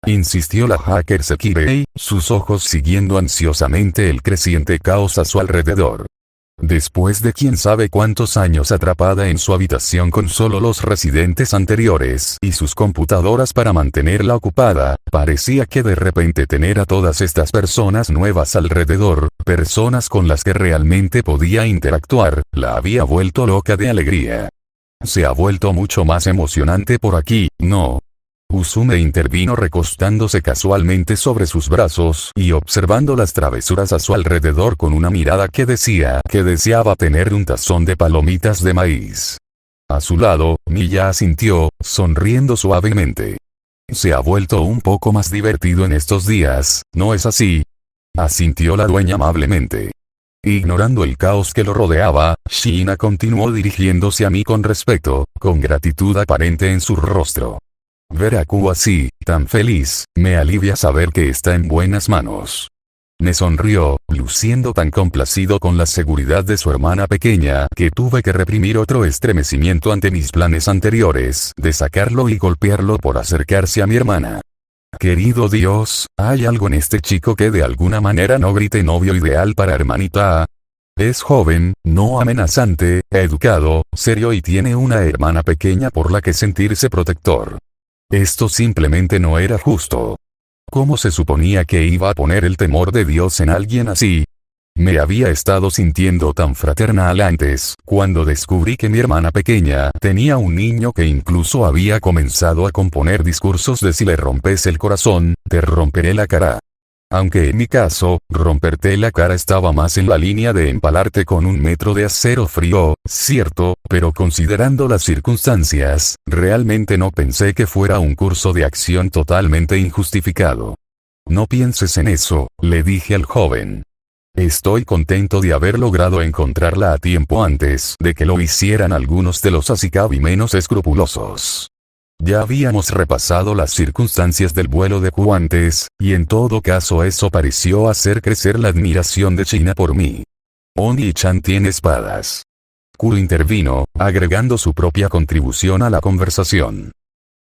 Insistió la hacker Sekirei, sus ojos siguiendo ansiosamente el creciente caos a su alrededor. Después de quién sabe cuántos años atrapada en su habitación con solo los residentes anteriores y sus computadoras para mantenerla ocupada, parecía que de repente tener a todas estas personas nuevas alrededor, personas con las que realmente podía interactuar, la había vuelto loca de alegría. Se ha vuelto mucho más emocionante por aquí, ¿no? Usume intervino recostándose casualmente sobre sus brazos y observando las travesuras a su alrededor con una mirada que decía que deseaba tener un tazón de palomitas de maíz. A su lado, Miya asintió, sonriendo suavemente. Se ha vuelto un poco más divertido en estos días, ¿no es así? Asintió la dueña amablemente. Ignorando el caos que lo rodeaba, Shiina continuó dirigiéndose a mí con respeto, con gratitud aparente en su rostro. Ver a Q así, tan feliz, me alivia saber que está en buenas manos. Me sonrió, luciendo tan complacido con la seguridad de su hermana pequeña que tuve que reprimir otro estremecimiento ante mis planes anteriores de sacarlo y golpearlo por acercarse a mi hermana. Querido Dios, ¿hay algo en este chico que de alguna manera no grite novio ideal para hermanita? Es joven, no amenazante, educado, serio y tiene una hermana pequeña por la que sentirse protector. Esto simplemente no era justo. ¿Cómo se suponía que iba a poner el temor de Dios en alguien así? Me había estado sintiendo tan fraternal antes, cuando descubrí que mi hermana pequeña tenía un niño que incluso había comenzado a componer discursos de si le rompes el corazón, te romperé la cara. Aunque en mi caso, romperte la cara estaba más en la línea de empalarte con un metro de acero frío, cierto, pero considerando las circunstancias, realmente no pensé que fuera un curso de acción totalmente injustificado. No pienses en eso, le dije al joven. Estoy contento de haber logrado encontrarla a tiempo antes de que lo hicieran algunos de los Ashikabi menos escrupulosos. Ya habíamos repasado las circunstancias del vuelo de Q antes, y en todo caso eso pareció hacer crecer la admiración de China por mí. Oni-chan tiene espadas. Q intervino, agregando su propia contribución a la conversación.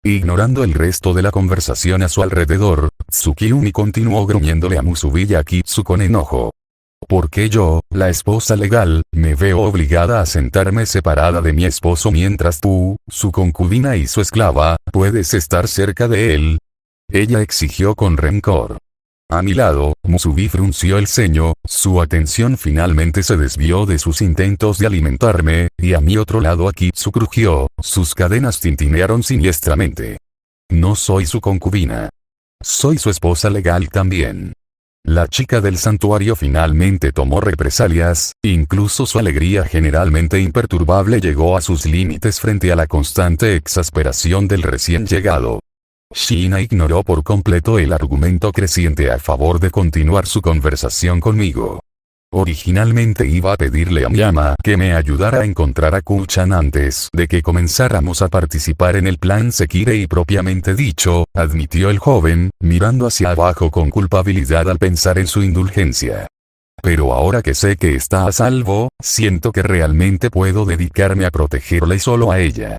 Ignorando el resto de la conversación a su alrededor, Tsukiumi continuó gruñéndole a Musubi Akitsu con enojo. ¿Por qué yo, la esposa legal, me veo obligada a sentarme separada de mi esposo mientras tú, su concubina y su esclava, puedes estar cerca de él? Ella exigió con rencor. A mi lado, Musubi frunció el ceño, su atención finalmente se desvió de sus intentos de alimentarme, y a mi otro lado Akitsu crujió, sus cadenas tintinearon siniestramente. No soy su concubina. Soy su esposa legal también. La chica del santuario finalmente tomó represalias, incluso su alegría generalmente imperturbable llegó a sus límites frente a la constante exasperación del recién llegado. Shiina ignoró por completo el argumento creciente a favor de continuar su conversación conmigo. Originalmente iba a pedirle a mi ama que me ayudara a encontrar a Q-chan antes de que comenzáramos a participar en el plan Sekirei propiamente dicho, admitió el joven, mirando hacia abajo con culpabilidad al pensar en su indulgencia. Pero ahora que sé que está a salvo, siento que realmente puedo dedicarme a protegerla y solo a ella.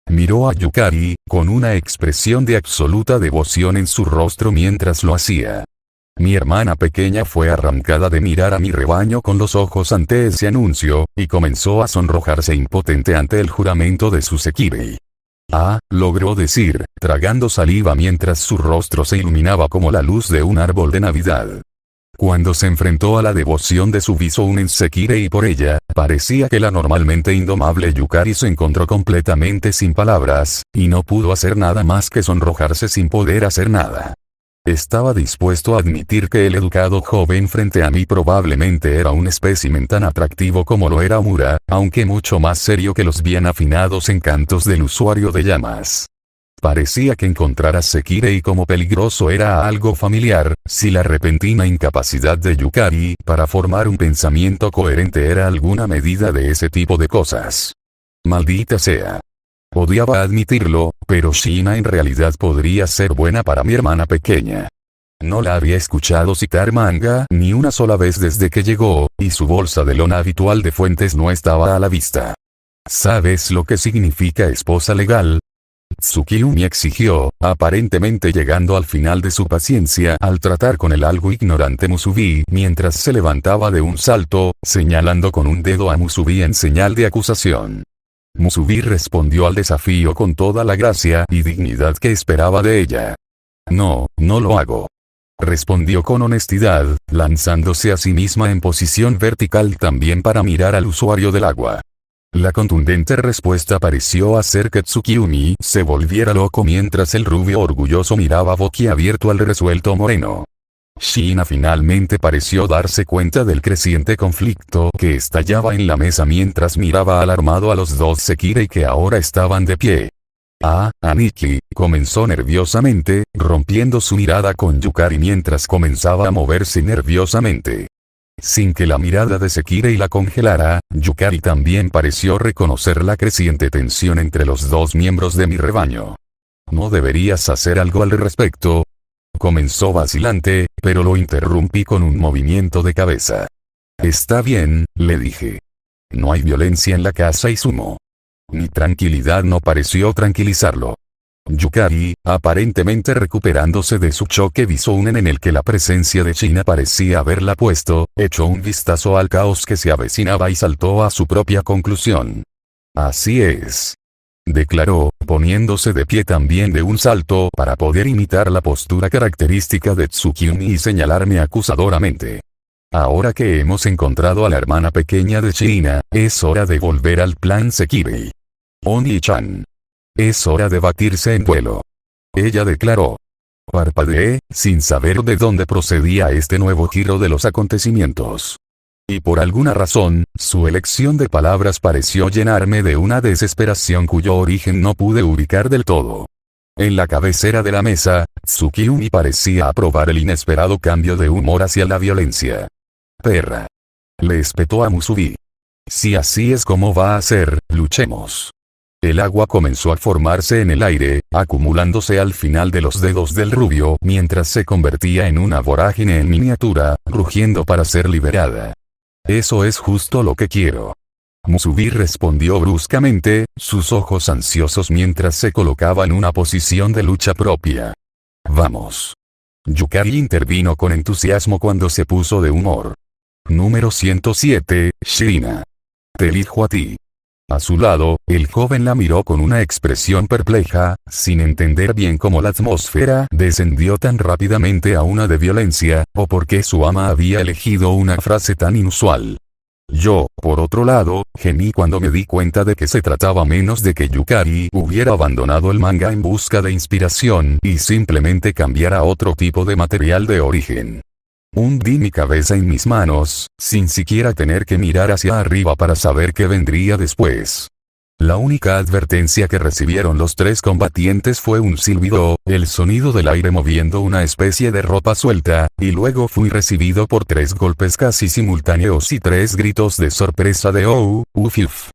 Miró a Yukari, con una expresión de absoluta devoción en su rostro mientras lo hacía. Mi hermana pequeña fue arrancada de mirar a mi rebaño con los ojos ante ese anuncio, y comenzó a sonrojarse impotente ante el juramento de su Sekirei. Logró decir, tragando saliva mientras su rostro se iluminaba como la luz de un árbol de Navidad. Cuando se enfrentó a la devoción de su Bizounen Sekirei por ella, parecía que la normalmente indomable Yukari se encontró completamente sin palabras, y no pudo hacer nada más que sonrojarse sin poder hacer nada. Estaba dispuesto a admitir que el educado joven frente a mí probablemente era un espécimen tan atractivo como lo era Mura, aunque mucho más serio que los bien afinados encantos del usuario de llamas. Parecía que encontrar a Sekirei como peligroso era algo familiar, si la repentina incapacidad de Yukari para formar un pensamiento coherente era alguna medida de ese tipo de cosas. Maldita sea. Odiaba admitirlo, pero Shina en realidad podría ser buena para mi hermana pequeña. No la había escuchado citar manga ni una sola vez desde que llegó, y su bolsa de lona habitual de fuentes no estaba a la vista. ¿Sabes lo que significa esposa legal? Tsukiyumi exigió, aparentemente llegando al final de su paciencia al tratar con el algo ignorante Musubi mientras se levantaba de un salto, señalando con un dedo a Musubi en señal de acusación. Musubi respondió al desafío con toda la gracia y dignidad que esperaba de ella. No, no lo hago. Respondió con honestidad, lanzándose a sí misma en posición vertical también para mirar al usuario del agua. La contundente respuesta pareció hacer que Tsukiyumi se volviera loco mientras el rubio orgulloso miraba boquiabierto al resuelto moreno. Shina finalmente pareció darse cuenta del creciente conflicto que estallaba en la mesa mientras miraba alarmado a los dos Sekirei que ahora estaban de pie. Aniki, comenzó nerviosamente, rompiendo su mirada con Yukari mientras comenzaba a moverse nerviosamente. Sin que la mirada de Sekirei la congelara, Yukari también pareció reconocer la creciente tensión entre los dos miembros de mi rebaño. ¿No deberías hacer algo al respecto? Comenzó vacilante, pero lo interrumpí con un movimiento de cabeza. Está bien, le dije. No hay violencia en la casa Izumo. Mi tranquilidad no pareció tranquilizarlo. Yukari, aparentemente recuperándose de su choque visual en el que la presencia de Shina parecía haberla puesto, echó un vistazo al caos que se avecinaba y saltó a su propia conclusión. Así es. Declaró, poniéndose de pie también de un salto para poder imitar la postura característica de Tsukiyumi y señalarme acusadoramente. Ahora que hemos encontrado a la hermana pequeña de Shina, es hora de volver al plan Sekirei. Oni-chan. Es hora de batirse en duelo. Ella declaró. Parpadeé, sin saber de dónde procedía este nuevo giro de los acontecimientos. Y por alguna razón, su elección de palabras pareció llenarme de una desesperación cuyo origen no pude ubicar del todo. En la cabecera de la mesa, Tsukiyumi parecía aprobar el inesperado cambio de humor hacia la violencia. Perra. Le espetó a Musubi. Si así es como va a ser, luchemos. El agua comenzó a formarse en el aire, acumulándose al final de los dedos del rubio mientras se convertía en una vorágine en miniatura, rugiendo para ser liberada. Eso es justo lo que quiero. Musubi respondió bruscamente, sus ojos ansiosos mientras se colocaba en una posición de lucha propia. Vamos. Yukari intervino con entusiasmo cuando se puso de humor. Número 107, Shina. Te elijo a ti. A su lado, el joven la miró con una expresión perpleja, sin entender bien cómo la atmósfera descendió tan rápidamente a una de violencia, o por qué su ama había elegido una frase tan inusual. Yo, por otro lado, gemí cuando me di cuenta de que se trataba menos de que Yukari hubiera abandonado el manga en busca de inspiración y simplemente cambiara a otro tipo de material de origen. Hundí mi cabeza en mis manos, sin siquiera tener que mirar hacia arriba para saber qué vendría después. La única advertencia que recibieron los tres combatientes fue un silbido, el sonido del aire moviendo una especie de ropa suelta, y luego fui recibido por 3 golpes casi simultáneos y 3 gritos de sorpresa de "Oh, uf".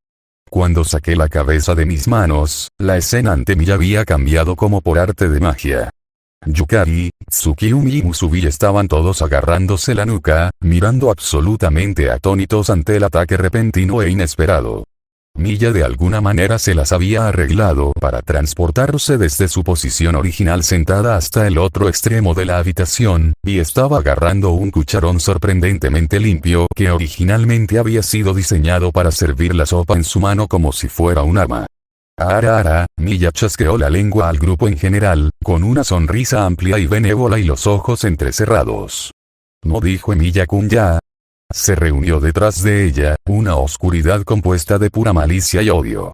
Cuando saqué la cabeza de mis manos, la escena ante mí había cambiado como por arte de magia. Yukari, Tsukiyumi y Musubi estaban todos agarrándose la nuca, mirando absolutamente atónitos ante el ataque repentino e inesperado. Miya de alguna manera se las había arreglado para transportarse desde su posición original sentada hasta el otro extremo de la habitación, y estaba agarrando un cucharón sorprendentemente limpio que originalmente había sido diseñado para servir la sopa en su mano como si fuera un arma. Miya chasqueó la lengua al grupo en general, con una sonrisa amplia y benévola y los ojos entrecerrados. ¿No dijo Emiya-kun ya? Se reunió detrás de ella, una oscuridad compuesta de pura malicia y odio.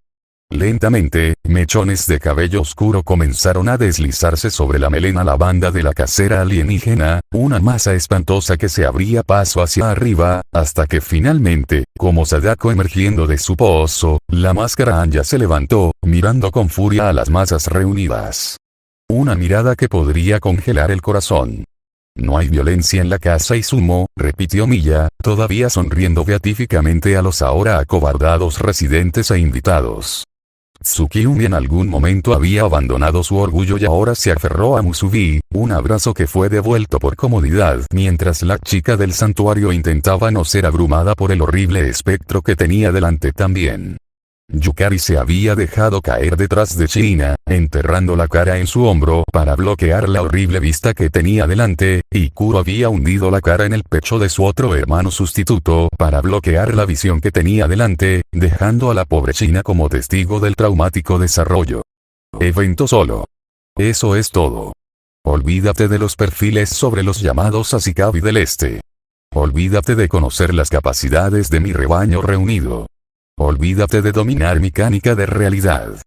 Lentamente, mechones de cabello oscuro comenzaron a deslizarse sobre la melena lavanda de la casera alienígena, una masa espantosa que se abría paso hacia arriba, hasta que finalmente, como Sadako emergiendo de su pozo, la máscara Anya se levantó, mirando con furia a las masas reunidas. Una mirada que podría congelar el corazón. No hay violencia en la casa Izumo, repitió Miya, todavía sonriendo beatíficamente a los ahora acobardados residentes e invitados. Tsukiyumi en algún momento había abandonado su orgullo y ahora se aferró a Musubi, un abrazo que fue devuelto por comodidad mientras la chica del santuario intentaba no ser abrumada por el horrible espectro que tenía delante también. Yukari se había dejado caer detrás de China, enterrando la cara en su hombro para bloquear la horrible vista que tenía delante, y Kuro había hundido la cara en el pecho de su otro hermano sustituto para bloquear la visión que tenía delante, dejando a la pobre China como testigo del traumático desarrollo. Evento solo. Eso es todo. Olvídate de los perfiles sobre los llamados Ashikabi del Este. Olvídate de conocer las capacidades de mi rebaño reunido. Olvídate de dominar mecánica de realidad.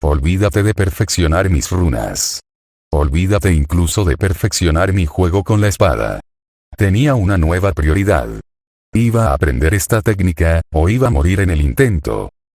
Olvídate de perfeccionar mis runas. Olvídate incluso de perfeccionar mi juego con la espada. Tenía una nueva prioridad. Iba a aprender esta técnica, o iba a morir en el intento.